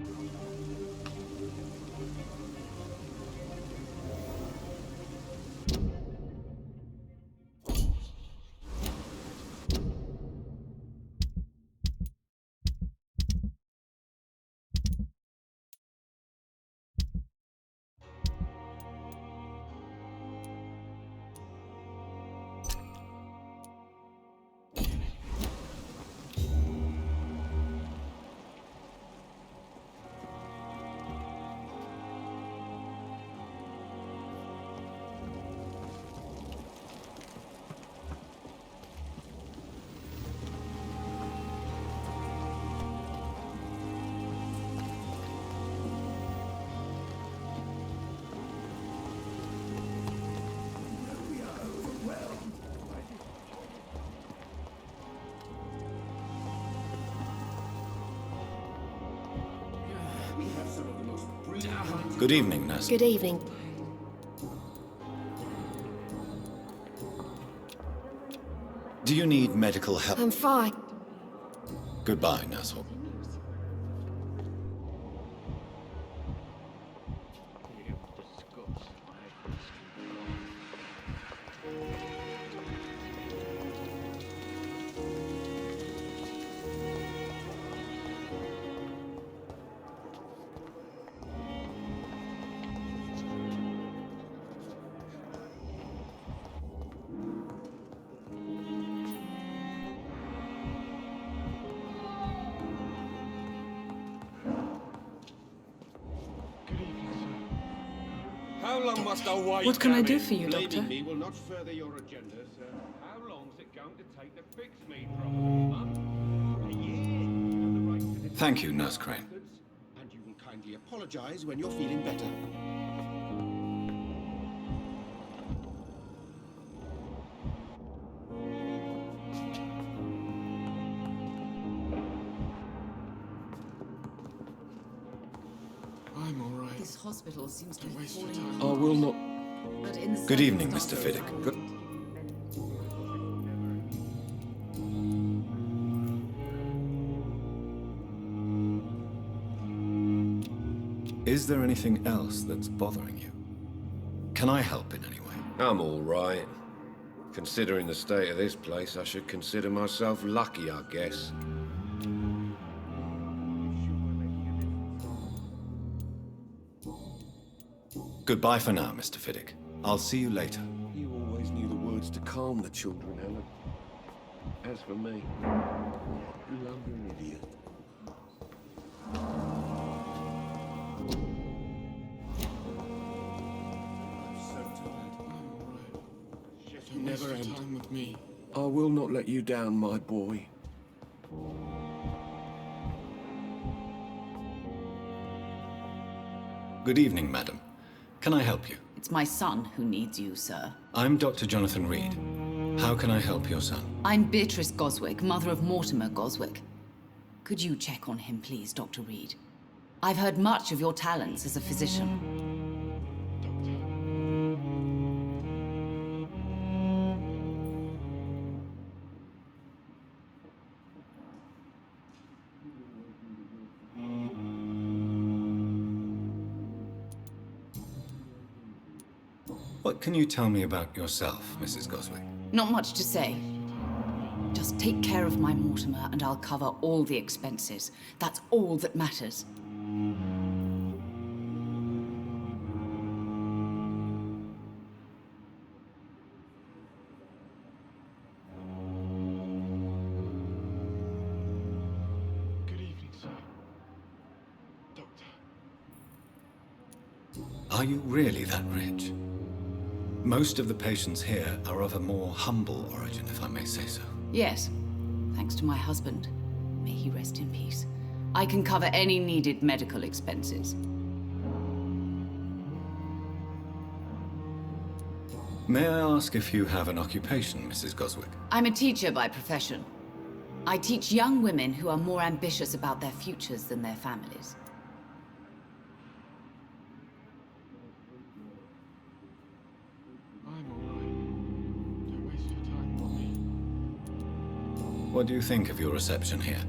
Good evening, Nurse. Good evening. Do you need medical help? I'm fine. Goodbye, Nurse Hawk. How long must I wait? What can I do for you, Doctor? Me will not further your agenda, sir. How long is it going to take to fix me properly? A year. You have the right to this. Thank you, Nurse Crane. And you will kindly apologize when you're feeling better. I'm all right. This hospital seems to be Waste your falling. time. I will not. But in the Good evening, Mr. circumstances- Fiddick. Good. Is there anything else that's bothering you? Can I help in any way? I'm all right. Considering the state of this place, I should consider myself lucky, I guess. Goodbye for now, Mr. Fiddick. I'll see you later. You always knew the words to calm the children, Helen. As for me, blundering idiot. Never end. Time with me. I will not let you down, my boy. Good evening, madam. Can I help you? It's my son who needs you, sir. I'm Dr. Jonathan Reed. How can I help your son? I'm Beatrice Goswick, mother of Mortimer Goswick. Could you check on him, please, Dr. Reed? I've heard much of your talents as a physician. What can you tell me about yourself, Mrs. Goswick? Not much to say. Just take care of my Mortimer and I'll cover all the expenses. That's all that matters. Good evening, sir. Doctor. Are you really that rich? Most of the patients here are of a more humble origin, if I may say so. Yes, thanks to my husband. May he rest in peace. I can cover any needed medical expenses. May I ask if you have an occupation, Mrs. Goswick? I'm a teacher by profession. I teach young women who are more ambitious about their futures than their families. What do you think of your reception here?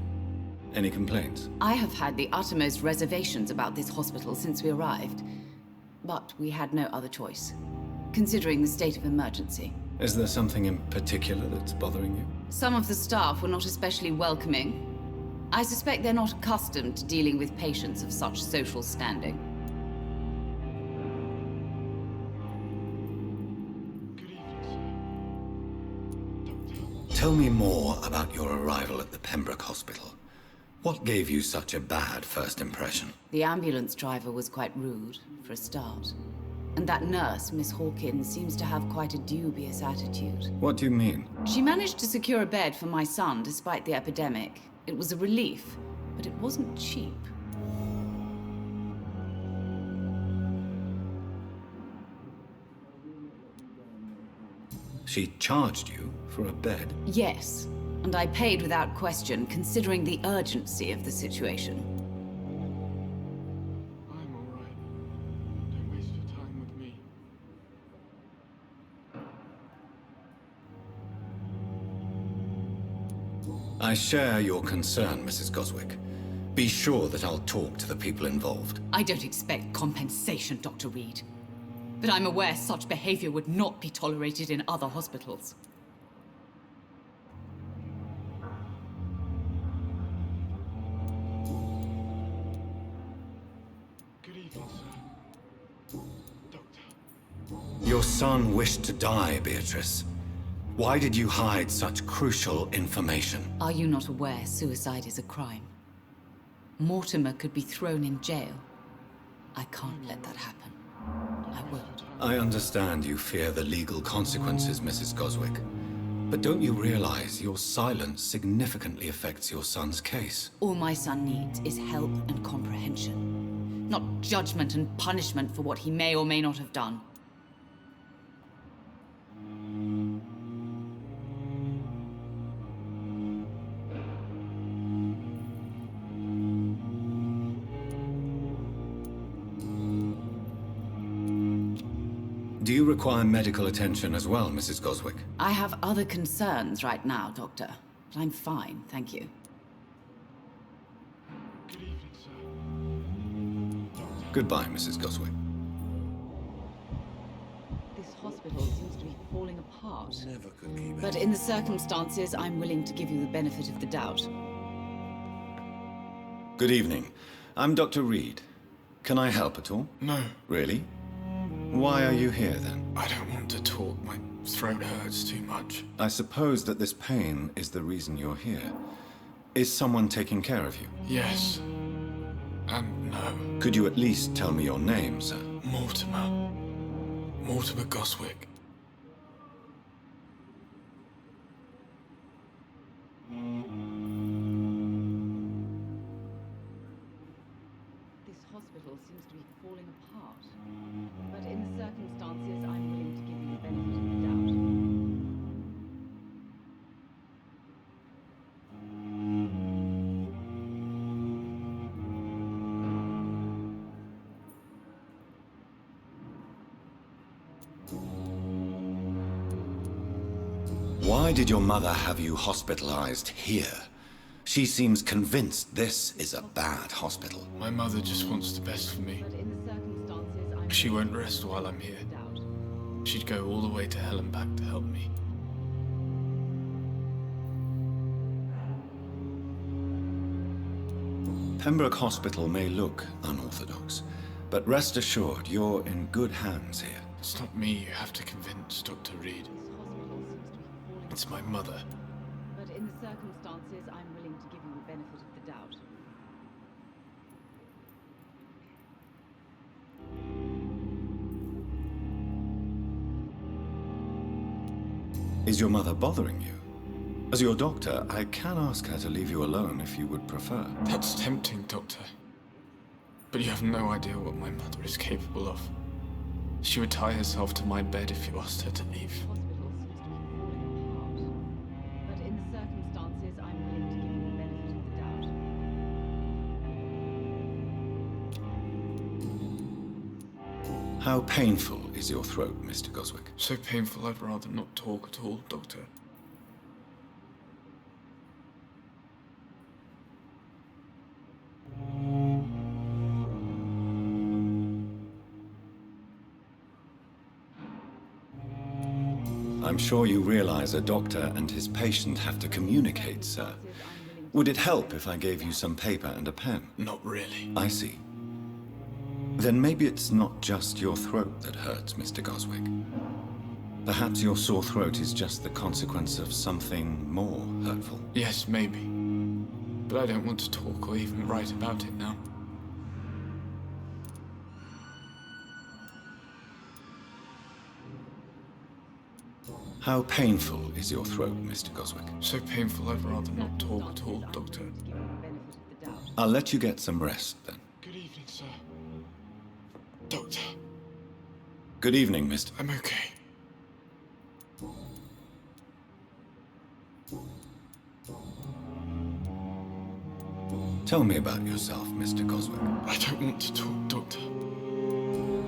Any complaints? I have had the uttermost reservations about this hospital since we arrived. But we had no other choice, considering the state of emergency. Is there something in particular that's bothering you? Some of the staff were not especially welcoming. I suspect they're not accustomed to dealing with patients of such social standing. Tell me more about your arrival at the Pembroke Hospital. What gave you such a bad first impression? The ambulance driver was quite rude, for a start. And that nurse, Miss Hawkins, seems to have quite a dubious attitude. What do you mean? She managed to secure a bed for my son despite the epidemic. It was a relief, but it wasn't cheap. She charged you for a bed? Yes, and I paid without question, considering the urgency of the situation. I'm all right. Don't waste your time with me. I share your concern, Mrs. Goswick. Be sure that I'll talk to the people involved. I don't expect compensation, Dr. Reed. But I'm aware such behavior would not be tolerated in other hospitals. Good evening, sir. Doctor. Your son wished to die, Beatrice. Why did you hide such crucial information? Are you not aware suicide is a crime? Mortimer could be thrown in jail. I can't let that happen. I will. I understand you fear the legal consequences, Mrs. Goswick. But don't you realize your silence significantly affects your son's case? All my son needs is help and comprehension. Not judgment and punishment for what he may or may not have done. Do you require medical attention as well, Mrs. Goswick? I have other concerns right now, Doctor. But I'm fine, thank you. Goodbye, Mrs. Goswick. This hospital seems to be falling apart. But in the circumstances, I'm willing to give you the benefit of the doubt. Good evening. I'm Dr. Reed. Can I help at all? No. Really? Why are you here, then? I don't want to talk. My throat hurts too much. I suppose that this pain is the reason you're here. Is someone taking care of you? Yes. And no. Could you at least tell me your name, sir? Mortimer. Mortimer Goswick. This hospital seems to be falling apart. But in the circumstances, I'm willing to give you the benefit of the doubt. Why did your mother have you hospitalized here? She seems convinced this is a bad hospital. My mother just wants the best for me. She won't rest while I'm here. She'd go all the way to hell and back to help me. Pembroke Hospital may look unorthodox, but rest assured you're in good hands here. It's not me you have to convince, Dr. Reed. It's my mother. But in the circumstances, I'm willing to give you the benefit of the doubt. Is your mother bothering you? As your doctor, I can ask her to leave you alone if you would prefer. That's tempting, Doctor. But you have no idea what my mother is capable of. She would tie herself to my bed if you asked her to leave. But in the circumstances, I'm willing to give you the benefit of the doubt. How painful is your throat, Mr. Goswick? So painful I'd rather not talk at all, Doctor. I'm sure you realize a doctor and his patient have to communicate, sir. Would it help if I gave you some paper and a pen? Not really. I see. Then maybe it's not just your throat that hurts, Mr. Goswick. Perhaps your sore throat is just the consequence of something more hurtful. Yes, maybe. But I don't want to talk or even write about it now. How painful is your throat, Mr. Goswick? So painful I'd rather not talk at all, Doctor. I'll let you get some rest, then. Good evening, sir. Doctor. Good evening, Mr. I'm okay. Tell me about yourself, Mr. Goswick. I don't want to talk, Doctor.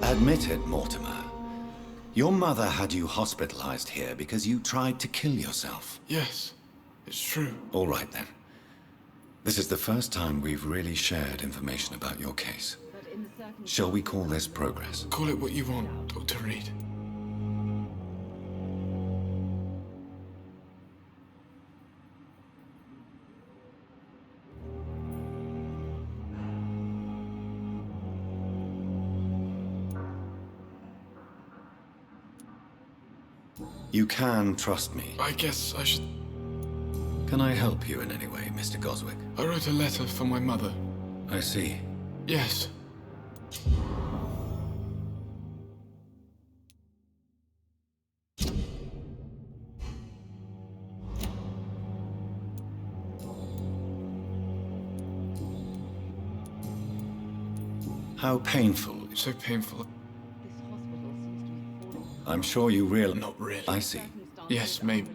Admit it, Mortimer. Your mother had you hospitalized here because you tried to kill yourself. Yes, it's true. All right, then. This is the first time we've really shared information about your case. Shall we call this progress? Call it what you want, Dr. Reed. You can trust me. I guess I should... Can I help you in any way, Mr. Goswick? I wrote a letter for my mother. I see. Yes. How painful. So painful. I'm sure you realize... Not really. I see. Yes, maybe.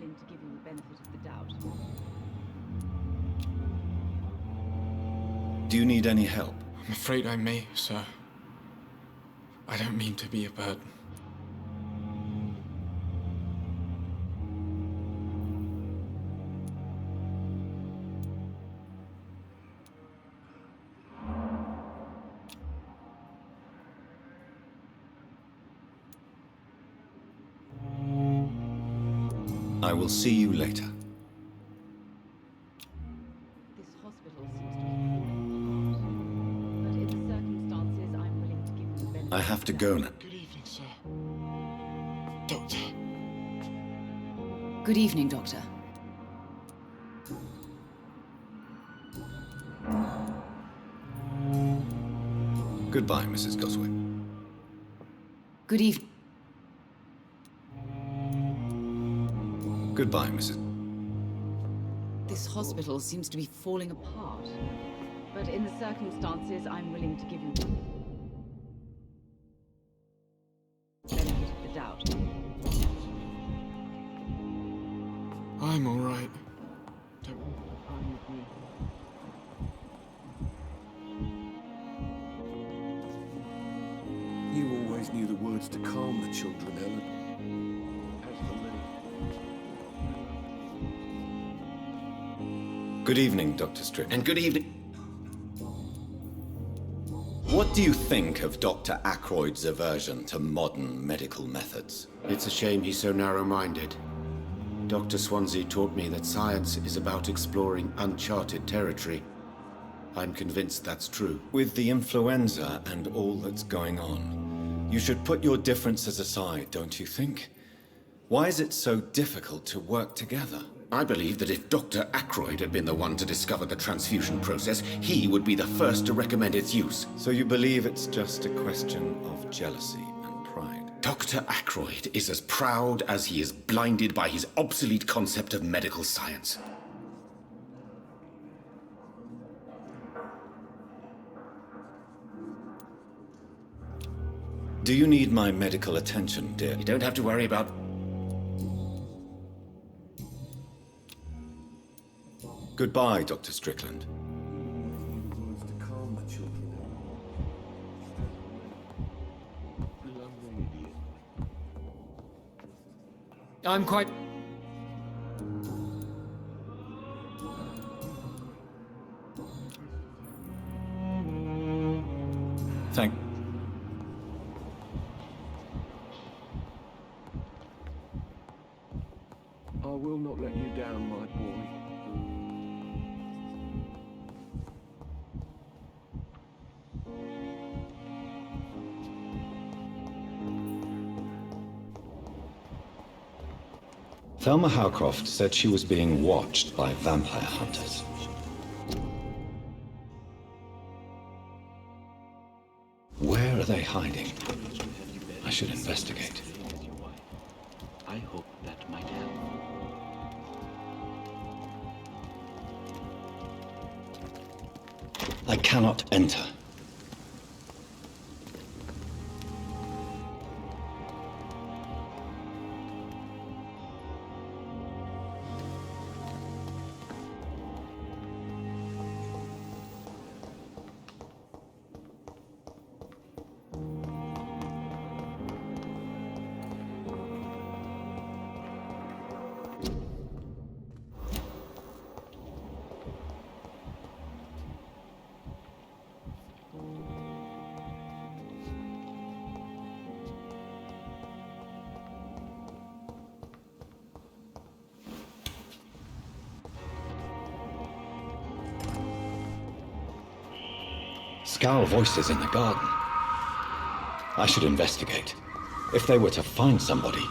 Do you need any help? I'm afraid I may, sir. I don't mean to be a burden. I will see you later. This hospital seems to be falling apart, but in the circumstances, I'm willing to give you the benefit. I have to go now. Good evening, sir. Doctor. Good evening, Doctor. Goodbye, Mrs. Goswick. Good evening. Goodbye, Mrs. This hospital seems to be falling apart, but in the circumstances, I'm willing to give you the benefit of the doubt. I'm all right. Don't argue with me. You always knew the words to calm the children, Helen. As for me. Good evening, Dr. Strickland. And good evening. What do you think of Dr. Ackroyd's aversion to modern medical methods? It's a shame he's so narrow-minded. Dr. Swansea taught me that science is about exploring uncharted territory. I'm convinced that's true. With the influenza and all that's going on, you should put your differences aside, don't you think? Why is it so difficult to work together? I believe that if Dr. Ackroyd had been the one to discover the transfusion process, he would be the first to recommend its use. So you believe it's just a question of jealousy and pride? Dr. Ackroyd is as proud as he is blinded by his obsolete concept of medical science. Do you need my medical attention, dear? You don't have to worry about... Goodbye, Dr. Strickland. I'm quite... Thank... I will not let you down, my boy. Thelma Howcroft said she was being watched by vampire hunters. Where are they hiding? I should investigate. I hope that might help. I cannot enter. Scowl voices in the garden. I should investigate. If they were to find somebody...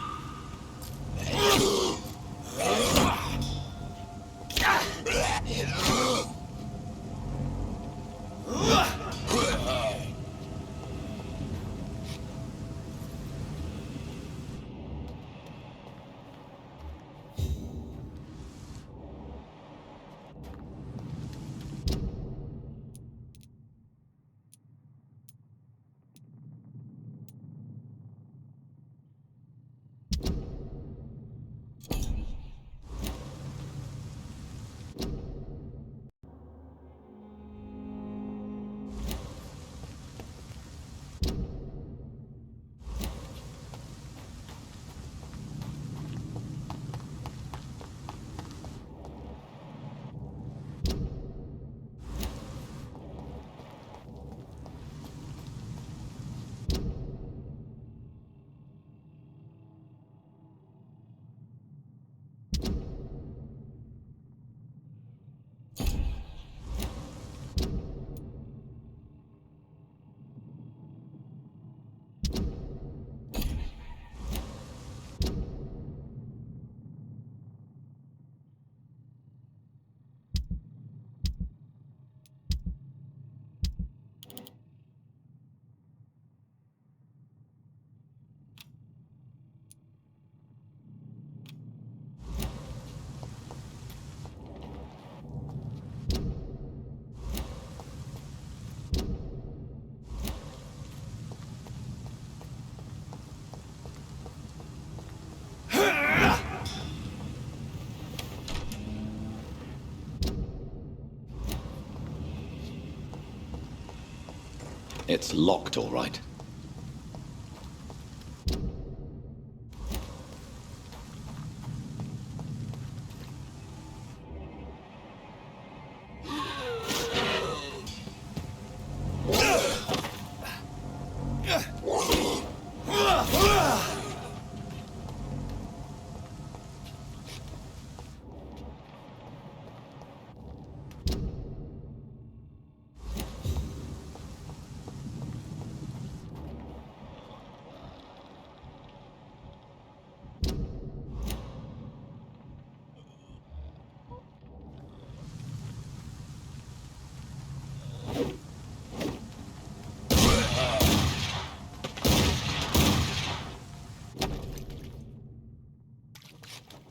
It's locked, all right.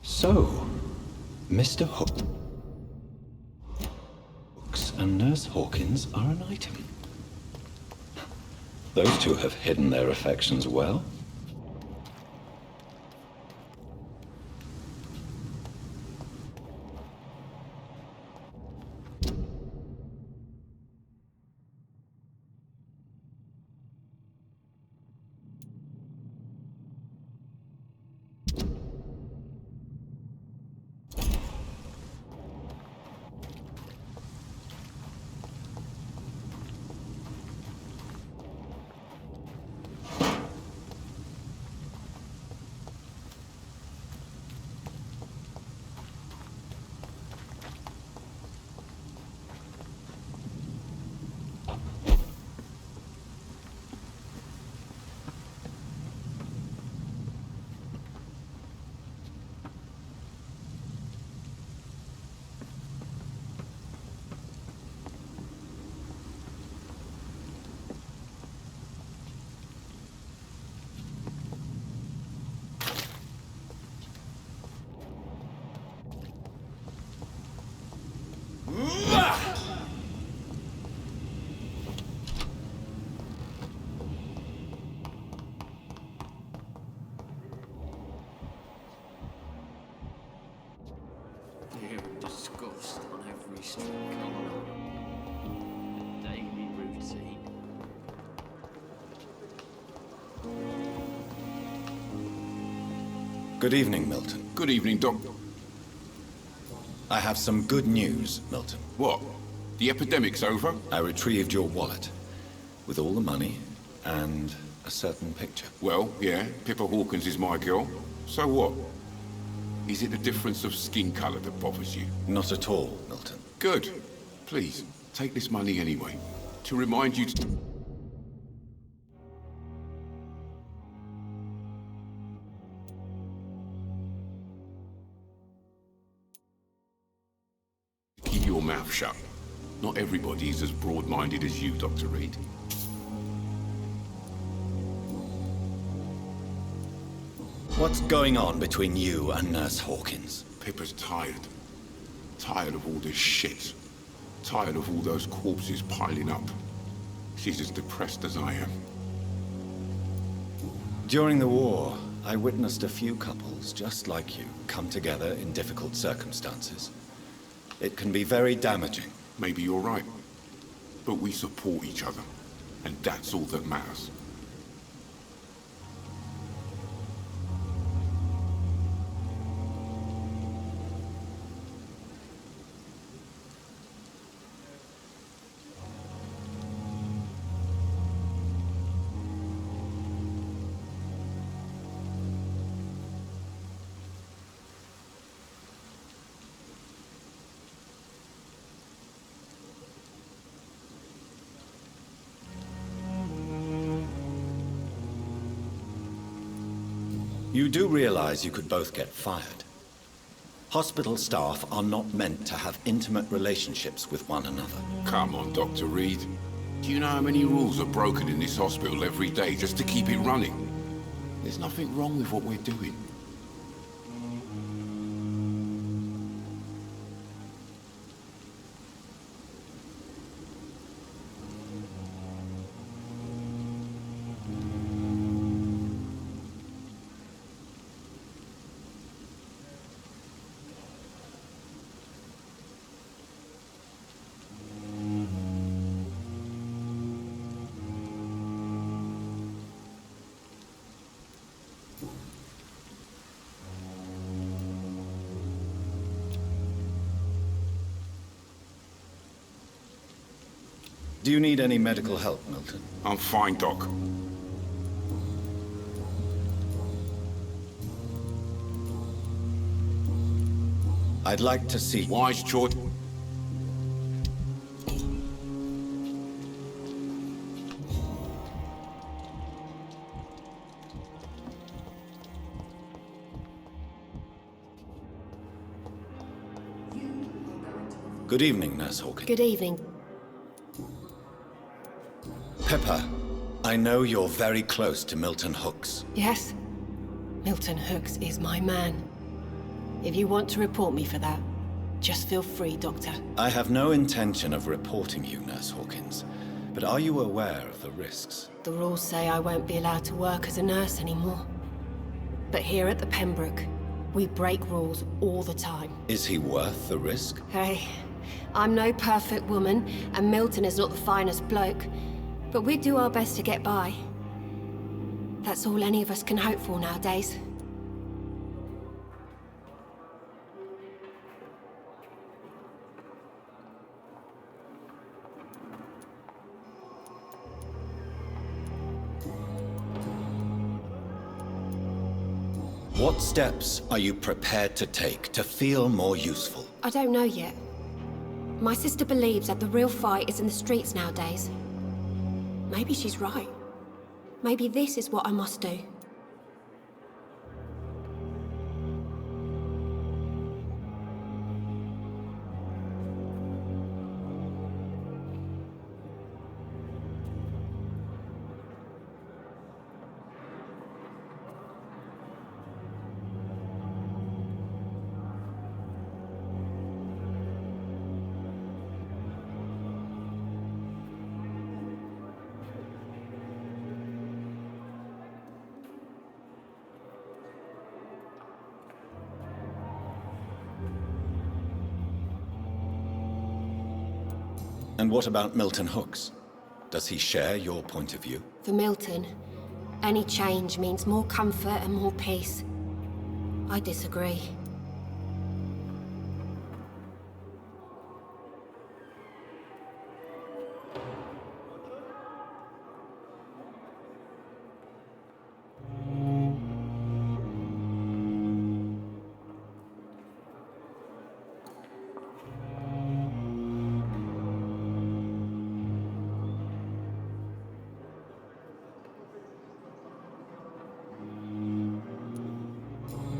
So, Mr. Hooks and Nurse Hawkins are an item. Those two have hidden their affections well. Disgust on every step. Daily routine. Good evening, Milton. Good evening, Doc. I have some good news, Milton. What? The epidemic's over? I retrieved your wallet with all the money and a certain picture. Well, yeah, Pippa Hawkins is my girl. So what? Is it the difference of skin color that bothers you? Not at all, Milton. Good. Please, take this money anyway. To remind you to... Keep your mouth shut. Not everybody is as broad-minded as you, Dr. Reed. What's going on between you and Nurse Hawkins? Pippa's tired. Tired of all this shit. Tired of all those corpses piling up. She's as depressed as I am. During the war, I witnessed a few couples just like you come together in difficult circumstances. It can be very damaging. Maybe you're right. But we support each other. And that's all that matters. You do realize you could both get fired. Hospital staff are not meant to have intimate relationships with one another. Come on, Dr. Reed. Do you know how many rules are broken in this hospital every day just to keep it running? There's nothing wrong with what we're doing. Do you need any medical help, Milton? I'm fine, Doc. I'd like to see... Wise choice. Good evening, Nurse Hawkins. Good evening. Pepper, I know you're very close to Milton Hooks. Yes? Milton Hooks is my man. If you want to report me for that, just feel free, Doctor. I have no intention of reporting you, Nurse Hawkins. But are you aware of the risks? The rules say I won't be allowed to work as a nurse anymore. But here at the Pembroke, we break rules all the time. Is he worth the risk? Hey, I'm no perfect woman, and Milton is not the finest bloke. But we do our best to get by. That's all any of us can hope for nowadays. What steps are you prepared to take to feel more useful? I don't know yet. My sister believes that the real fight is in the streets nowadays. Maybe she's right. Maybe this is what I must do. And what about Milton Hooks? Does he share your point of view? For Milton, any change means more comfort and more peace. I disagree.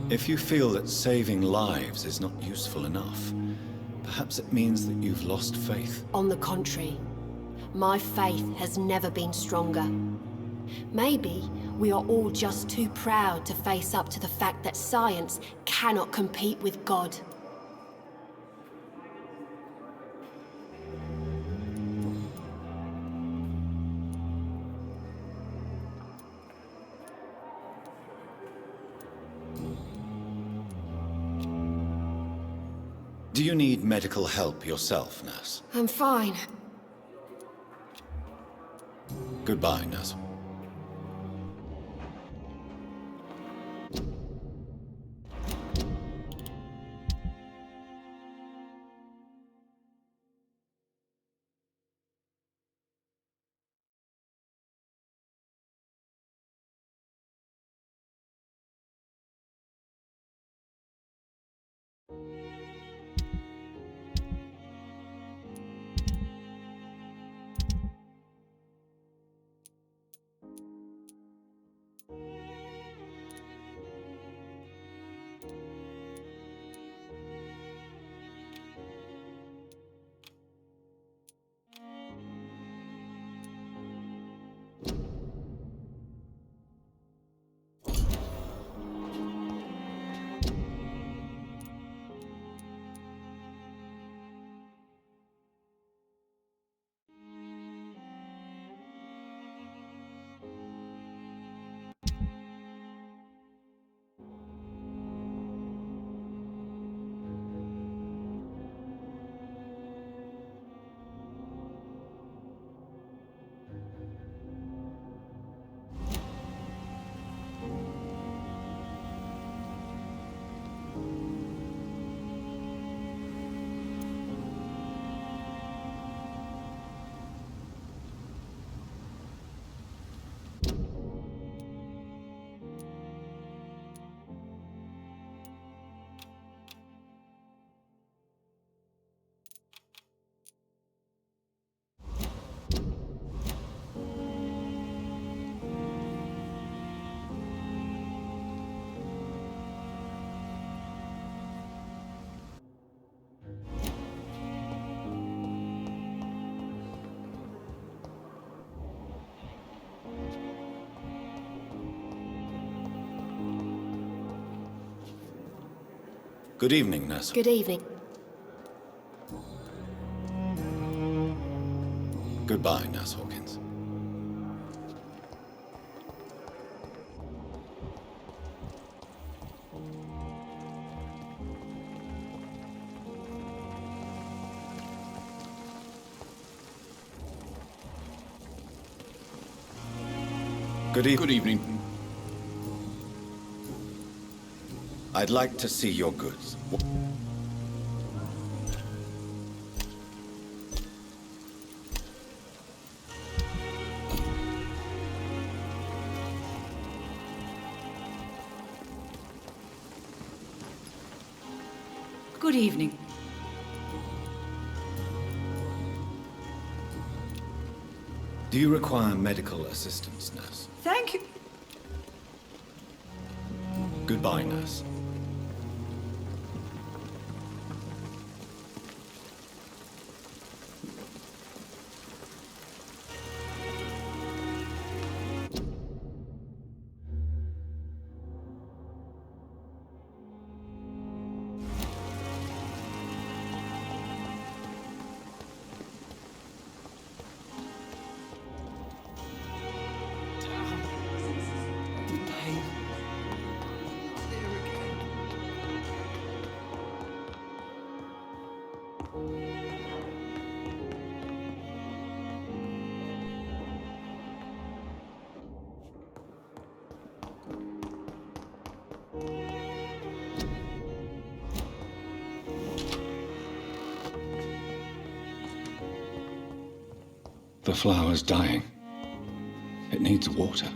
If you feel that saving lives is not useful enough, perhaps it means that you've lost faith. On the contrary, my faith has never been stronger. Maybe we are all just too proud to face up to the fact that science cannot compete with God. Do you need medical help yourself, Nurse? I'm fine. Goodbye, Nurse. Good evening, Nurse. Good evening. Goodbye, Nurse Hawkins. Good evening. I'd like to see your goods. Good evening. Do you require medical assistance, Nurse? Thank you. Goodbye, Nurse. The flower's dying. It needs water.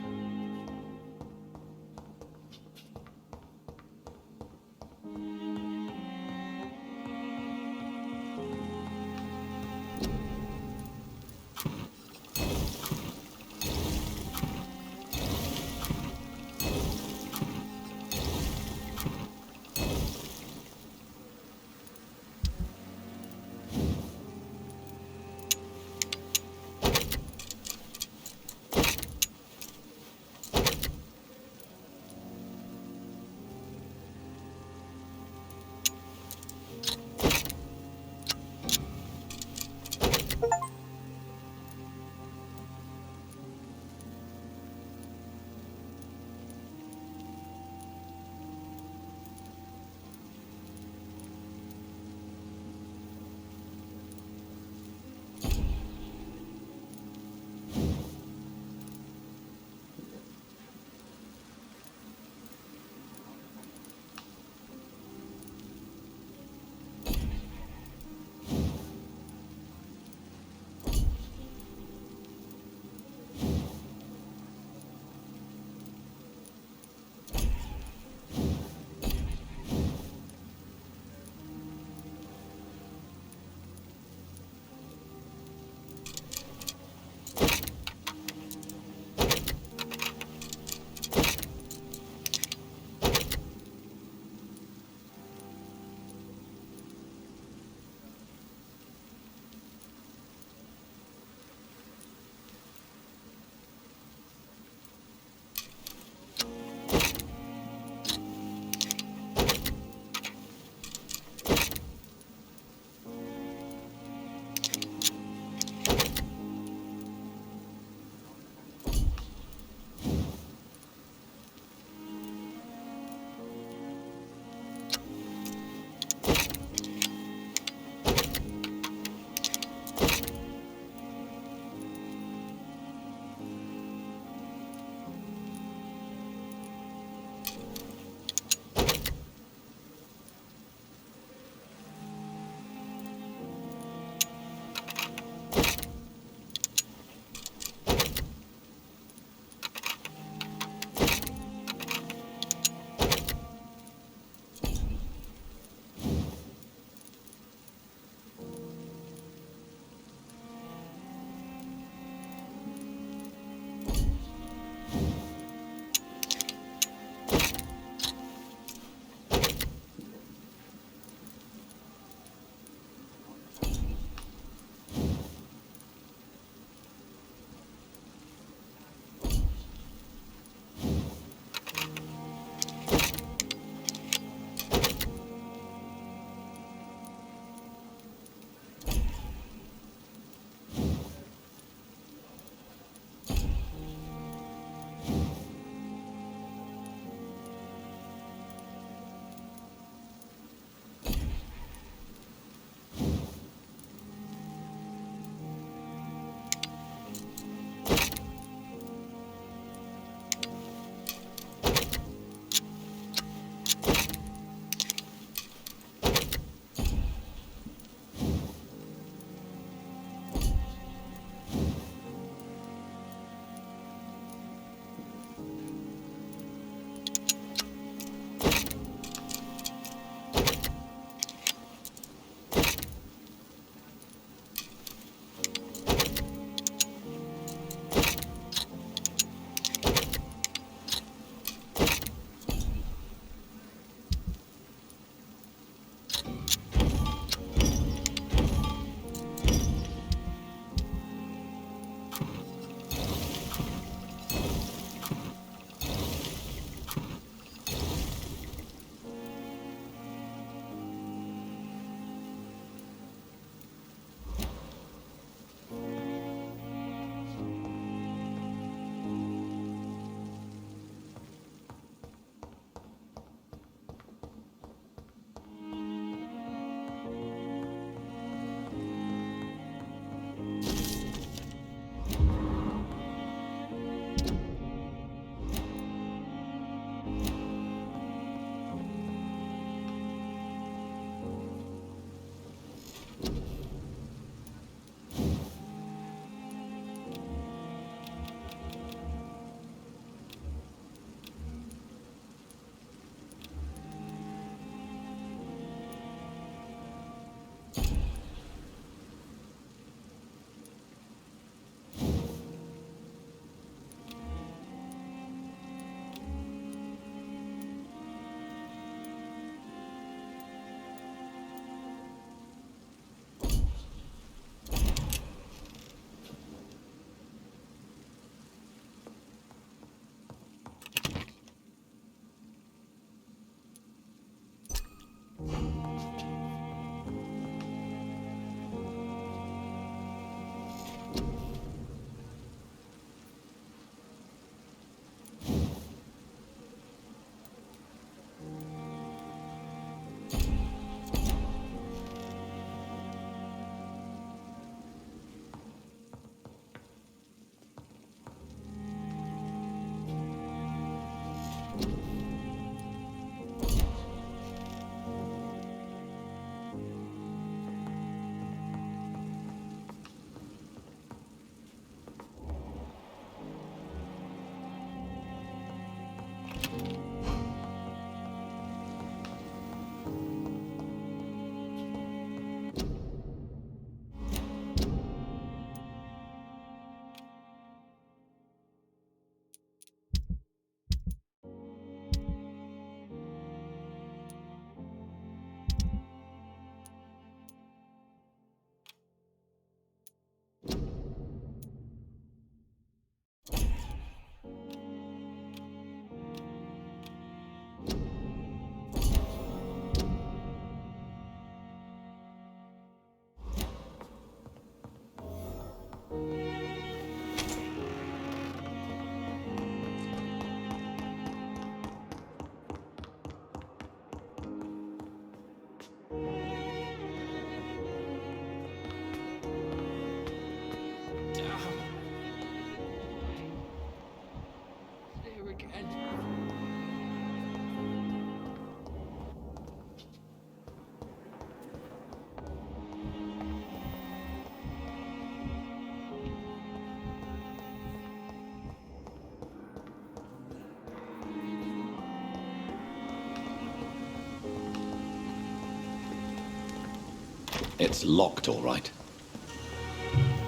It's locked, all right.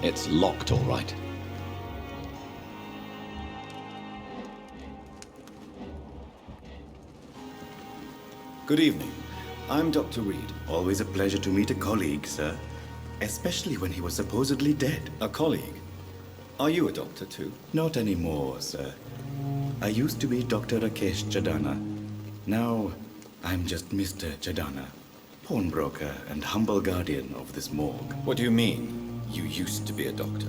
It's locked, all right. Good evening. I'm Dr. Reed. Always a pleasure to meet a colleague, sir. Especially when he was supposedly dead. A colleague? Are you a doctor too? Not anymore, sir. I used to be Dr. Rakesh Chadana. Now, I'm just Mr. Chadana, pawnbroker and humble guardian of this morgue. What do you mean, you used to be a doctor?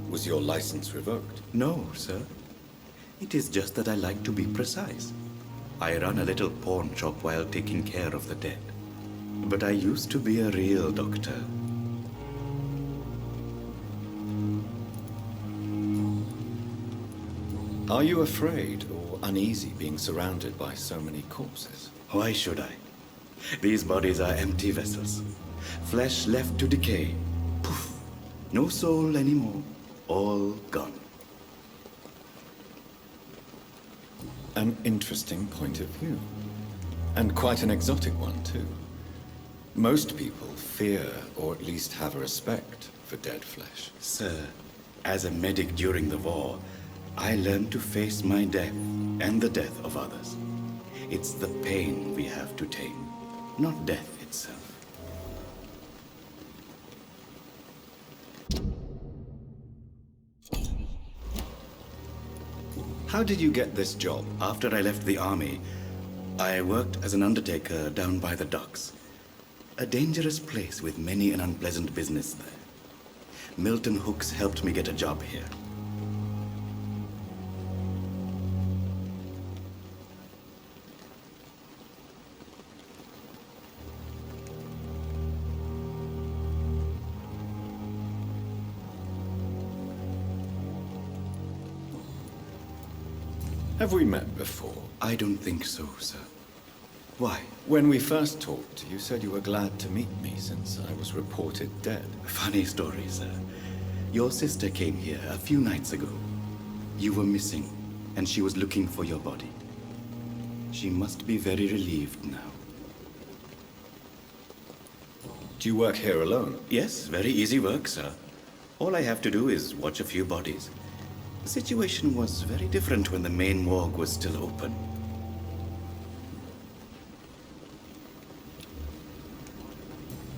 Was your license revoked? No, sir. It is just that I like to be precise. I run a little pawn shop while taking care of the dead. But I used to be a real doctor. Are you afraid or uneasy being surrounded by so many corpses? Why should I? These bodies are empty vessels. Flesh left to decay. Poof. No soul anymore. All gone. An interesting point of view. And quite an exotic one, too. Most people fear, or at least have a respect, for dead flesh. Sir, as a medic during the war, I learned to face my death and the death of others. It's the pain we have to tame, not death itself. How did you get this job? After I left the army, I worked as an undertaker down by the docks. A dangerous place with many an unpleasant business there. Milton Hooks helped me get a job here. Have we met before? I don't think so, sir. Why? When we first talked, you said you were glad to meet me since I was reported dead. Funny story, sir. Your sister came here a few nights ago. You were missing, and she was looking for your body. She must be very relieved now. Do you work here alone? Yes, very easy work, sir. All I have to do is watch a few bodies. The situation was very different when the main morgue was still open.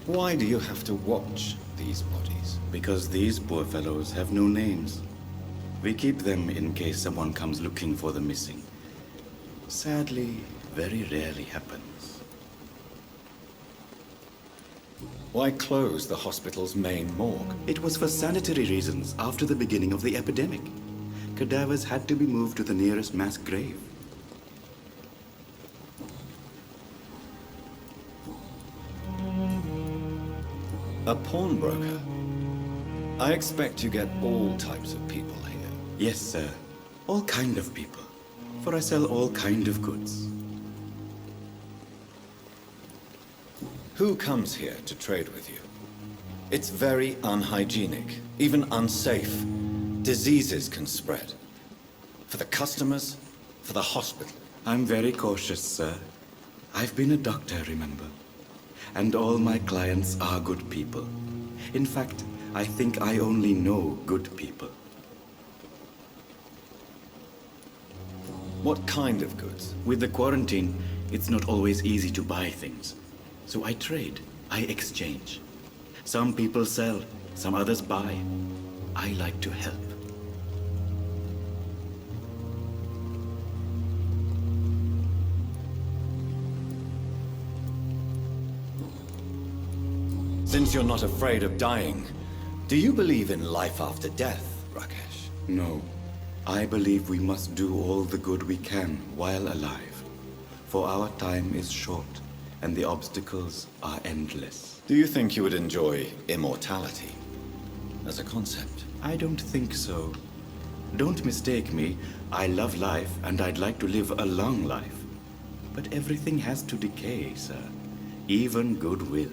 Why do you have to watch these bodies? Because these poor fellows have no names. We keep them in case someone comes looking for the missing. Sadly, very rarely happens. Why close the hospital's main morgue? It was for sanitary reasons after the beginning of the epidemic. Cadavers had to be moved to the nearest mass grave. A pawnbroker? I expect you get all types of people here. Yes, sir. All kind of people. For I sell all kind of goods. Who comes here to trade with you? It's very unhygienic, even unsafe. Diseases can spread. For the customers, for the hospital. I'm very cautious, sir. I've been a doctor, remember? And all my clients are good people. In fact, I think I only know good people. What kind of goods? With the quarantine, it's not always easy to buy things. So I trade, I exchange. Some people sell, some others buy. I like to help. Since you're not afraid of dying, do you believe in life after death, Rakesh? No. I believe we must do all the good we can while alive. For our time is short, and the obstacles are endless. Do you think you would enjoy immortality as a concept? I don't think so. Don't mistake me. I love life, and I'd like to live a long life. But everything has to decay, sir. Even goodwill.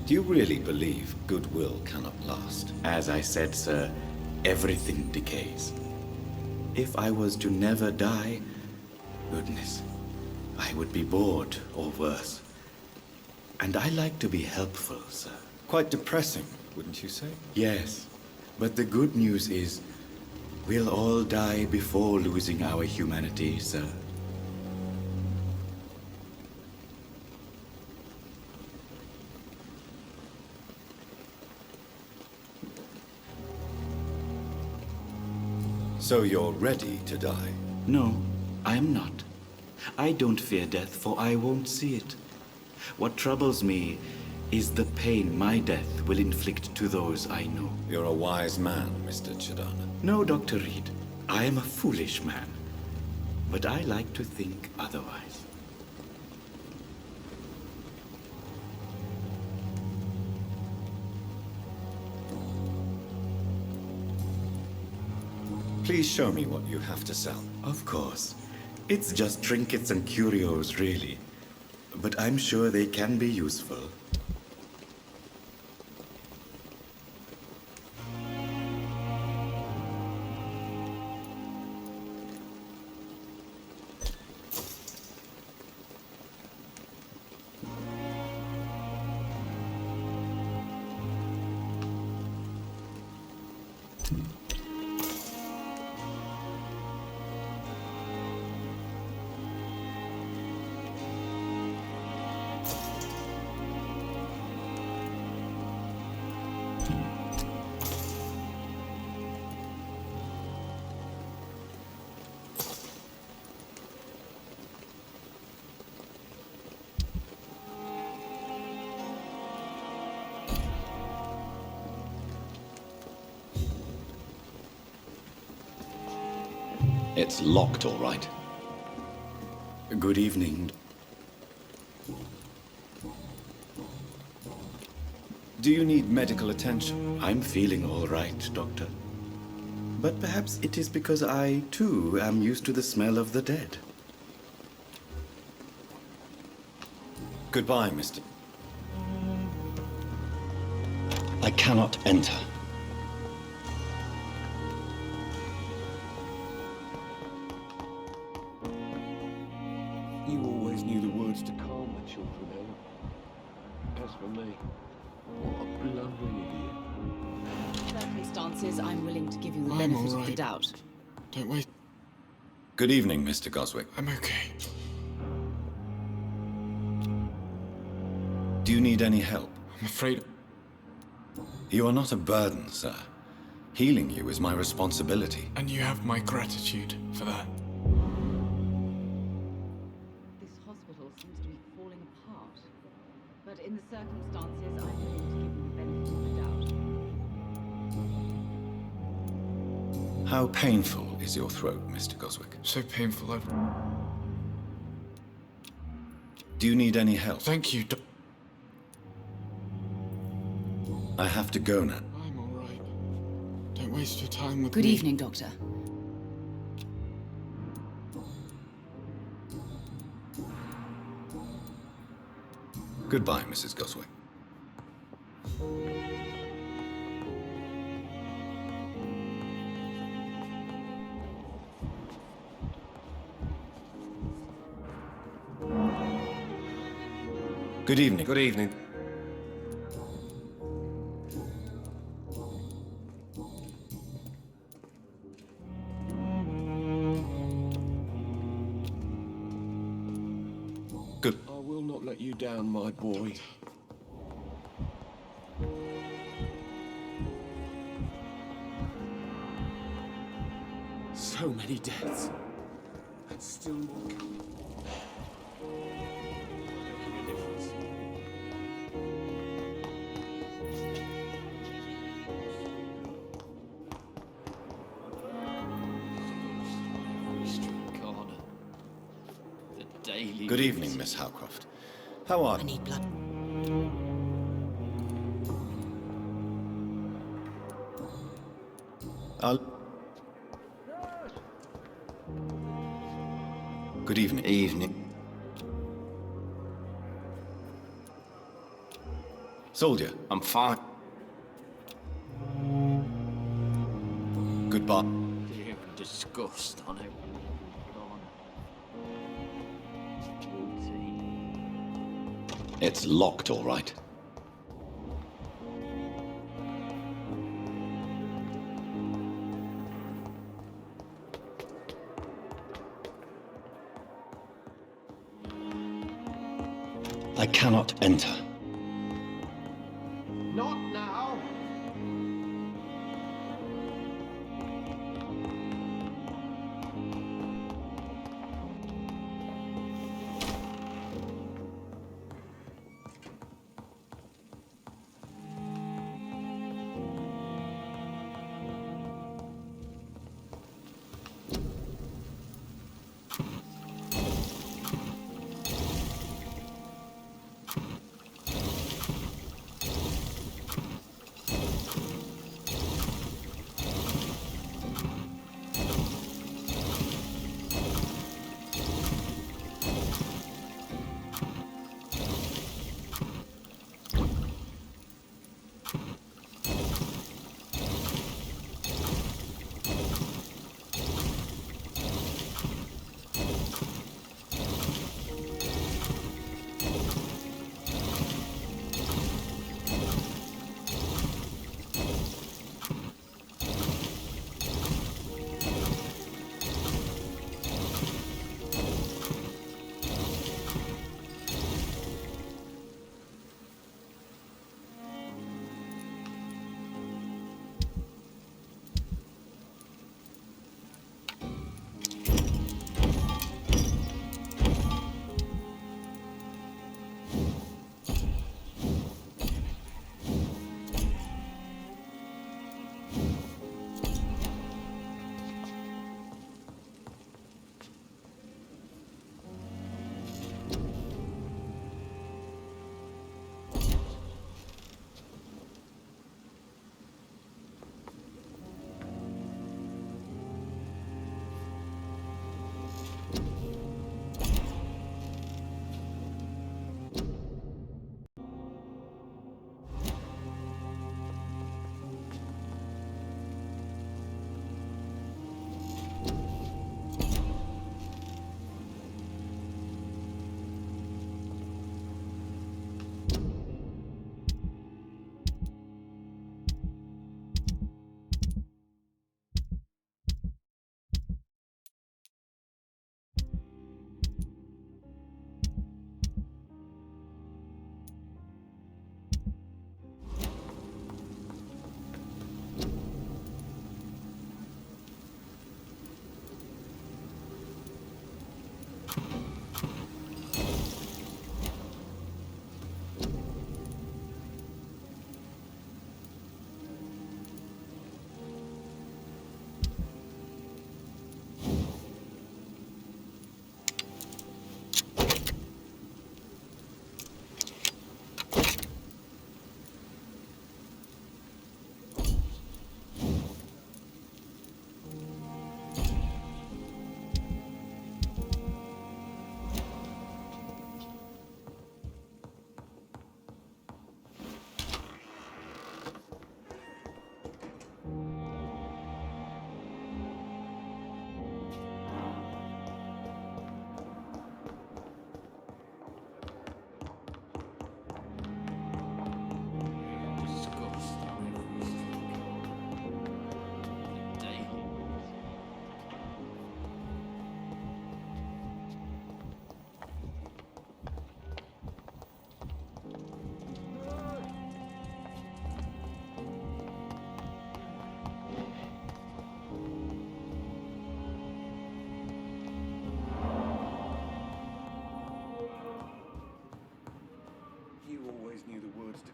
Do you really believe goodwill cannot last? As I said, sir, everything decays. If I was to never die, goodness, I would be bored or worse. And I like to be helpful, sir. Quite depressing, wouldn't you say? Yes, but the good news is we'll all die before losing our humanity, sir. So you're ready to die? No, I am not. I don't fear death, for I won't see it. What troubles me is the pain my death will inflict to those I know. You're a wise man, Mr. Chidana. No, Dr. Reed. I am a foolish man. But I like to think otherwise. Please show me what you have to sell. Of course. It's just trinkets and curios, really. But I'm sure they can be useful. It's locked, all right. Good evening. Do you need medical attention? I'm feeling all right, Doctor. But perhaps it is because I, too, am used to the smell of the dead. Goodbye, Mr. I cannot enter. You always knew the words to calm the children, Ellen. As for me, what a blundering idiot. Circumstances, I'm willing to give you the benefit of the doubt. Don't wait. Good evening, Mr. Goswick. I'm okay. Do you need any help? I'm afraid... You are not a burden, sir. Healing you is my responsibility. And you have my gratitude for that. This hospital seems to be falling apart. But in the circumstances, I'm willing to give you the benefit of the doubt. How painful is your throat, Mr. Goswick? So painful, I've... Do you need any help? Thank you, I have to go now. I'm all right. Don't waste your time with Good me. evening, Doctor. Goodbye, Mrs. Goswick. Good evening. Good evening. Good. I will not let you down, my boy. So many deaths. And still more coming. Good evening, Miss Howcroft. How are you? I need blood. Good evening. Evening. Soldier. I'm fine. Goodbye. Dear, disgust on it. It's locked, all right. I cannot enter. Not now!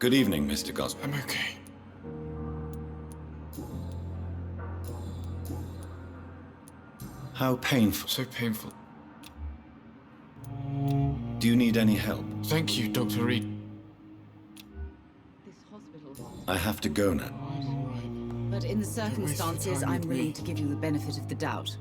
Good evening, Mr. Goswell. I'm okay. How painful. So painful. Do you need any help? Thank you, Dr. Reed. I have to go now. But in the circumstances, I'm willing to give you the benefit of the doubt.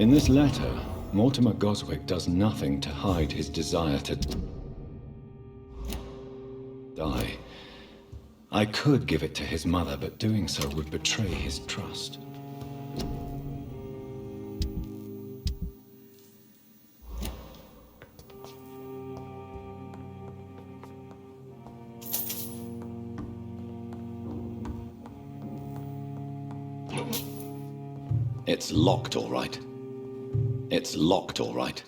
In this letter, Mortimer Goswick does nothing to hide his desire to die. I could give it to his mother, but doing so would betray his trust. It's locked, all right. It's locked, all right.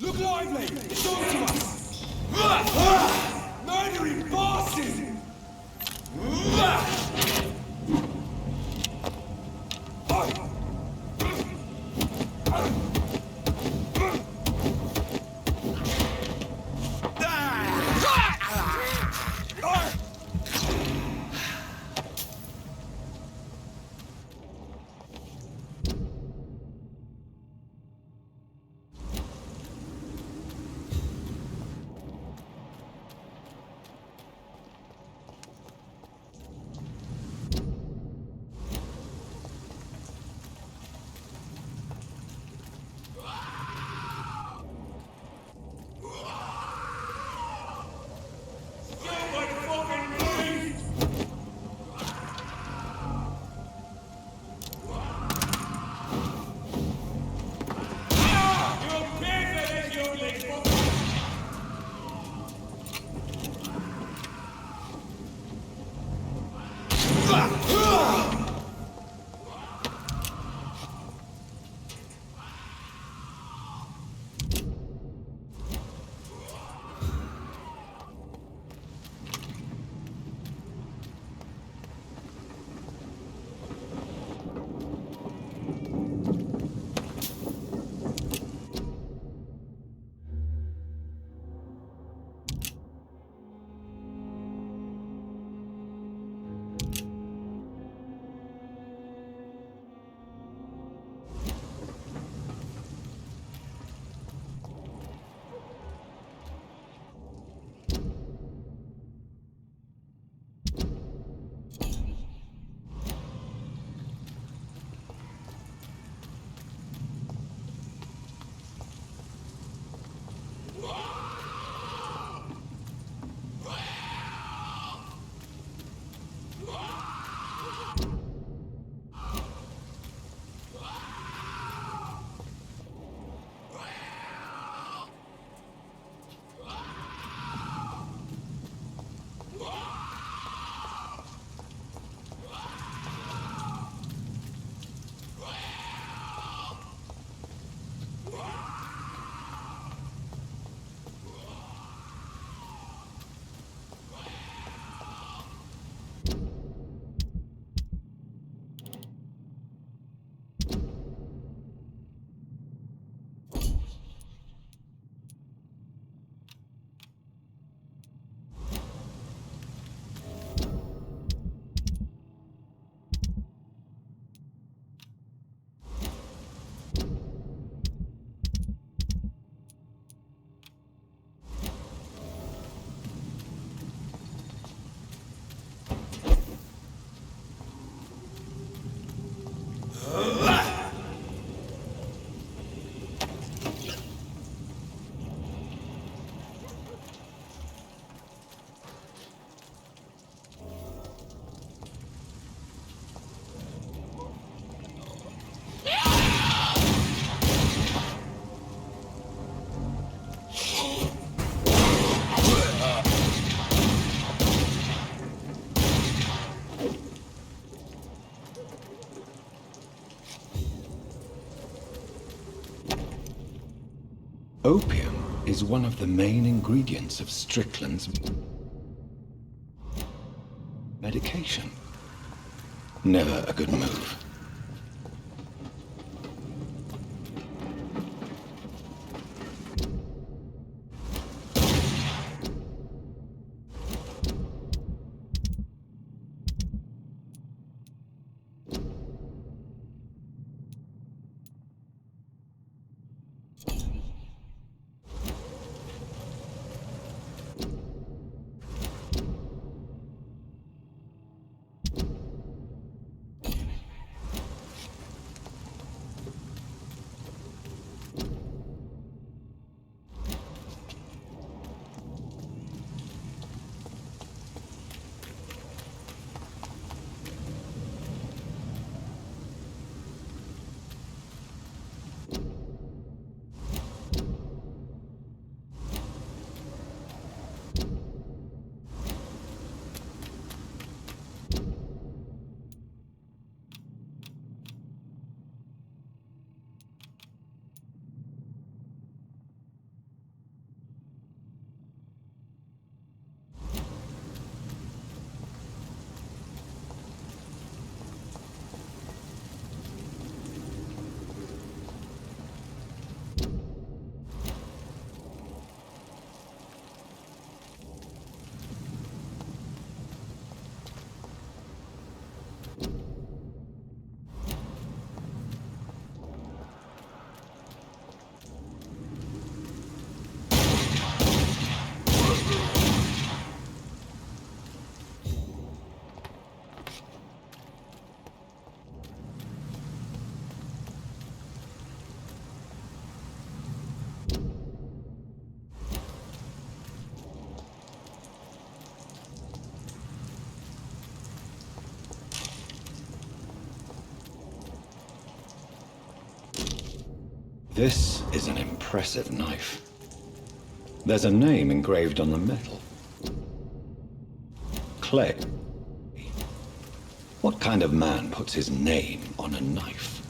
Look lively! Talk to us! Murdering bastard! Opium is one of the main ingredients of Strickland's medication. Never a good move. This is an impressive knife. There's a name engraved on the metal. Clay. What kind of man puts his name on a knife?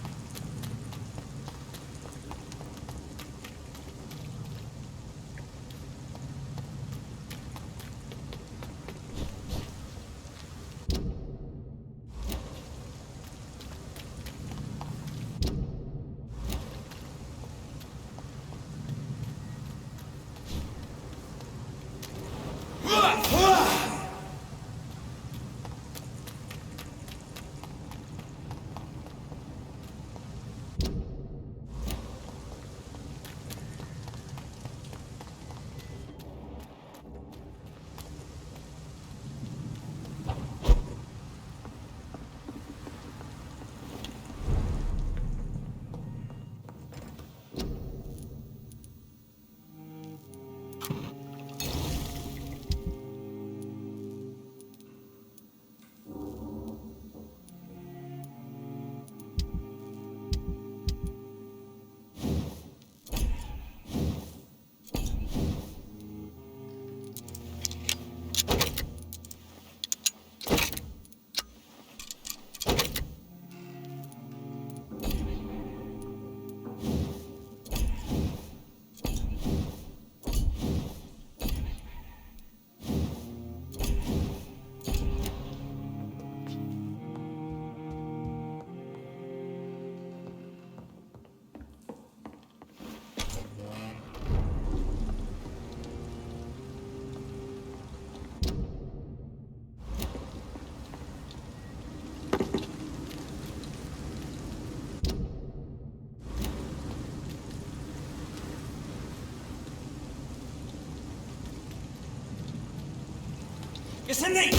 استني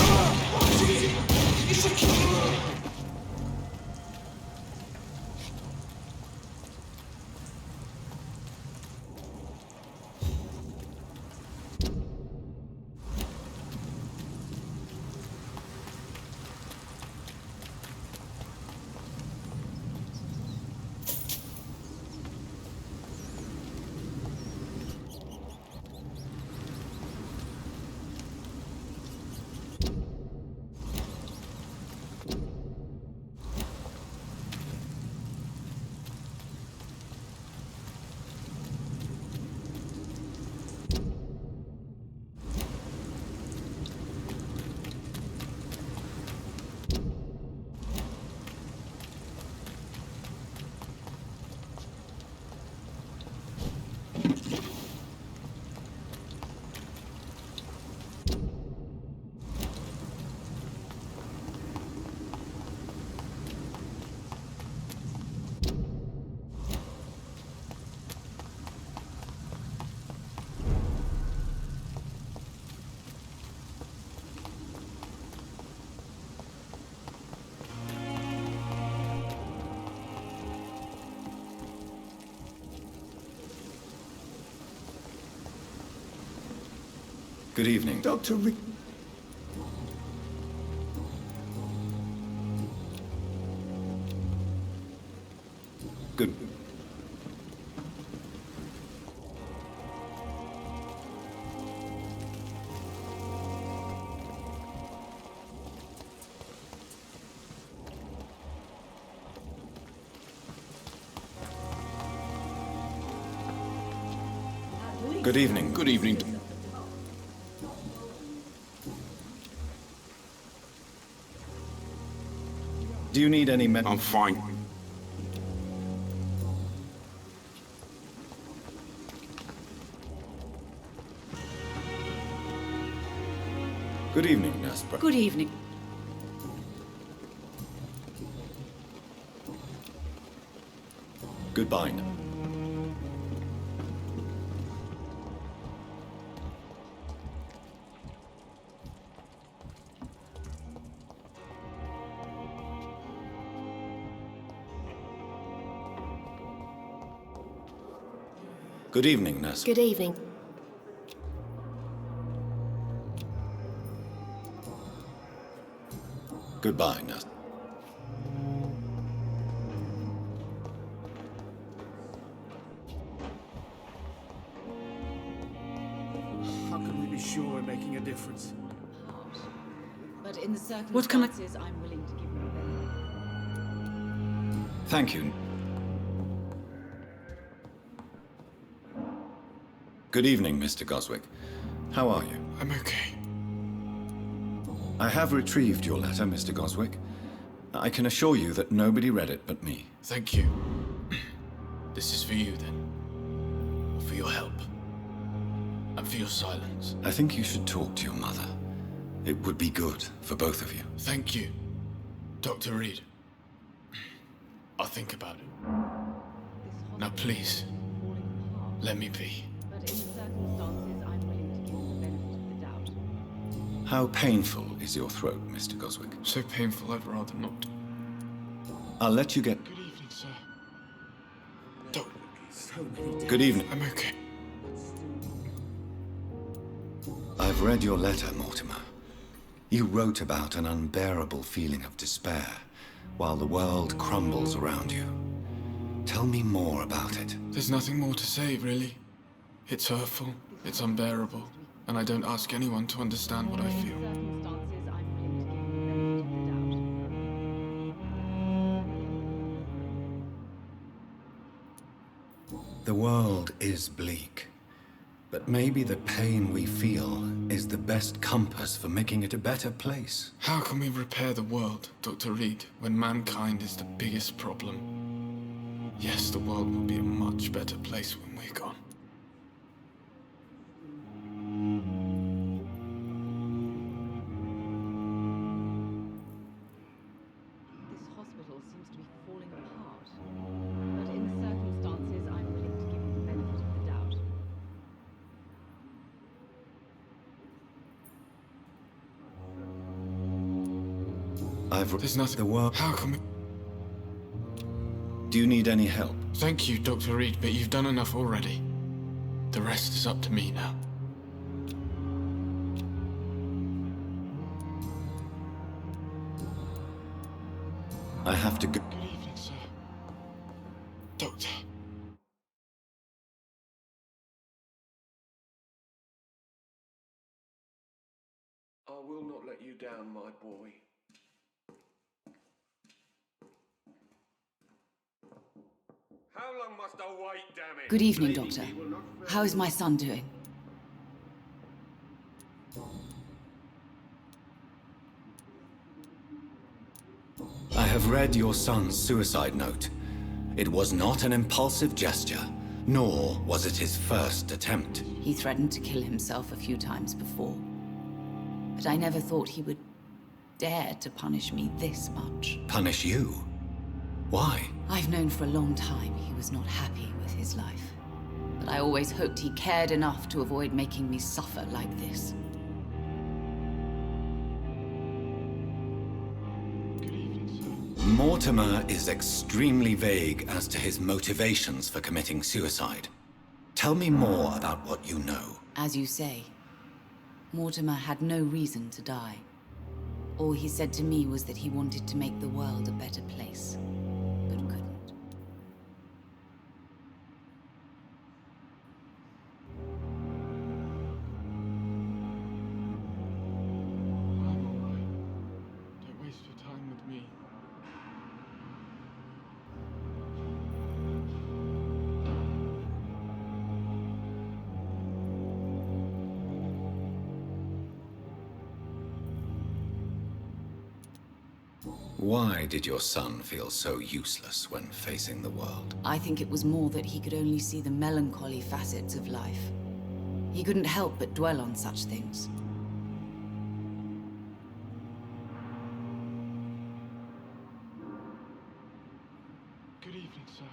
Good evening. Dr. Reed. Good. Good evening. Good evening. Do you need any I'm fine. Good evening, Nurse Brown. Good evening. Goodbye now. Good evening, Nurse. Good evening. Goodbye, Nurse. How can we be sure we're making a difference? But in the What can I- circumstances, I'm willing to give you a better. Thank you. Good evening, Mr. Goswick. How are you? I'm okay. I have retrieved your letter, Mr. Goswick. I can assure you that nobody read it but me. Thank you. This is for you, then. For your help. And for your silence. I think you should talk to your mother. It would be good for both of you. Thank you, Dr. Reed. I'll think about it. Now, please, let me be. But in the circumstances, I'm willing to give you the benefit of the doubt. How painful is your throat, Mr. Goswick? So painful, I'd rather not. I'll let you get... Good evening, sir. Good evening. I'm okay. I've read your letter, Mortimer. You wrote about an unbearable feeling of despair while the world crumbles around you. Tell me more about it. There's nothing more to say, really. It's hurtful, it's unbearable, and I don't ask anyone to understand what I feel. The world is bleak, but maybe the pain we feel is the best compass for making it a better place. How can we repair the world, Dr. Reed, when mankind is the biggest problem? Yes, the world will be a much better place when we're gone. This hospital seems to be falling apart. But in the circumstances, I'm willing to give you the benefit of the doubt. There's nothing. The world. How can we... Do you need any help? Thank you, Dr. Reed, but you've done enough already. The rest is up to me now. I have to go. Good evening, sir. Doctor. I will not let you down, my boy. How long must I wait, damn it? Good evening, Doctor. How is my son doing? I have read your son's suicide note. It was not an impulsive gesture, nor was it his first attempt. He threatened to kill himself a few times before. But I never thought he would dare to punish me this much. Punish you? Why? I've known for a long time he was not happy with his life. But I always hoped he cared enough to avoid making me suffer like this. Mortimer is extremely vague as to his motivations for committing suicide. Tell me more about what you know. As you say, Mortimer had no reason to die. All he said to me was that he wanted to make the world a better place, but couldn't. I'm alright. Don't waste your time with me. Why did your son feel so useless when facing the world? I think it was more that he could only see the melancholy facets of life. He couldn't help but dwell on such things. Good evening, sir.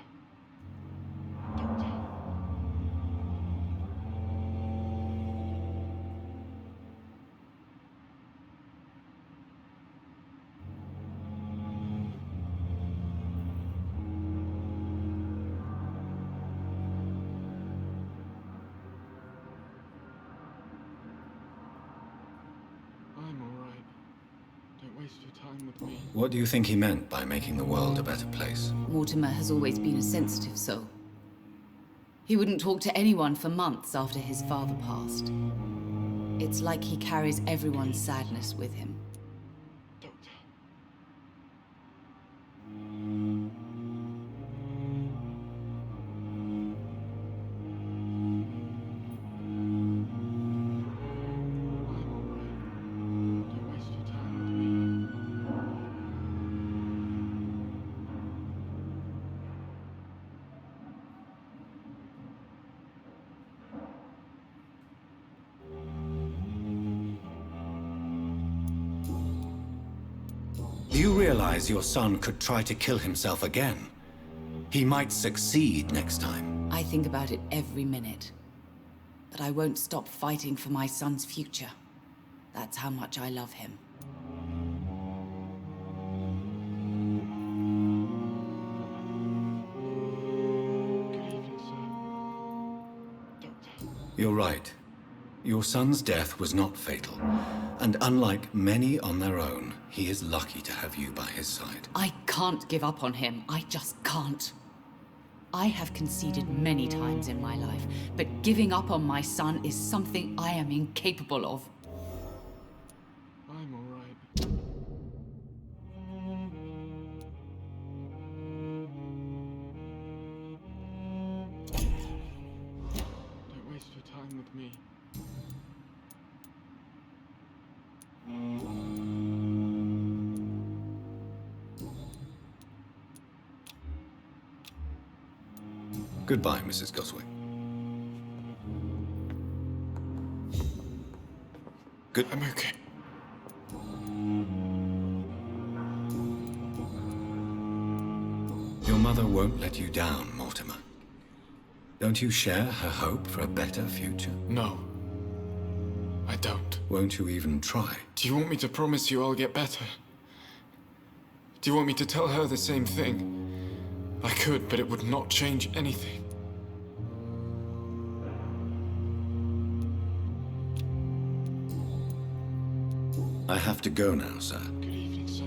I'm alright. Don't waste your time with me. What do you think he meant by making the world a better place? Mortimer has always been a sensitive soul. He wouldn't talk to anyone for months after his father passed. It's like he carries everyone's sadness with him. Do you realize your son could try to kill himself again? He might succeed next time. I think about it every minute. But I won't stop fighting for my son's future. That's how much I love him. You're right. Your son's death was not fatal. And unlike many on their own, he is lucky to have you by his side. I can't give up on him. I just can't. I have conceded many times in my life, but giving up on my son is something I am incapable of. I'm alright. Don't waste your time with me. Goodbye, Mrs. Goswick. I'm okay. Your mother won't let you down, Mortimer. Don't you share her hope for a better future? No. I don't. Won't you even try? Do you want me to promise you I'll get better? Do you want me to tell her the same thing? I could, but it would not change anything. I have to go now, sir. Good evening, sir.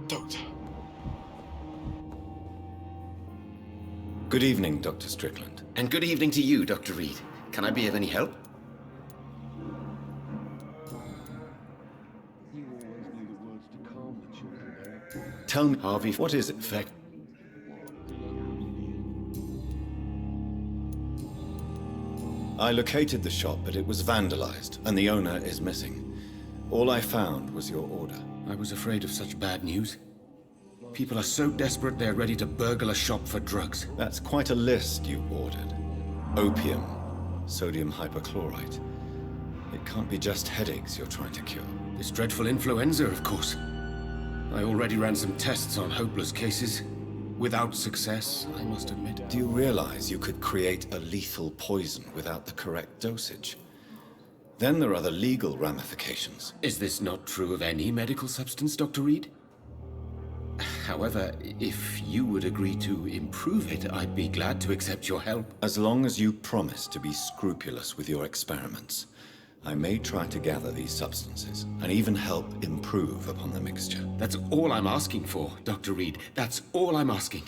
Doctor. Good evening, Dr. Strickland. And good evening to you, Dr. Reed. Can I be of any help? Tell me, Harvey, what is it, Feck? I located the shop, but it was vandalized, and the owner is missing. All I found was your order. I was afraid of such bad news. People are so desperate they're ready to burgle a shop for drugs. That's quite a list you ordered. Opium, sodium hypochlorite. It can't be just headaches you're trying to cure. This dreadful influenza, of course. I already ran some tests on hopeless cases. Without success, I must admit. Do you realize you could create a lethal poison without the correct dosage? Then there are the legal ramifications. Is this not true of any medical substance, Dr. Reed? However, if you would agree to improve it, I'd be glad to accept your help. As long as you promise to be scrupulous with your experiments. I may try to gather these substances, and even help improve upon the mixture. That's all I'm asking for, Dr. Reed. That's all I'm asking.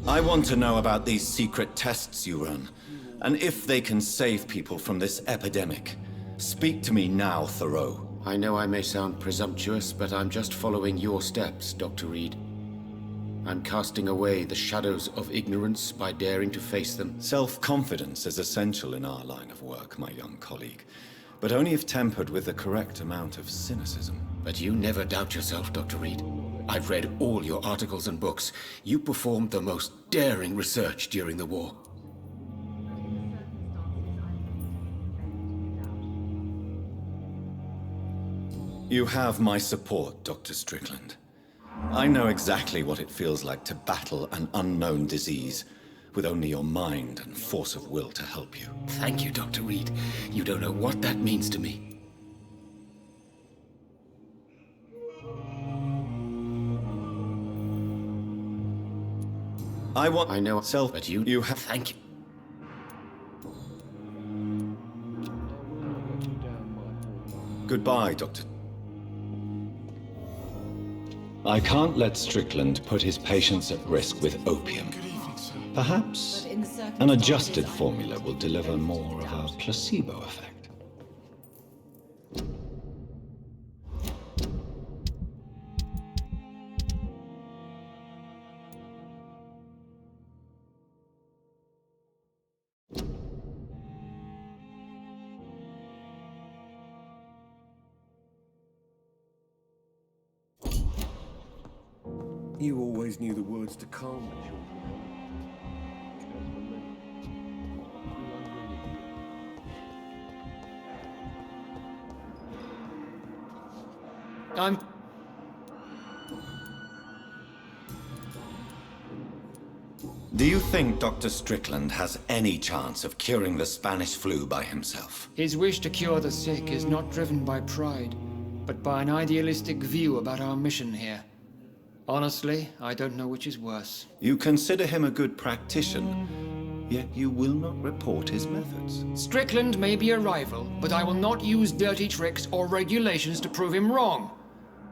I want to know about these secret tests you run, and if they can save people from this epidemic. Speak to me now, Thoreau. I know I may sound presumptuous, but I'm just following your steps, Dr. Reed. I'm casting away the shadows of ignorance by daring to face them. Self-confidence is essential in our line of work, my young colleague, but only if tempered with the correct amount of cynicism. But you never doubt yourself, Dr. Reed. I've read all your articles and books. You performed the most daring research during the war. You have my support, Dr. Strickland. I know exactly what it feels like to battle an unknown disease, with only your mind and force of will to help you. Thank you, Dr. Reed. You don't know what that means to me. I know self, but you have. Thank you. Goodbye, Doctor. I can't let Strickland put his patients at risk with opium. Perhaps an adjusted formula will deliver more of a placebo effect. You always knew the words to calm the children. Do you think Dr. Strickland has any chance of curing the Spanish flu by himself? His wish to cure the sick is not driven by pride, but by an idealistic view about our mission here. Honestly, I don't know which is worse. You consider him a good practitioner, yet you will not report his methods. Strickland may be a rival, but I will not use dirty tricks or regulations to prove him wrong.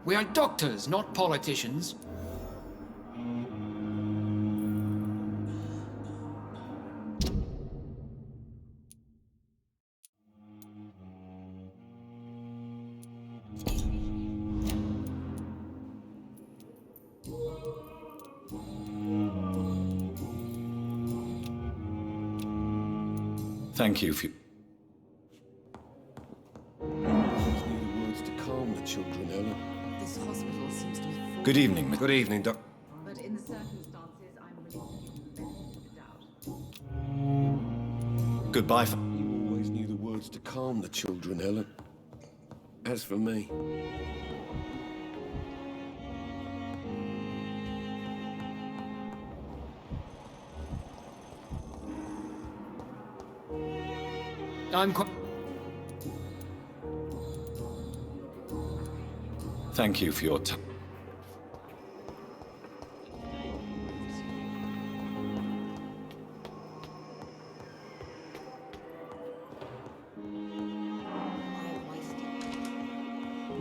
We are doctors, not politicians. Thank you for... Words to calm the children, Ellen. This hospital seems to be full. Good evening, Good evening, Doc. But in the circumstances, I'm willing to give the benefit of the doubt. Goodbye. You always knew the words to calm the children, Ellen. As for me... Thank you for your time.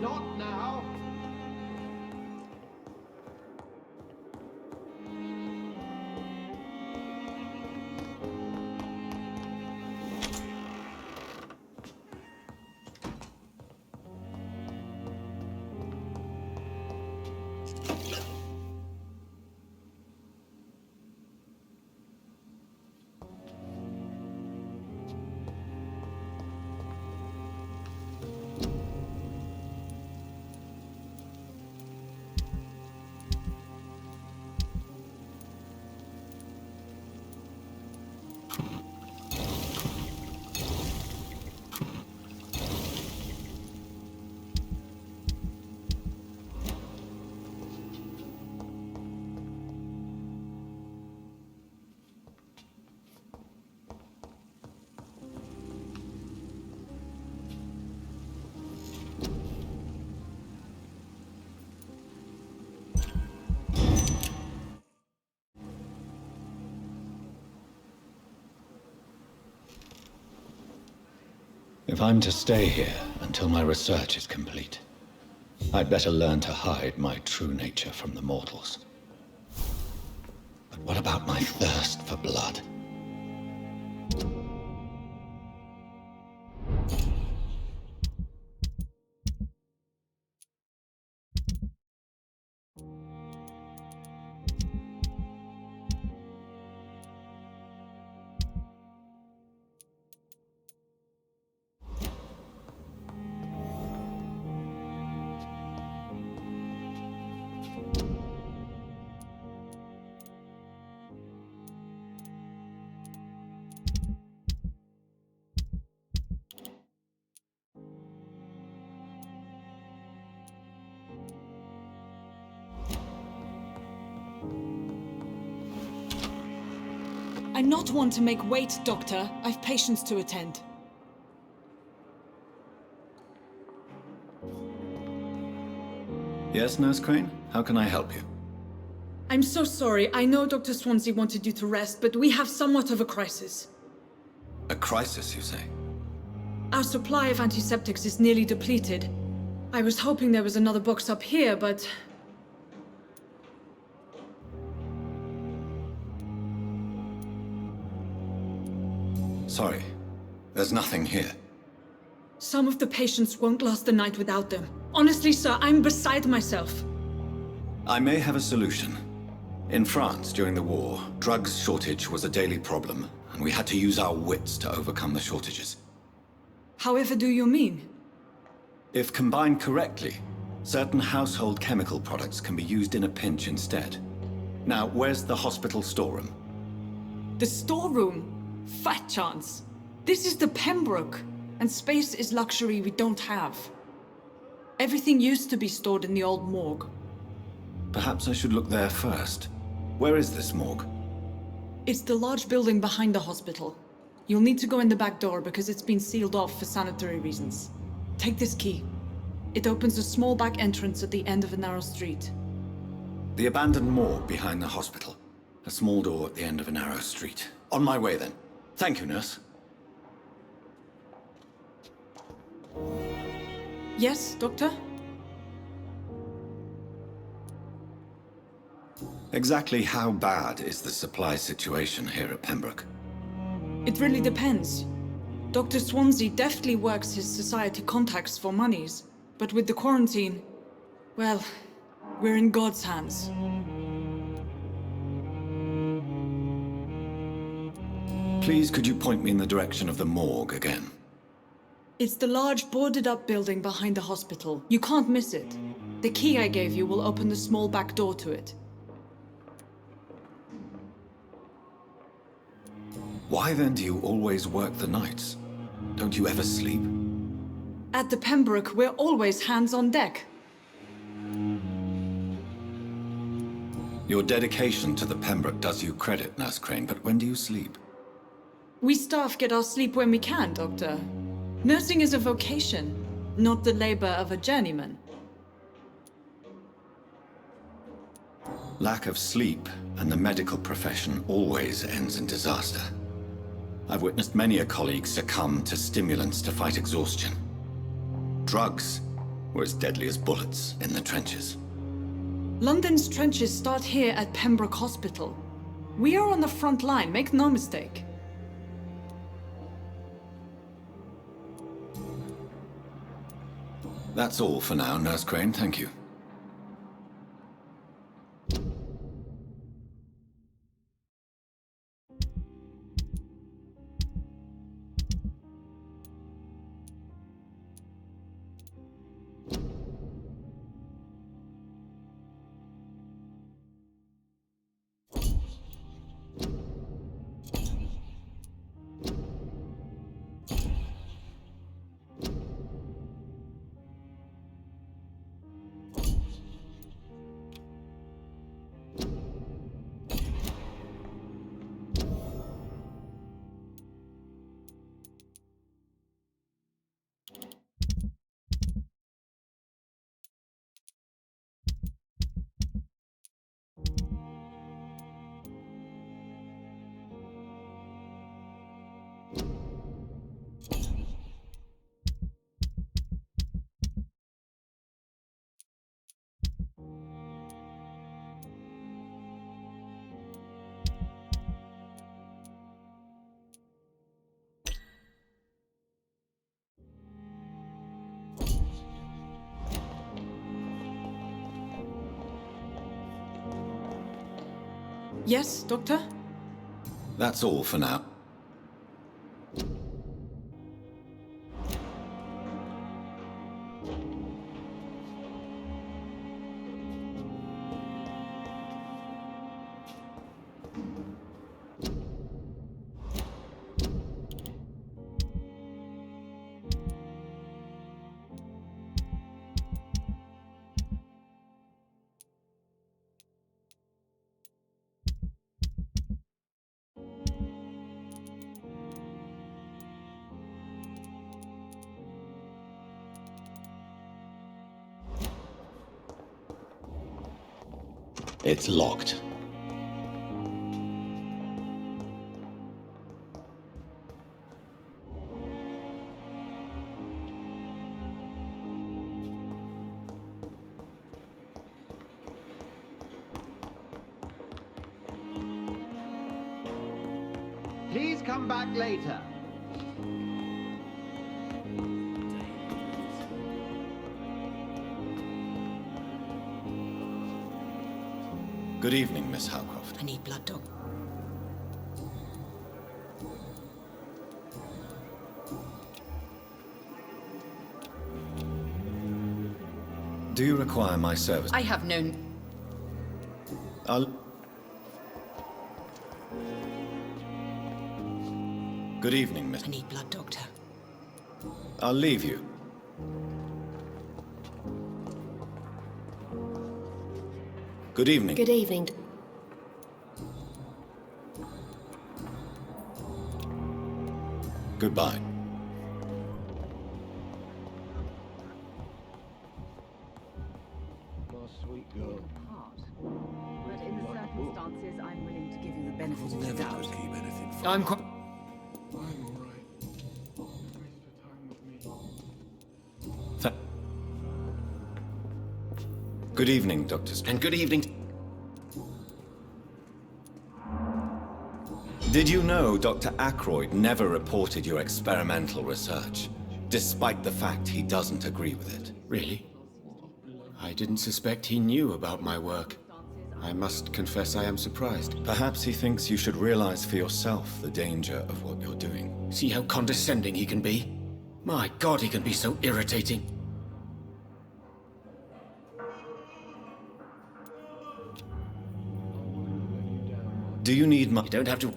Not now! If I'm to stay here until my research is complete, I'd better learn to hide my true nature from the mortals. But what about my thirst for blood? I'm not one to make wait, Doctor. I've patients to attend. Yes, Nurse Crane? How can I help you? I'm so sorry. I know Dr. Swansea wanted you to rest, but we have somewhat of a crisis. A crisis, you say? Our supply of antiseptics is nearly depleted. I was hoping there was another box up here, but... Sorry. There's nothing here. Some of the patients won't last the night without them. Honestly, sir, I'm beside myself. I may have a solution. In France, during the war, drugs shortage was a daily problem, and we had to use our wits to overcome the shortages. However do you mean? If combined correctly, certain household chemical products can be used in a pinch instead. Now, where's the hospital storeroom? The storeroom? Fat chance. This is the Pembroke, and space is luxury we don't have. Everything used to be stored in the old morgue. Perhaps I should look there first. Where is this morgue? It's the large building behind the hospital. You'll need to go in the back door because it's been sealed off for sanitary reasons. Take this key. It opens a small back entrance at the end of a narrow street. The abandoned morgue behind the hospital. A small door at the end of a narrow street. On my way then. Thank you, nurse. Yes, Doctor? Exactly how bad is the supply situation here at Pembroke? It really depends. Dr. Swansea deftly works his society contacts for monies, but with the quarantine, well, we're in God's hands. Please, could you point me in the direction of the morgue again? It's the large boarded-up building behind the hospital. You can't miss it. The key I gave you will open the small back door to it. Why then do you always work the nights? Don't you ever sleep? At the Pembroke, we're always hands on deck. Your dedication to the Pembroke does you credit, Nurse Crane, but when do you sleep? We staff get our sleep when we can, Doctor. Nursing is a vocation, not the labor of a journeyman. Lack of sleep and the medical profession always ends in disaster. I've witnessed many a colleague succumb to stimulants to fight exhaustion. Drugs were as deadly as bullets in the trenches. London's trenches start here at Pembroke Hospital. We are on the front line, make no mistake. That's all for now, Nurse Crane, thank you. Yes, Doctor? That's all for now. It's locked. Please come back later. Good evening, Miss Howcroft. I need blood, Doc. Do you require my service? I have no... Good evening, Miss... I need blood, Doctor. I'll leave you. Good evening. Good evening. Goodbye. My sweet girl. But in the circumstances, I'm willing to give you the benefit of the doubt. Keep anything from I'm quite... I'm alright. Waste your time with me. Good evening, Dr. And good evening. Did you know Dr. Ackroyd never reported your experimental research, despite the fact he doesn't agree with it? Really? I didn't suspect he knew about my work. I must confess I am surprised. Perhaps he thinks you should realize for yourself the danger of what you're doing. See how condescending he can be? My God, he can be so irritating. Do you need my... You don't have to...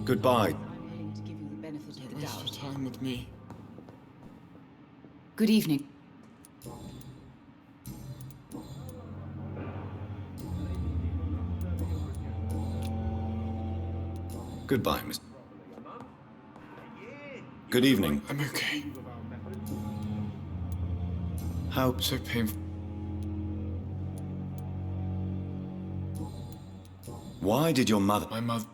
Goodbye. I'm willing to give you the benefit of the Waste doubt. your time with me. Good evening. Goodbye, Miss... Good evening. I'm okay. How... So painful. Why did your mother... My mother...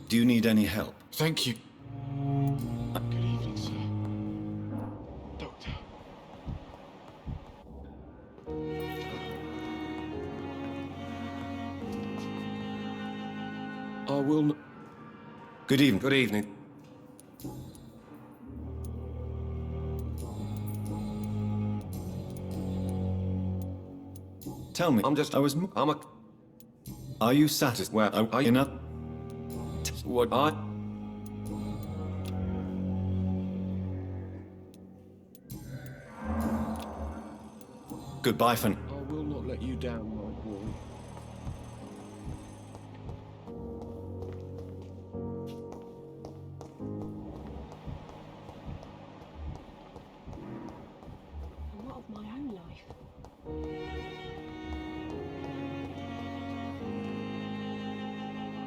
Do you need any help? Thank you. Good evening, sir. Doctor. I will not... Good evening. Good evening. Tell me. I'm just... I'm a... Are you satisfied? Well, are you... Enough? What I... Goodbye for... I will not let you down, my boy. And what of my own life?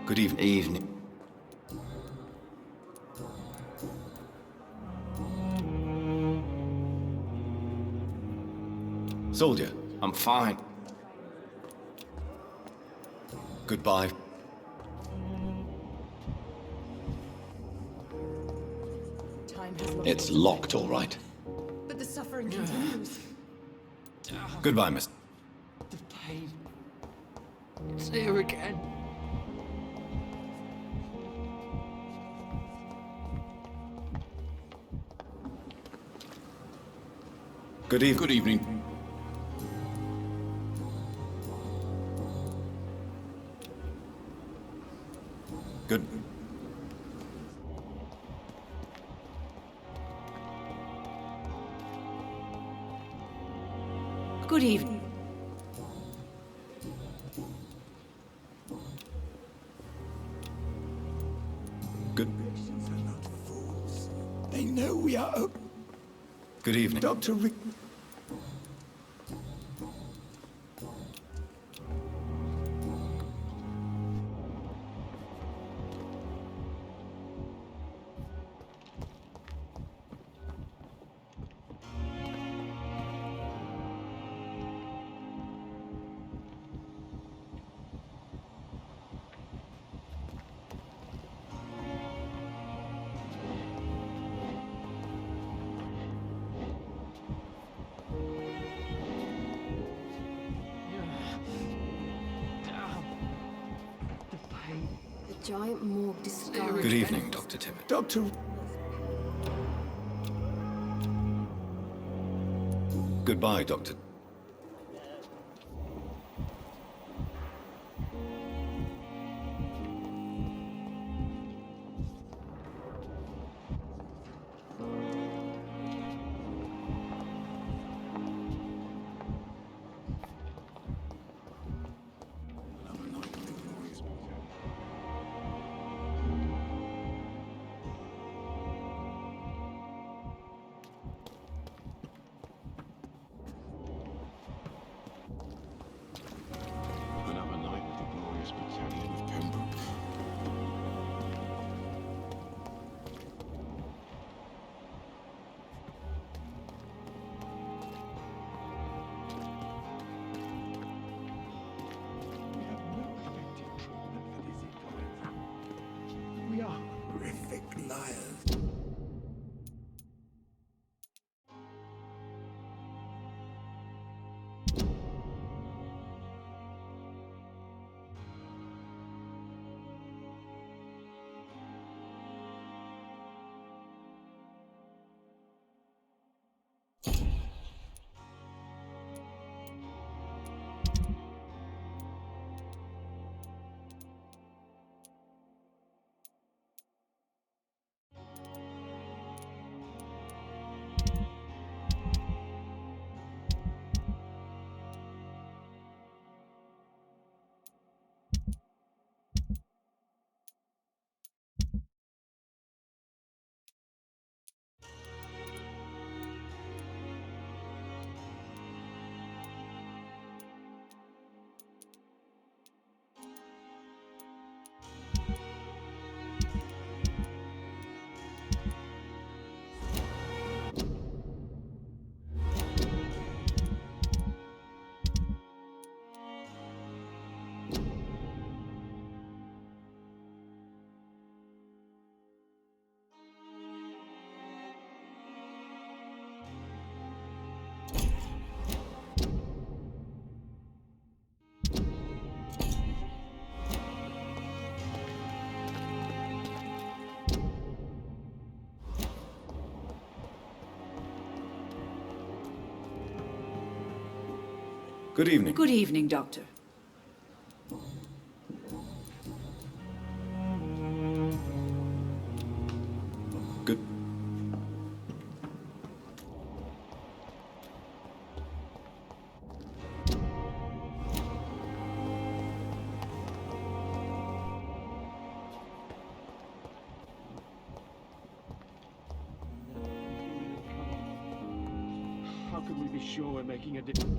Good evening. Soldier. I'm fine. Goodbye. Time has lost. It's locked, all right. But the suffering continues. Goodbye, Miss... The pain. It's here again. Good evening. Good evening. Good. Good evening. Good. They know we are open. Good evening. Dr. Rick. The giant morgue disguised. Good evening, Dr. Tippett. Dr. Goodbye, Doctor. Another night with the glorious battalion of Pembroke. We are horrific liars. Good evening. Good evening, Doctor. Good. How can we be sure we're making a difference?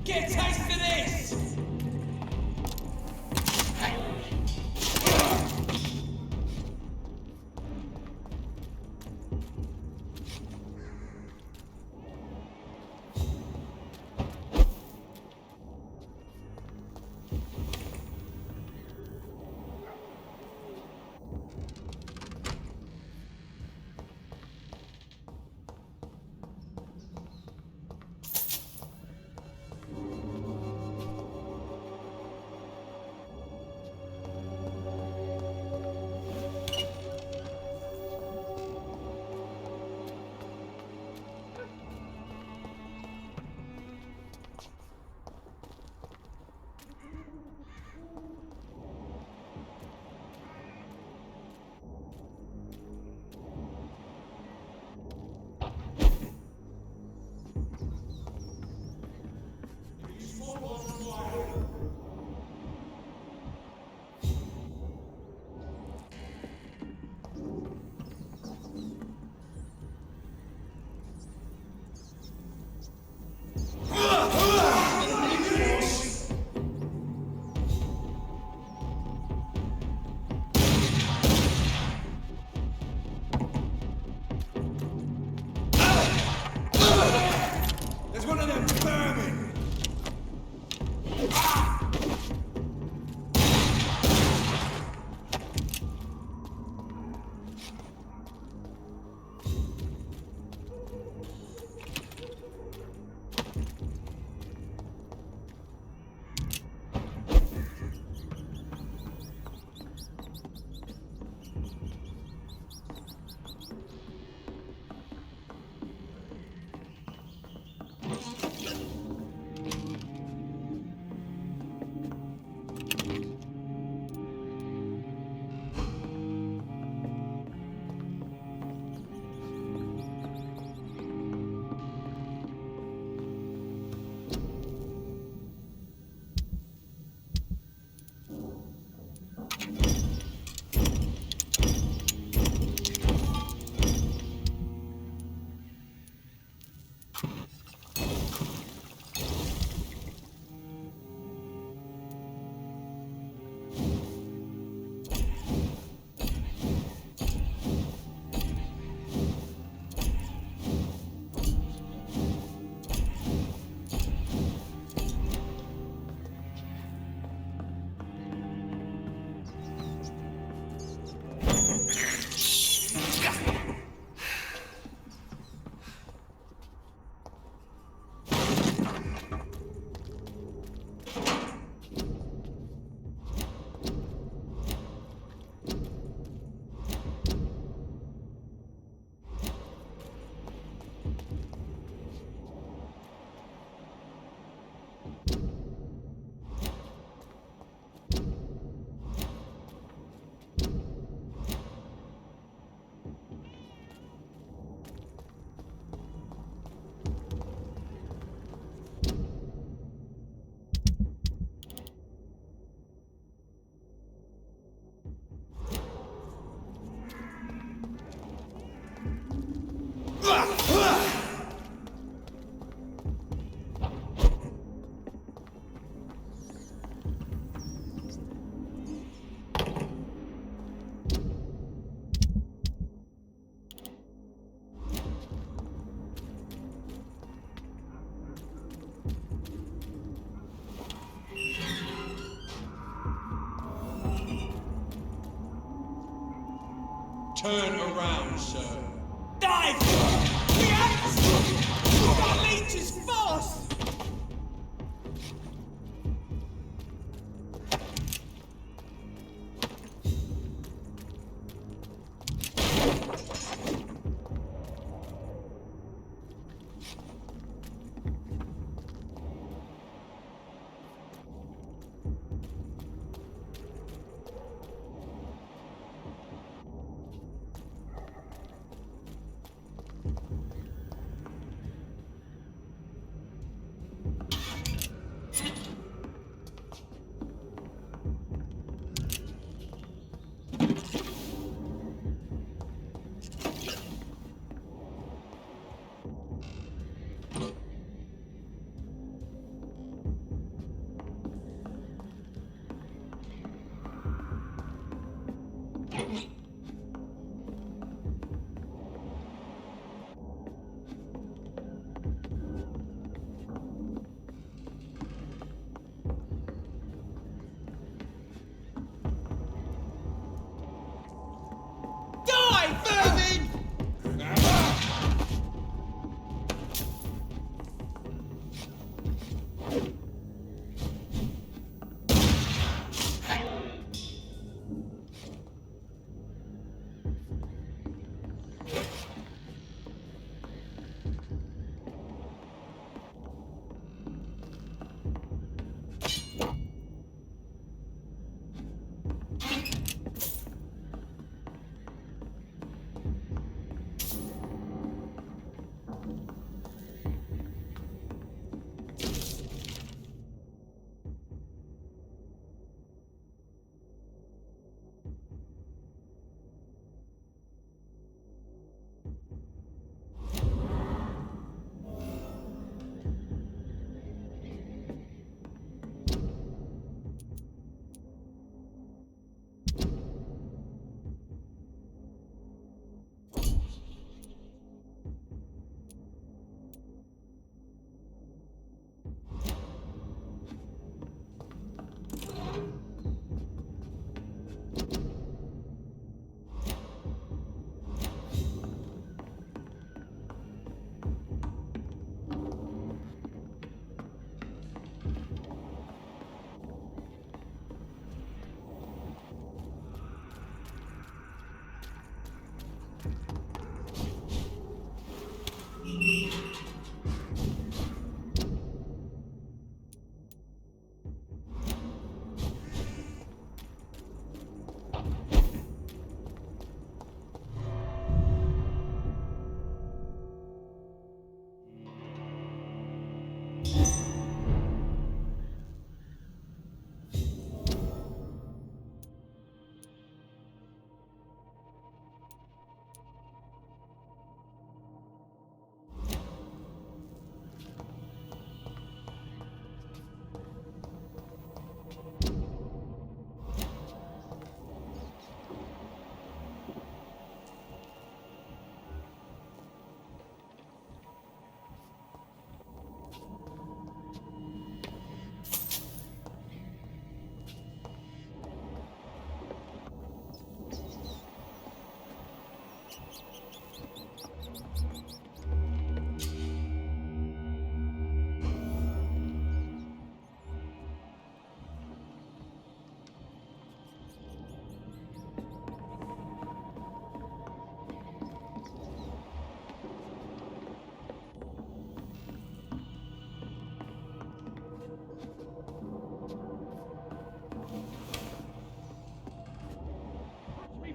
Get a taste of this! There's one of them vermin! Turn around, sir. Dive! React! That leech is fast!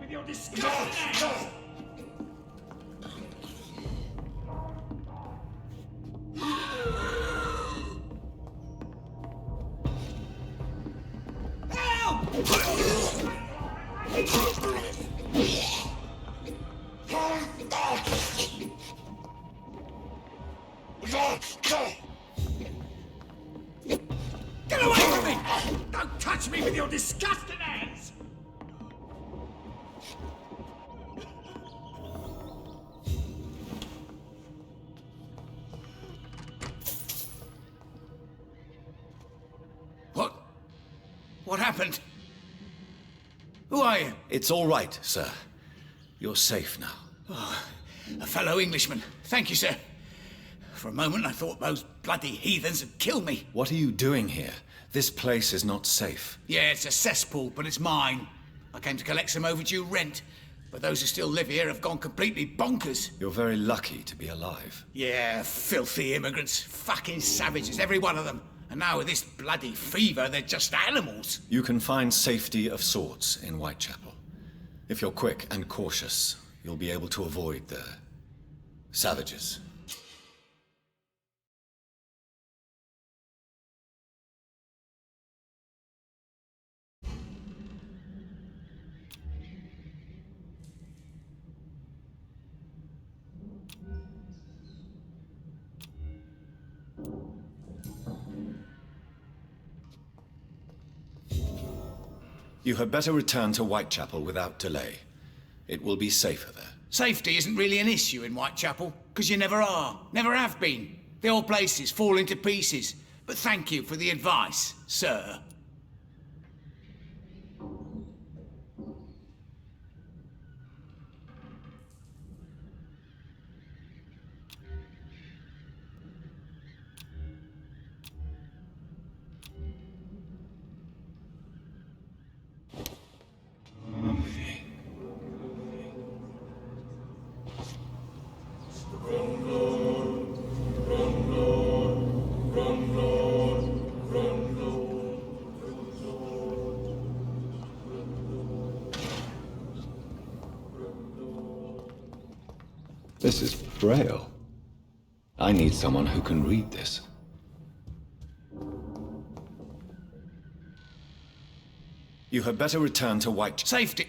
You're disgusting! Get away from me! Don't touch me with your disgusting hands! What happened? Who are you? It's all right, sir. You're safe now. Oh, a fellow Englishman. Thank you, sir. For a moment, I thought those bloody heathens had killed me. What are you doing here? This place is not safe. Yeah, it's a cesspool, but it's mine. I came to collect some overdue rent, but those who still live here have gone completely bonkers. You're very lucky to be alive. Yeah, filthy immigrants. Fucking savages, every one of them. And now with this bloody fever, they're just animals. You can find safety of sorts in Whitechapel. If you're quick and cautious, you'll be able to avoid the savages. You had better return to Whitechapel without delay. It will be safer there. Safety isn't really an issue in Whitechapel, because you never are. Never have been. The old place is falling to pieces. But thank you for the advice, sir. This is Braille. I need someone who can read this. You had better return to White... Safety!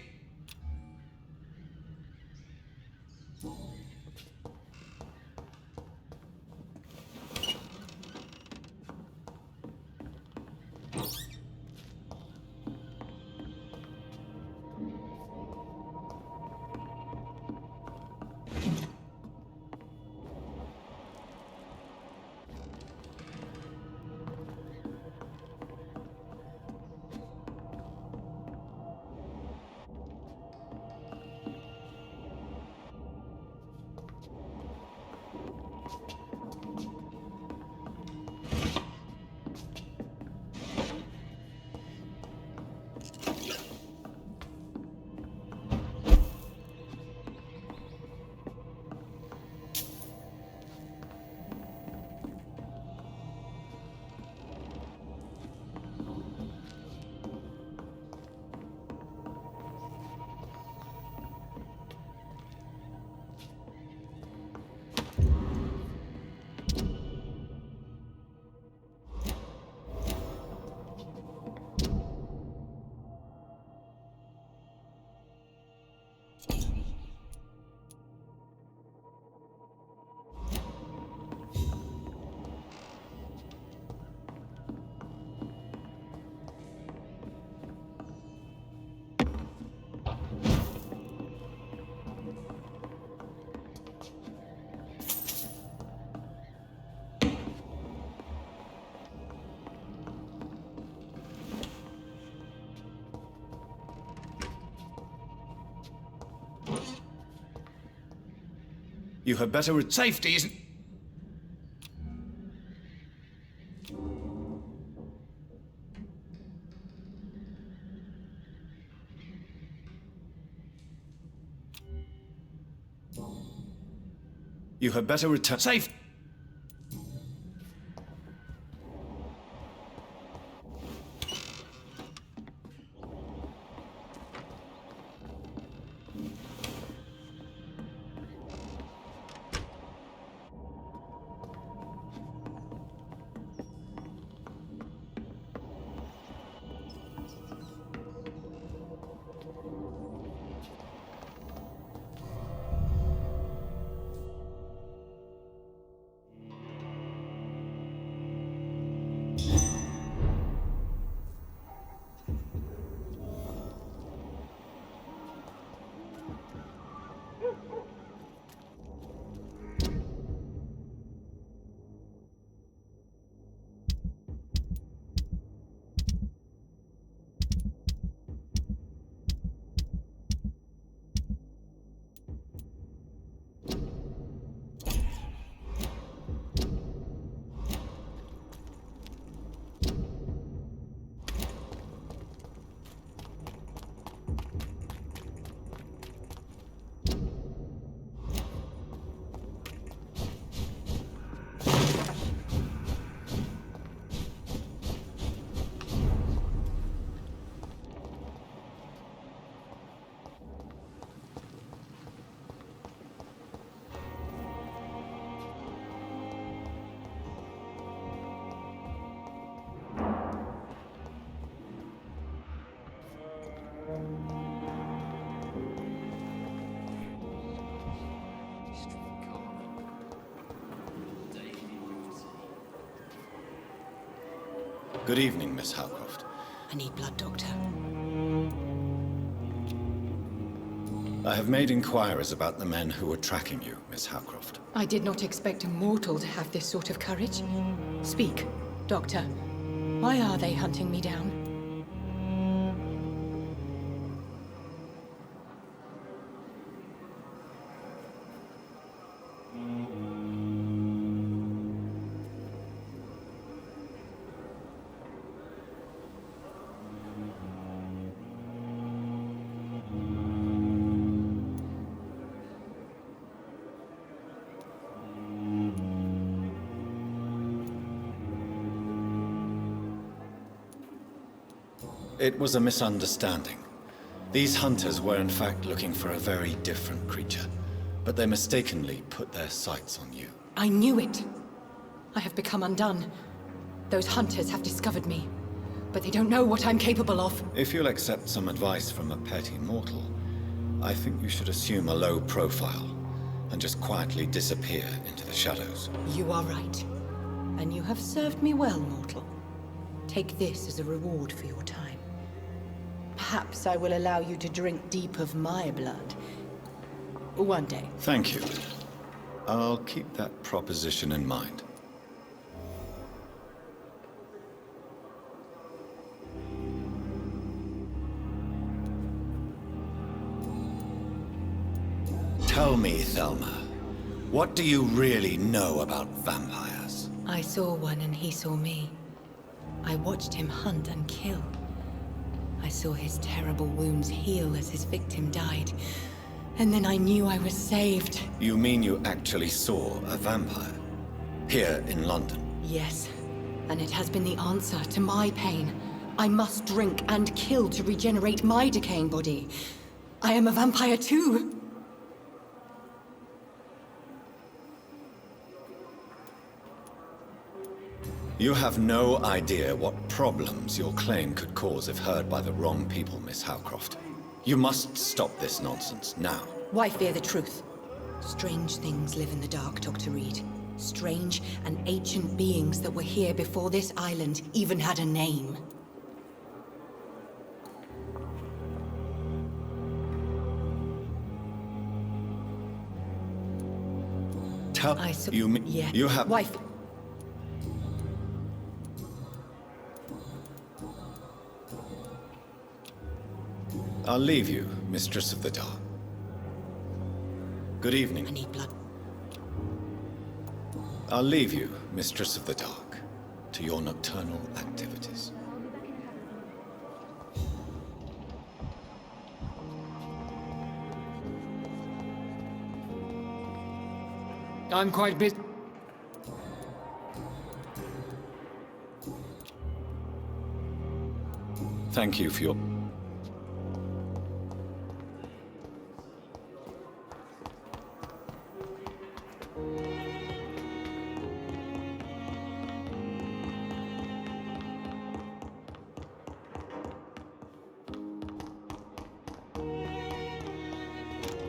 You had better... Safety isn't... You had better return... Safe! Good evening, Miss Howcroft. I need blood, Doctor. I have made inquiries about the men who were tracking you, Miss Howcroft. I did not expect a mortal to have this sort of courage. Speak, Doctor. Why are they hunting me down? It was a misunderstanding. These hunters were in fact looking for a very different creature, but they mistakenly put their sights on you. I knew it! I have become undone. Those hunters have discovered me, but they don't know what I'm capable of. If you'll accept some advice from a petty mortal, I think you should assume a low profile and just quietly disappear into the shadows. You are right. And you have served me well, mortal. Take this as a reward for your time. Perhaps I will allow you to drink deep of my blood. One day. Thank you. I'll keep that proposition in mind. Tell me, Thelma, what do you really know about vampires? I saw one and he saw me. I watched him hunt and kill. I saw his terrible wounds heal as his victim died. And then I knew I was saved. You mean you actually saw a vampire? Here in London? Yes. And it has been the answer to my pain. I must drink and kill to regenerate my decaying body. I am a vampire too! You have no idea what problems your claim could cause if heard by the wrong people, Miss Howcroft. You must stop this nonsense, now. Why fear the truth? Strange things live in the dark, Dr. Reed. Strange and ancient beings that were here before this island even had a name. Tell you, yeah. You have... Wife. I'll leave you, Mistress of the Dark. Good evening. I need blood. I'll leave you, Mistress of the Dark, to your nocturnal activities. I'm quite busy. Thank you for your...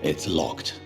It's locked.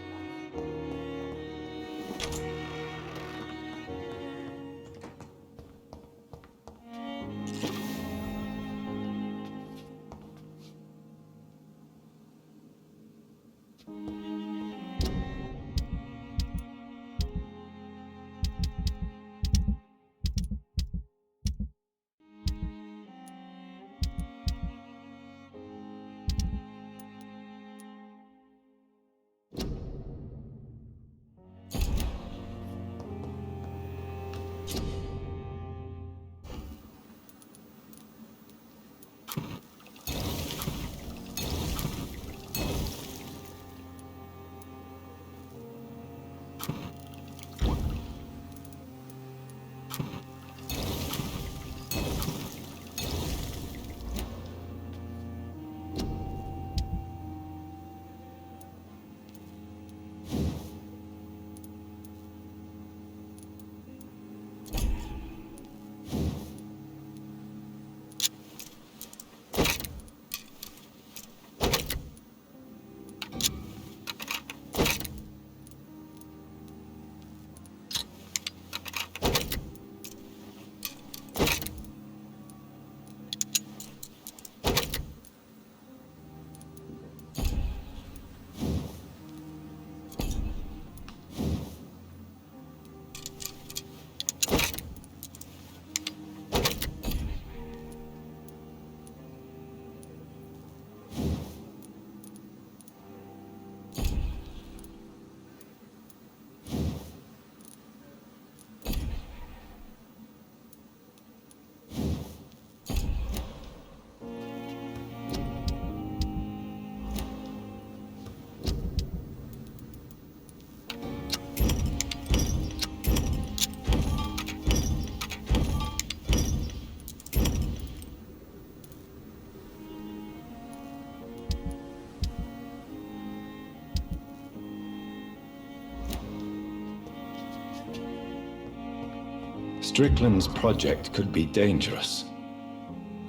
Strickland's project could be dangerous.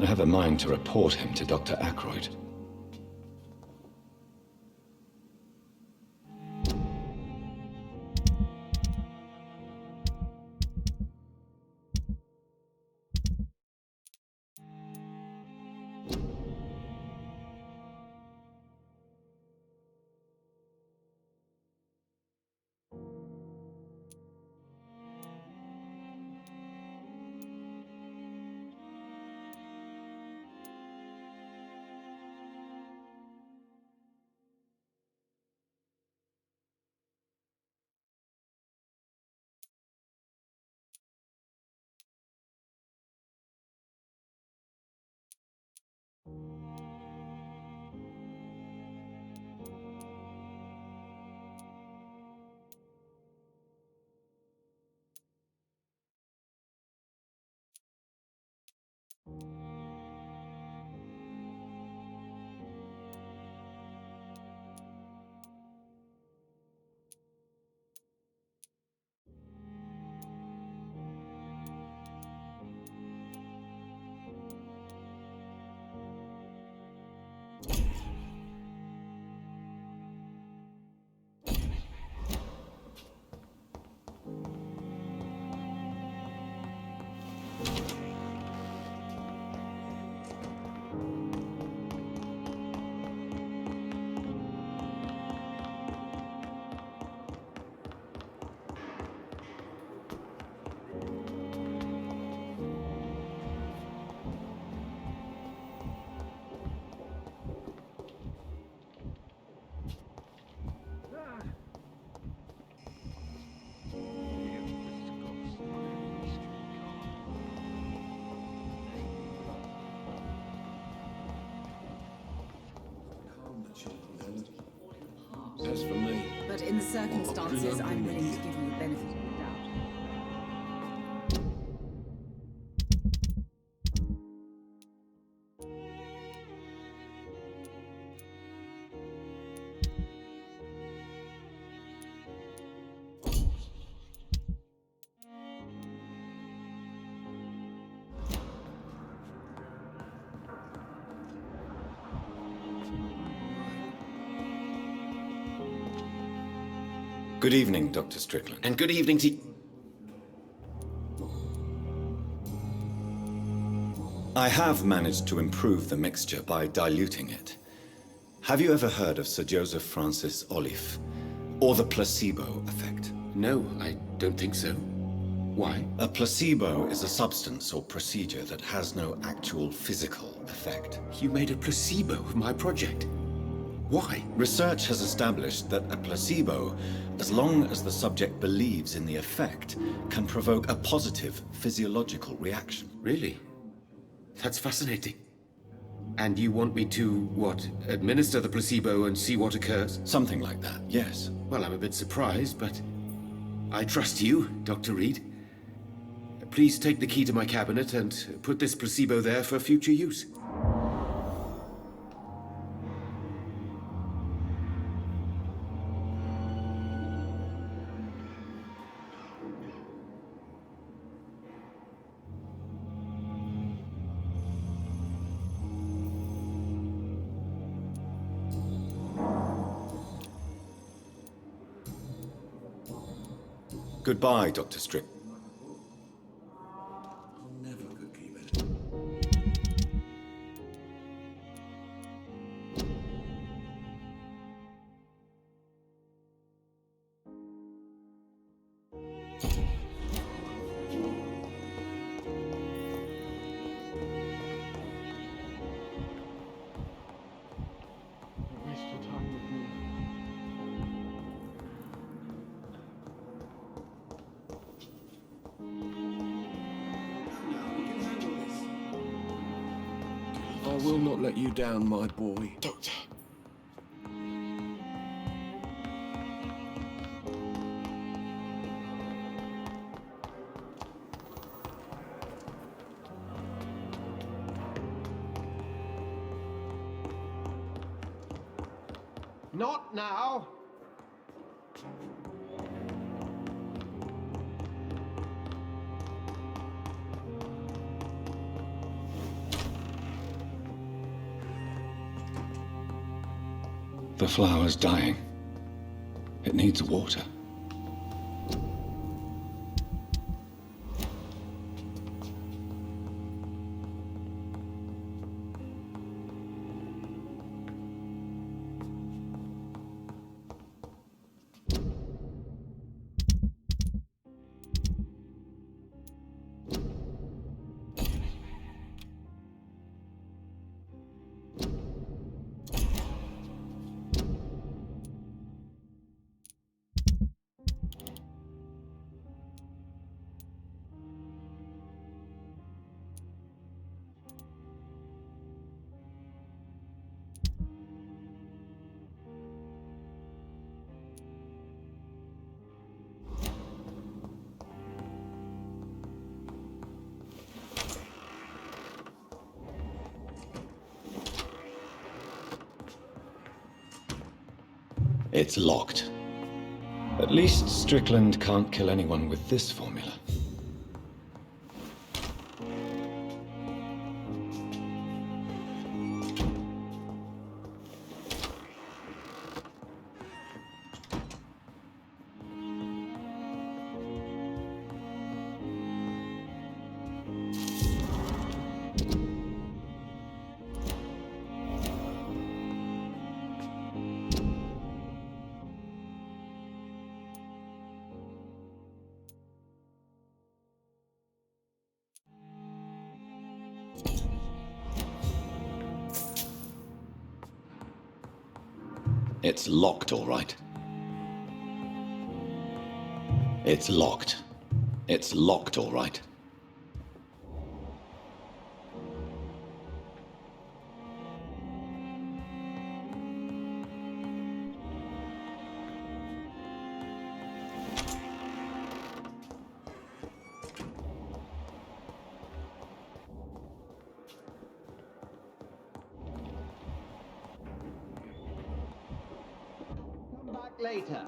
I have a mind to report him to Dr. Aykroyd. As for me... But in the circumstances, I'm willing to give you the benefit of the doubt. Good evening, Dr. Strickland. And good evening to... I have managed to improve the mixture by diluting it. Have you ever heard of Sir Joseph Francis Olive, or the placebo effect? No, I don't think so. Why? A placebo is a substance or procedure that has no actual physical effect. You made a placebo of my project. Why? Research has established that a placebo, as long as the subject believes in the effect, can provoke a positive physiological reaction. Really? That's fascinating. And you want me to, what, administer the placebo and see what occurs? Something like that, yes. Well, I'm a bit surprised, but I trust you, Dr. Reed. Please take the key to my cabinet and put this placebo there for future use. Goodbye, Dr. Strick. I will not let you down, my boy. Doctor. Not now! The flower's dying. It needs water. It's locked. At least Strickland can't kill anyone with this formula. It's locked, all right. It's locked. It's locked, all right. Later.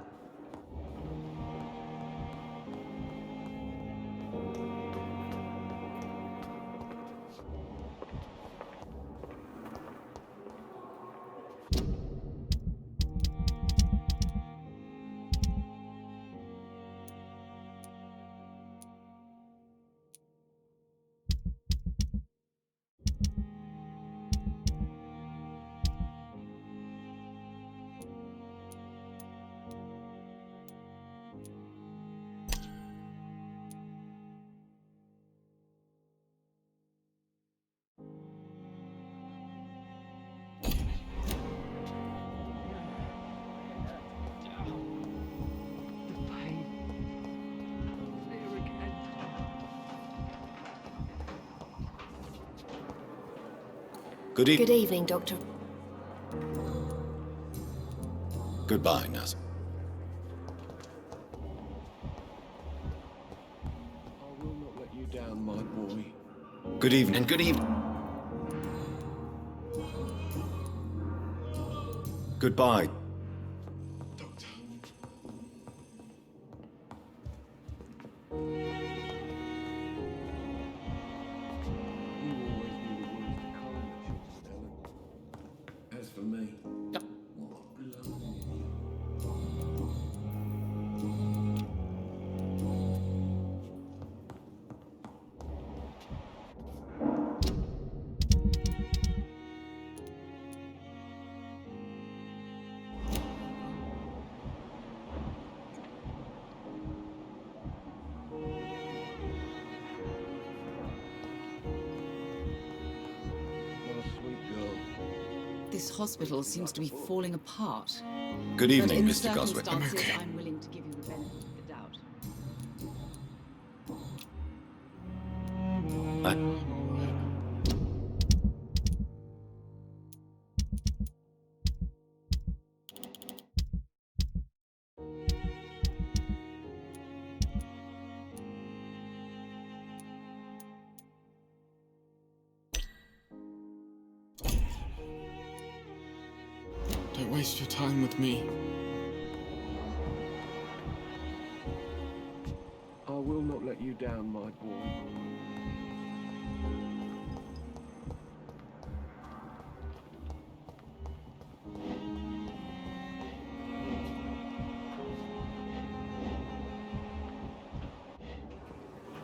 Good evening. Good evening, Doctor. Goodbye, nurse. I will not let you down, my boy. Good evening. And good evening. Goodbye. For me. This hospital seems to be falling apart. Good evening, But in Mr. Goswick. circumstances, I'm willing to give you the benefit of the doubt. Don't waste your time with me. I will not let you down, my boy.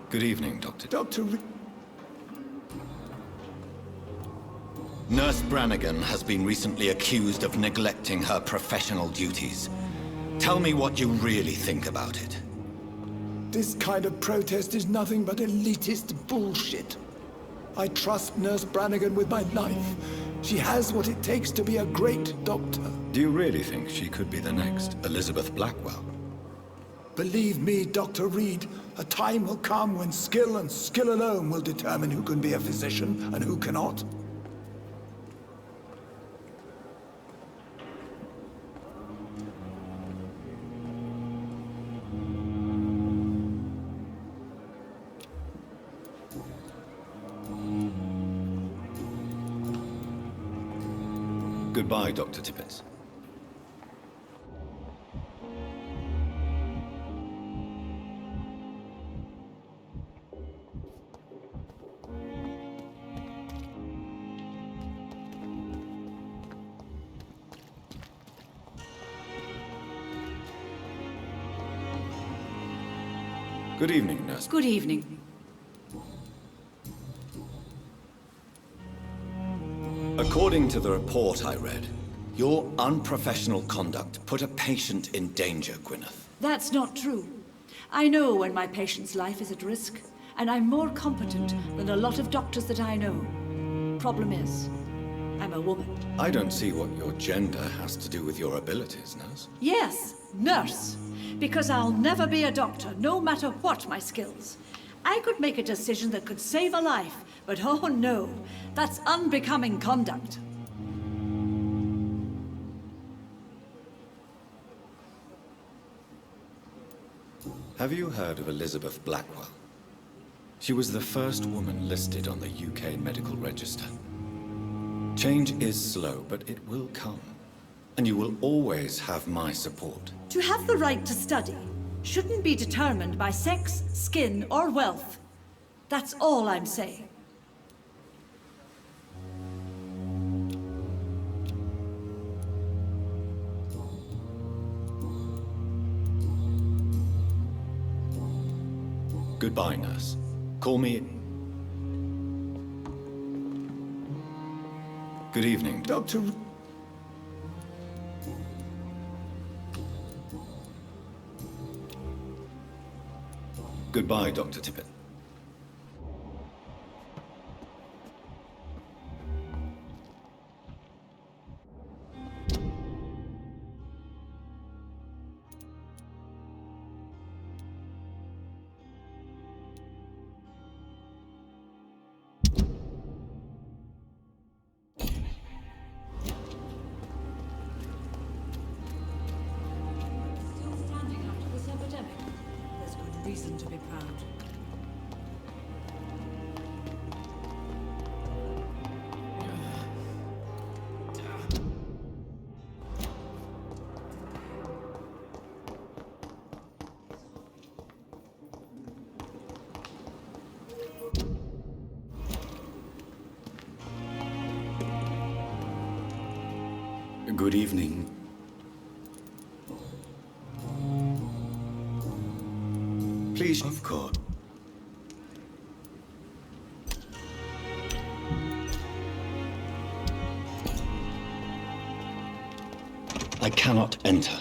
Good evening, Doctor. Dr. Nurse Brannigan has been recently accused of neglecting her professional duties. Tell me what you really think about it. This kind of protest is nothing but elitist bullshit. I trust Nurse Brannigan with my life. She has what it takes to be a great doctor. Do you really think she could be the next Elizabeth Blackwell? Believe me, Dr. Reed, a time will come when skill and skill alone will determine who can be a physician and who cannot. Goodbye, Dr. Tippett. Good evening, nurse. Good evening. According to the report I read, your unprofessional conduct put a patient in danger, Gwyneth. That's not true. I know when my patient's life is at risk, and I'm more competent than a lot of doctors that I know. Problem is, I'm a woman. I don't see what your gender has to do with your abilities, nurse. Yes, nurse. Because I'll never be a doctor, no matter what my skills. I could make a decision that could save a life, but oh no, that's unbecoming conduct. Have you heard of Elizabeth Blackwell? She was the first woman listed on the UK Medical Register. Change is slow, but it will come. And you will always have my support. To have the right to study shouldn't be determined by sex, skin, or wealth. That's all I'm saying. Goodbye, nurse. Call me... Good evening, Dr. Goodbye, Dr. Tippett. Reason to be proud. Good evening. Please, of course. I cannot enter.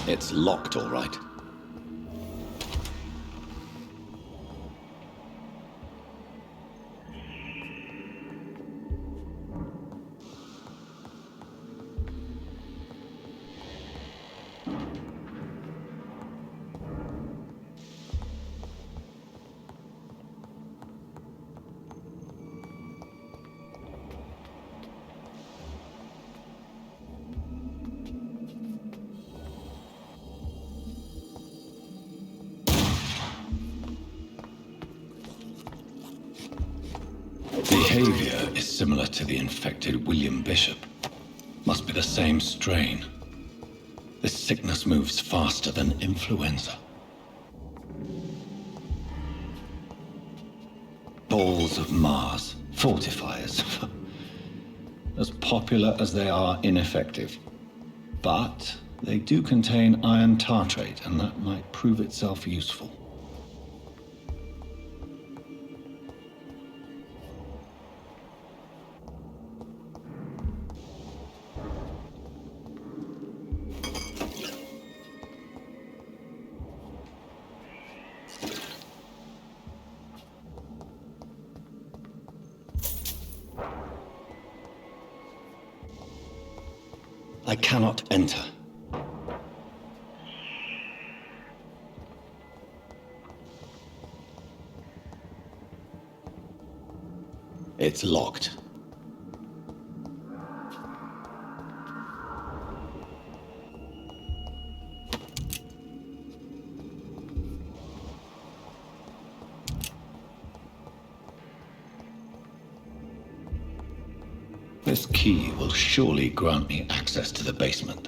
It's locked, all right. Behavior is similar to the infected William Bishop. Must be the same strain. This sickness moves faster than influenza. Balls of Mars, fortifiers. As popular as they are ineffective. But they do contain iron tartrate, and that might prove itself useful. I cannot enter. It's locked. This key will surely grant me access to the basement.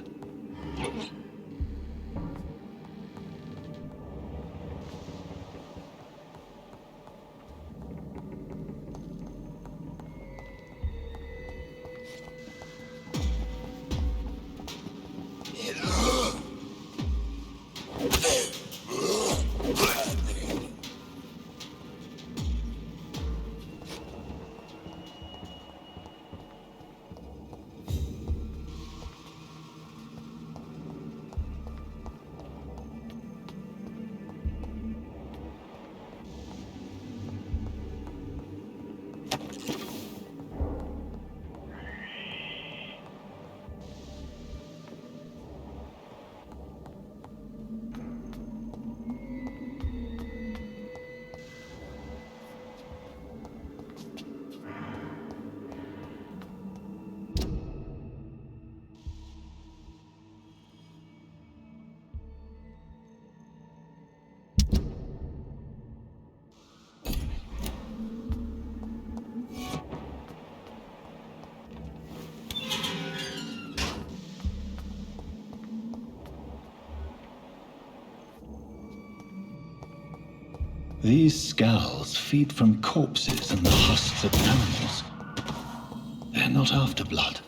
These scowls feed from corpses and the husks of animals. They're not after blood.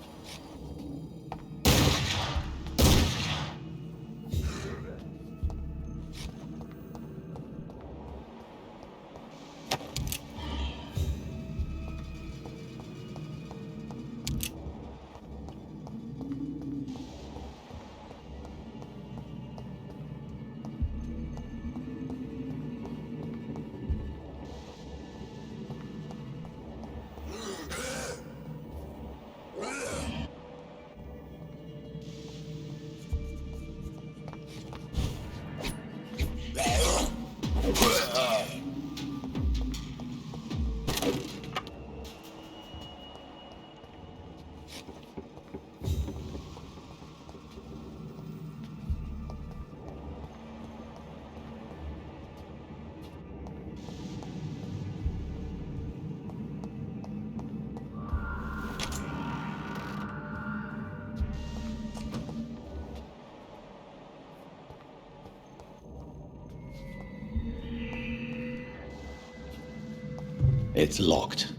It's locked.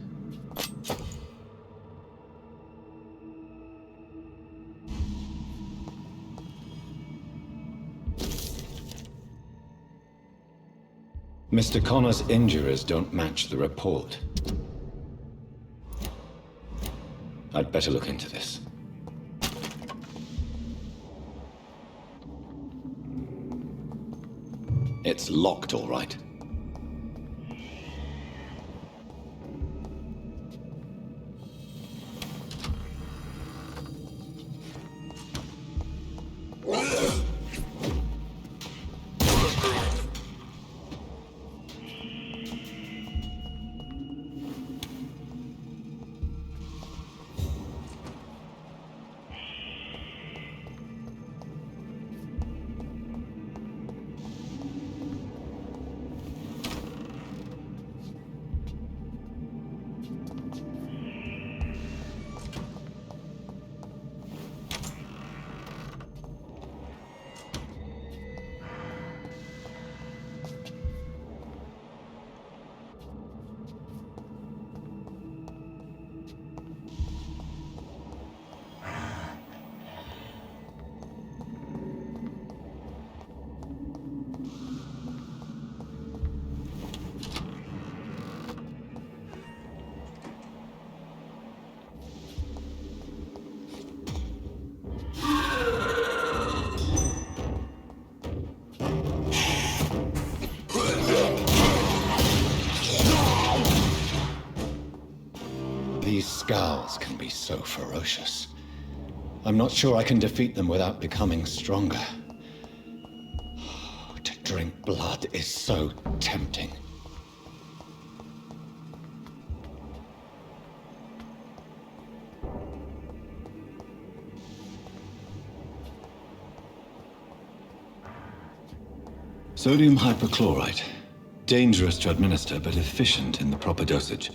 Mr. Connor's injuries don't match the report. I'd better look into this. It's locked, all right. These scowls can be so ferocious. I'm not sure I can defeat them without becoming stronger. To drink blood is so tempting. Sodium hypochlorite. Dangerous to administer, but efficient in the proper dosage.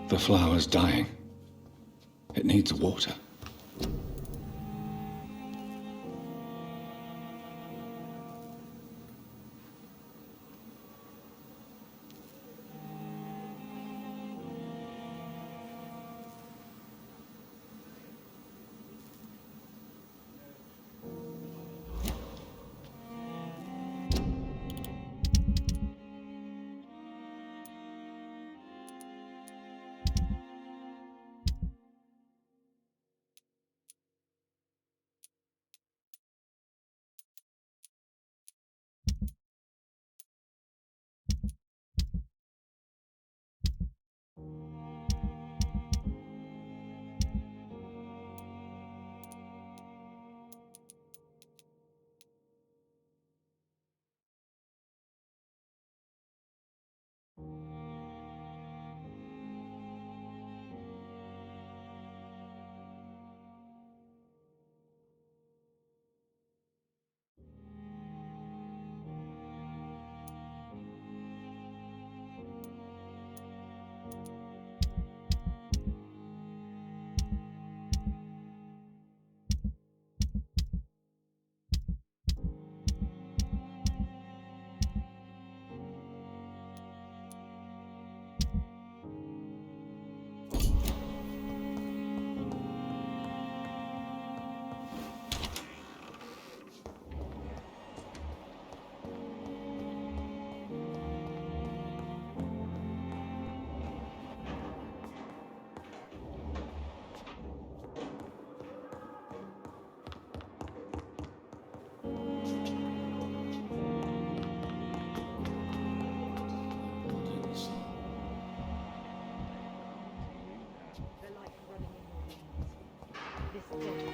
The flower's dying. It needs water.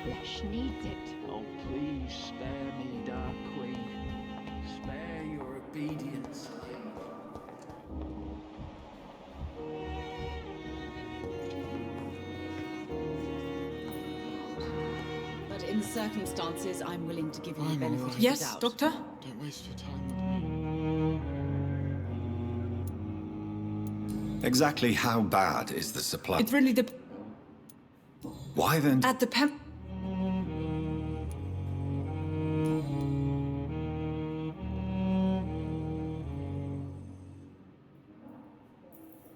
Flesh needs it. Oh, please spare me, Dark Queen. Spare your obedient slave. But in the circumstances, I'm willing to give you the benefit of the Yes, doubt. Doctor? Don't waste your time. Exactly how bad is the supply? It really depends. Why then? At the pen.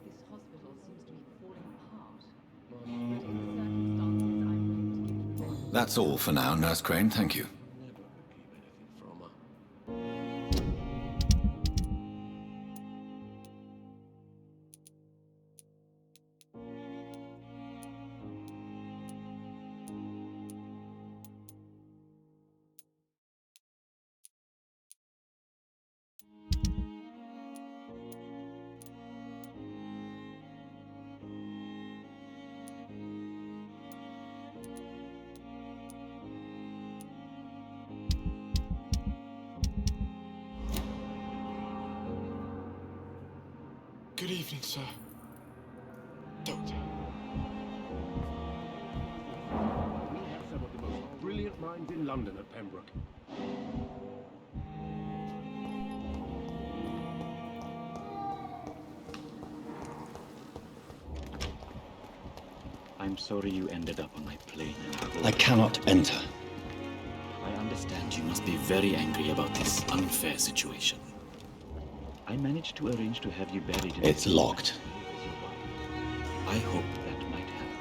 This hospital seems to be falling apart. But in the circumstances, I'm willing to give you That's all for now, Nurse Crane, thank you. Good evening, sir. Doctor. We have some of the most brilliant minds in London at Pembroke. I'm sorry you ended up on my plane. I cannot enter. I understand you must be very angry about this unfair situation. I managed to arrange to have you buried in It's locked. I hope that might help.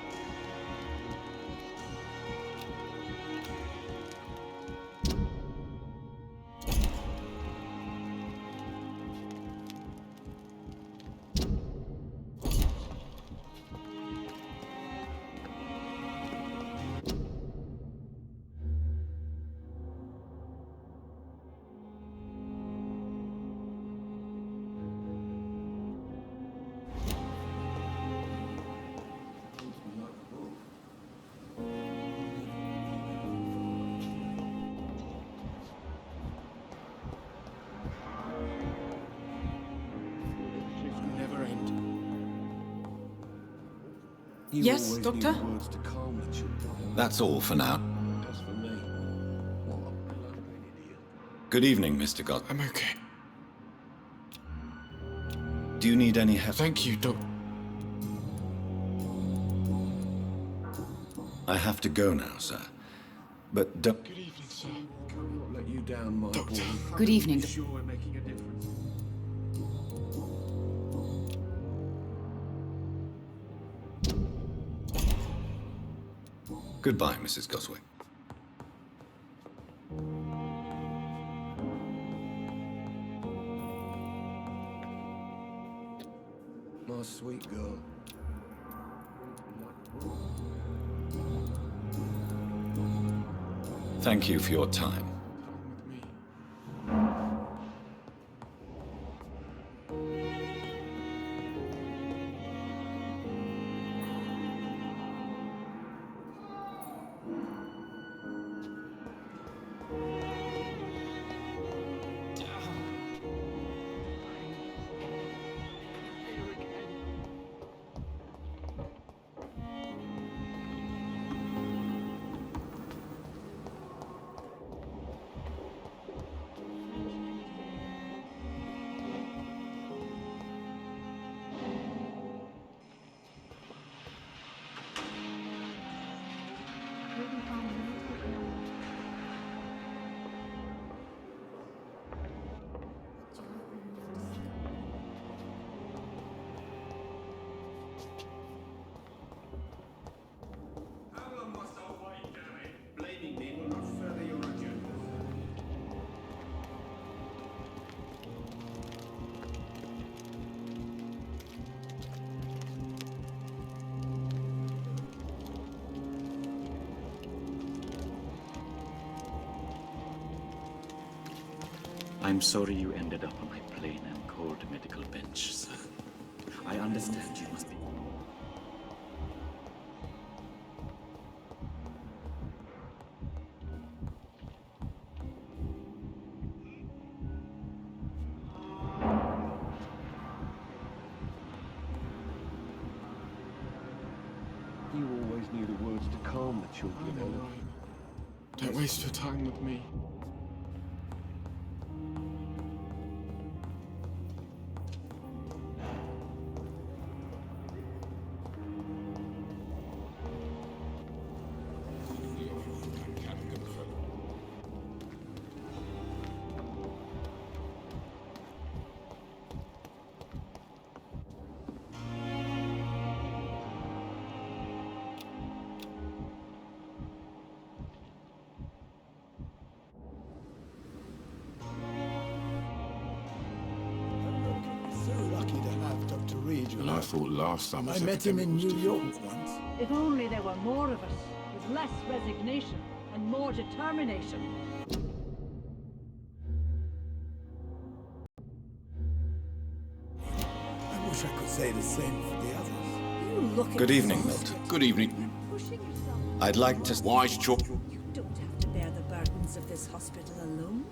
Yes, Doctor? That's all for now. Good evening, Mr. God. I'm okay. Do you need any help? Thank you, Doc. I have to go now, sir. But don't... Good evening, sir. Cannot let you down, my boy. Good evening. Sure we're making a difference. Goodbye, Mrs. Goswick. My sweet girl. Thank you for your time. I'm sorry you ended up on my plain and cold medical bench, sir. I understand you must be... You always knew the words to calm the children, I'm all right. Don't waste your time with me. And I thought last time I met him in New York once. If only there were more of us, with less resignation and more determination. I wish I could say the same for the others. You look Good evening, Milton. Good evening. Pushing yourself. I'd like to... Wise chop. You don't have to bear the burdens of this hospital alone.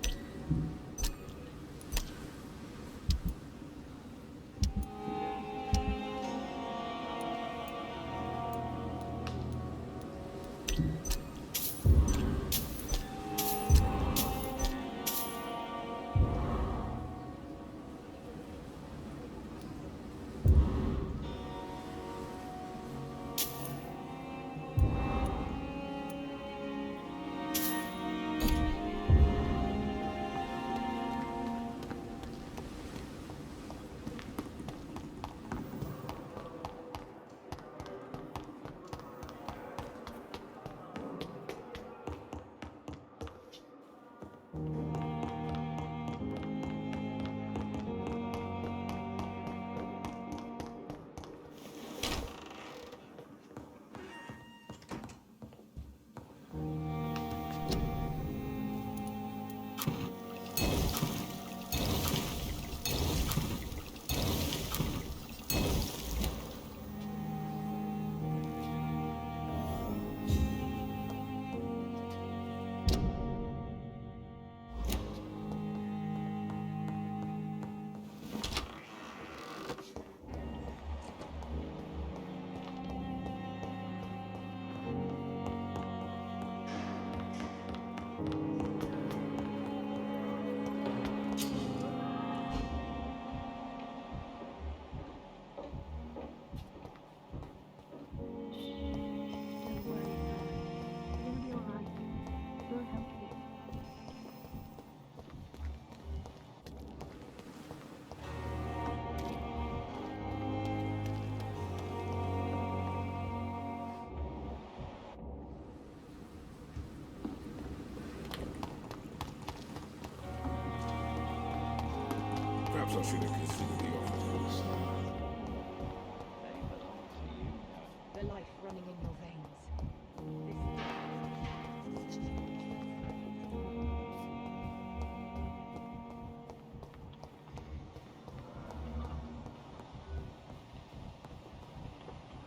the life running in your veins.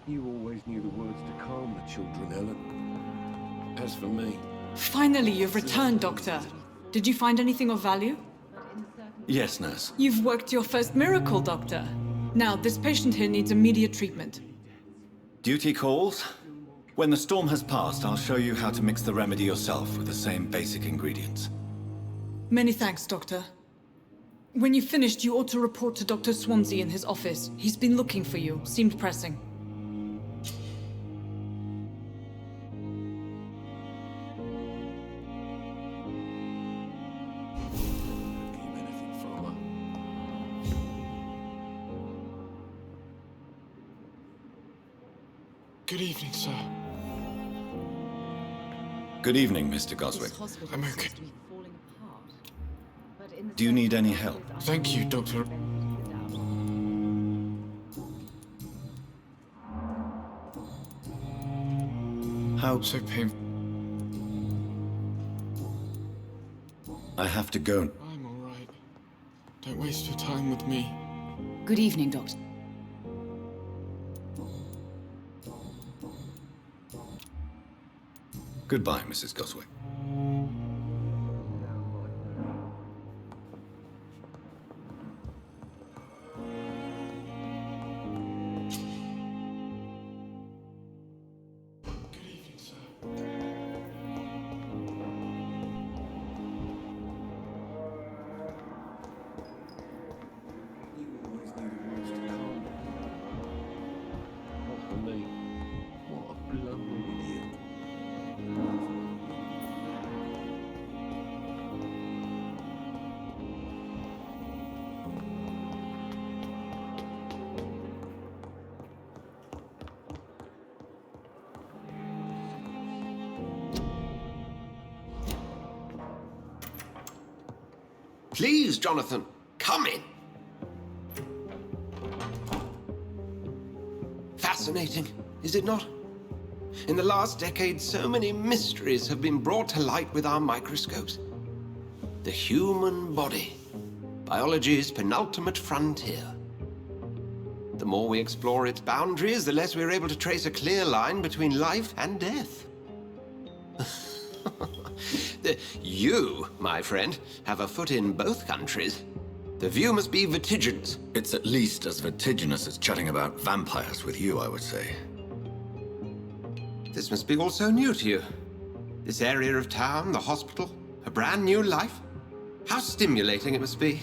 You always knew the words to calm the children, Helen. As for me... Finally, you've returned, Doctor. Did you find anything of value? Yes, nurse. You've worked your first miracle, Doctor. Now, this patient here needs immediate treatment. Duty calls. When the storm has passed, I'll show you how to mix the remedy yourself with the same basic ingredients. Many thanks, Doctor. When you've finished, you ought to report to Dr. Swansea in his office. He's been looking for you. Seemed pressing. Good evening, sir. Good evening, Mr. Goswick. I'm okay. Do you need any help? Thank you, Doctor. How so painful? I have to go. I'm all right. Don't waste your time with me. Good evening, Doctor. Goodbye, Mrs. Goswick. Please, Jonathan, come in. Fascinating, is it not? In the last decade, so many mysteries have been brought to light with our microscopes. The human body, biology's penultimate frontier. The more we explore its boundaries, the less we're able to trace a clear line between life and death. You, my friend, have a foot in both countries. The view must be vertiginous. It's at least as vertiginous as chatting about vampires with you, I would say. This must be all so new to you. This area of town, the hospital, a brand new life. How stimulating it must be.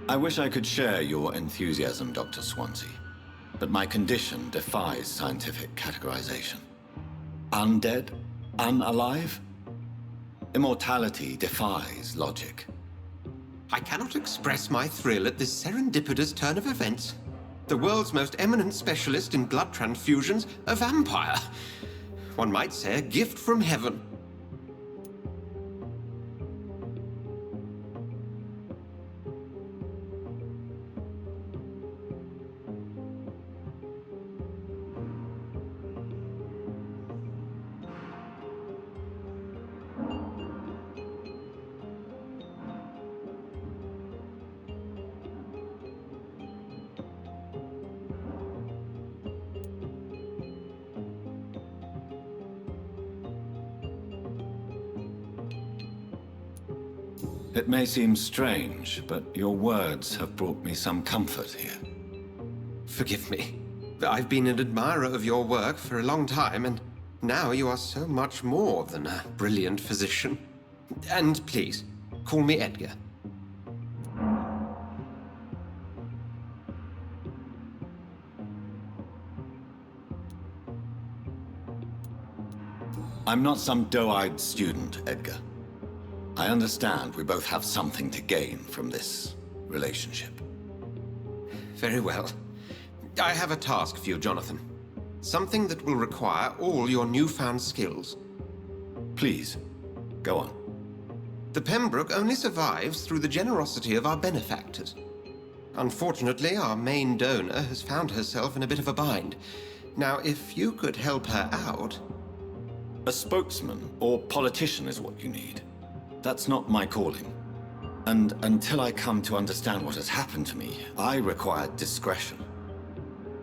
I wish I could share your enthusiasm, Dr. Swansea, but my condition defies scientific categorization. Undead? Unalive? Immortality defies logic. I cannot express my thrill at this serendipitous turn of events. The world's most eminent specialist in blood transfusions, a vampire. One might say a gift from heaven. It may seem strange, but your words have brought me some comfort here. Forgive me. I've been an admirer of your work for a long time, and now you are so much more than a brilliant physician. And please, call me Edgar. I'm not some doe-eyed student, Edgar. I understand we both have something to gain from this relationship. Very well. I have a task for you, Jonathan. Something that will require all your newfound skills. Please, go on. The Pembroke only survives through the generosity of our benefactors. Unfortunately, our main donor has found herself in a bit of a bind. Now, if you could help her out... A spokesman or politician is what you need. That's not my calling. And until I come to understand what has happened to me, I require discretion.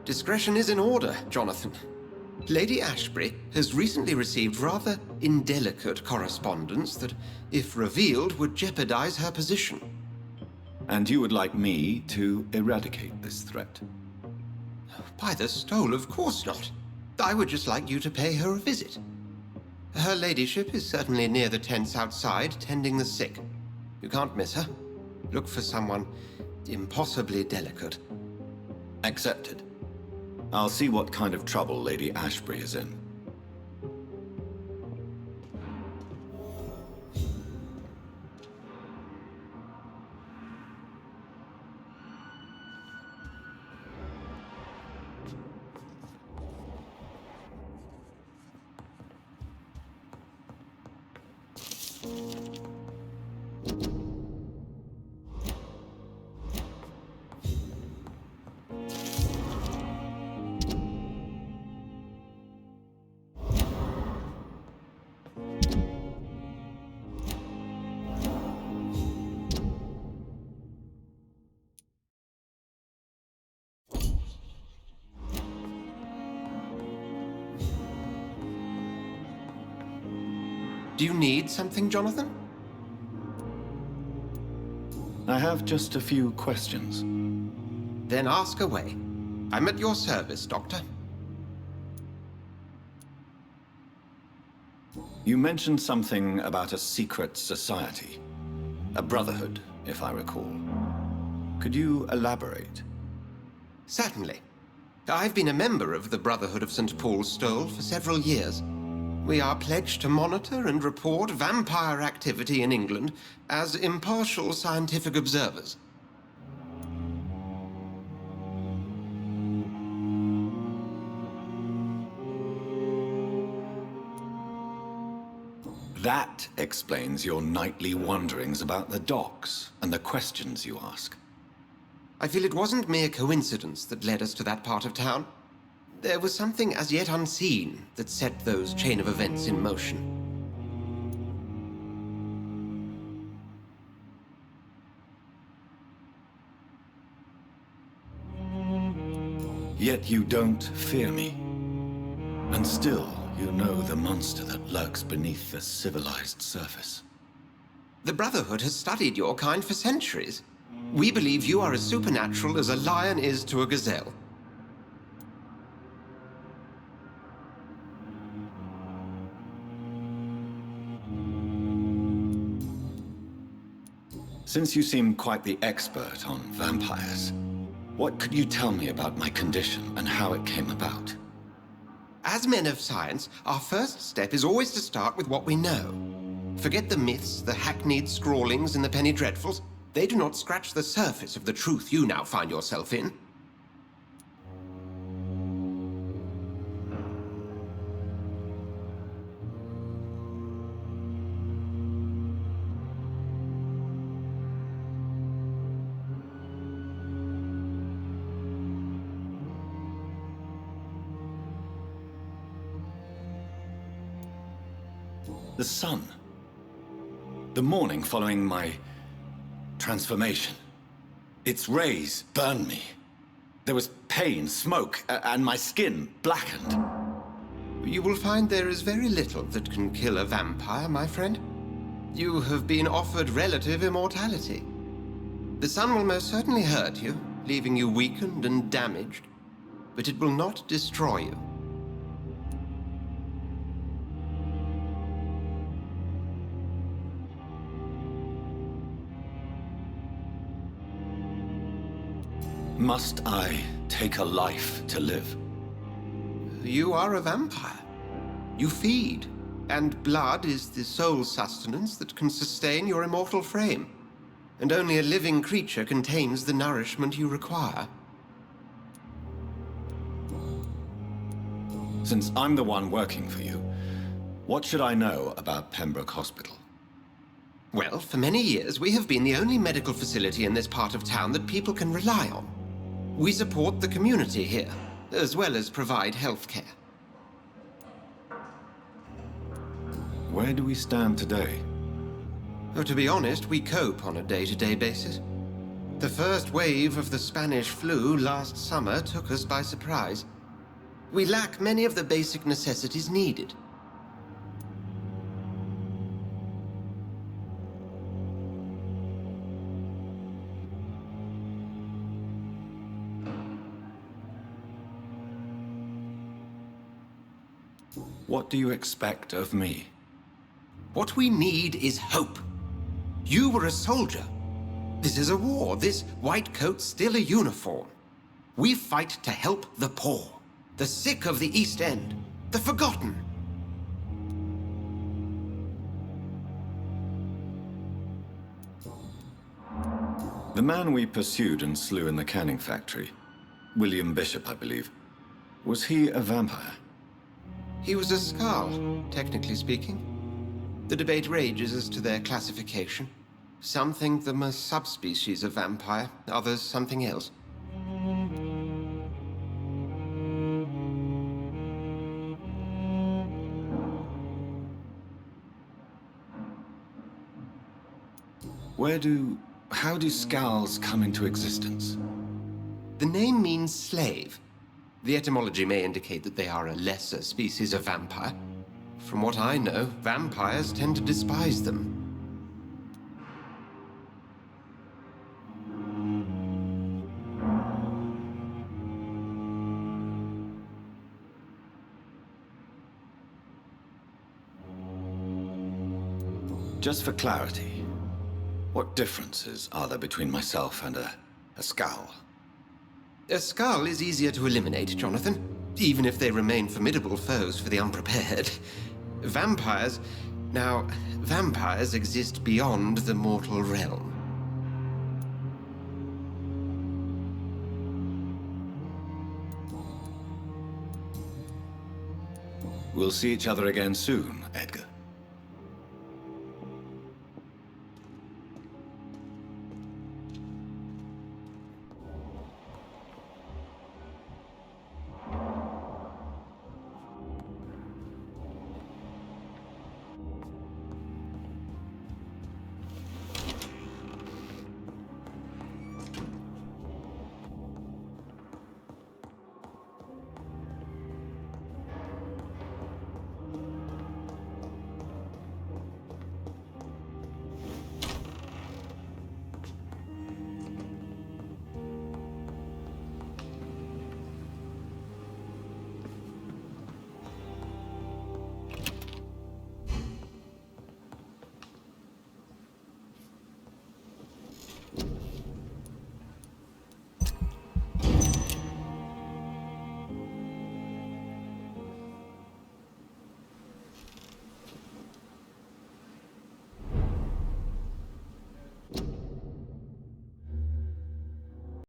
Discretion is in order, Jonathan. Lady Ashbury has recently received rather indelicate correspondence that, if revealed, would jeopardize her position. And you would like me to eradicate this threat? By the stole, of course not. I would just like you to pay her a visit. Her ladyship is certainly near the tents outside, tending the sick. You can't miss her. Look for someone impossibly delicate. Accepted. I'll see what kind of trouble Lady Ashbury is in. Do you need something, Jonathan? I have just a few questions. Then ask away. I'm at your service, Doctor. You mentioned something about a secret society. A brotherhood, if I recall. Could you elaborate? Certainly. I've been a member of the Brotherhood of St. Paul's Stole for several years. We are pledged to monitor and report vampire activity in England as impartial scientific observers. That explains your nightly wanderings about the docks and the questions you ask. I feel it wasn't mere coincidence that led us to that part of town. There was something as yet unseen that set those chain of events in motion. Yet you don't fear me. And still, you know the monster that lurks beneath the civilized surface. The Brotherhood has studied your kind for centuries. We believe you are as supernatural as a lion is to a gazelle. Since you seem quite the expert on vampires, what could you tell me about my condition and how it came about? As men of science, our first step is always to start with what we know. Forget the myths, the hackneyed scrawlings in the penny dreadfuls. They do not scratch the surface of the truth you now find yourself in. The sun. The morning following my transformation. Its rays burned me. There was pain, smoke, and my skin blackened. You will find there is very little that can kill a vampire, my friend. You have been offered relative immortality. The sun will most certainly hurt you, leaving you weakened and damaged, but it will not destroy you. Must I take a life to live? You are a vampire. You feed, and blood is the sole sustenance that can sustain your immortal frame. And only a living creature contains the nourishment you require. Since I'm the one working for you, what should I know about Pembroke Hospital? Well, for many years, we have been the only medical facility in this part of town that people can rely on. We support the community here, as well as provide health care. Where do we stand today? Oh, to be honest, we cope on a day-to-day basis. The first wave of the Spanish flu last summer took us by surprise. We lack many of the basic necessities needed. What do you expect of me? What we need is hope. You were a soldier. This is a war. This white coat's still a uniform. We fight to help the poor, the sick of the East End, the forgotten. The man we pursued and slew in the canning factory, William Bishop, I believe, was he a vampire? He was a Skald, technically speaking. The debate rages as to their classification. Some think them a subspecies of vampire, others something else. How do Skulls come into existence? The name means slave. The etymology may indicate that they are a lesser species of vampire. From what I know, vampires tend to despise them. Just for clarity, what differences are there between myself and a Skull? A Skull is easier to eliminate, Jonathan, even if they remain formidable foes for the unprepared. Vampires... Now, vampires exist beyond the mortal realm. We'll see each other again soon, Edgar.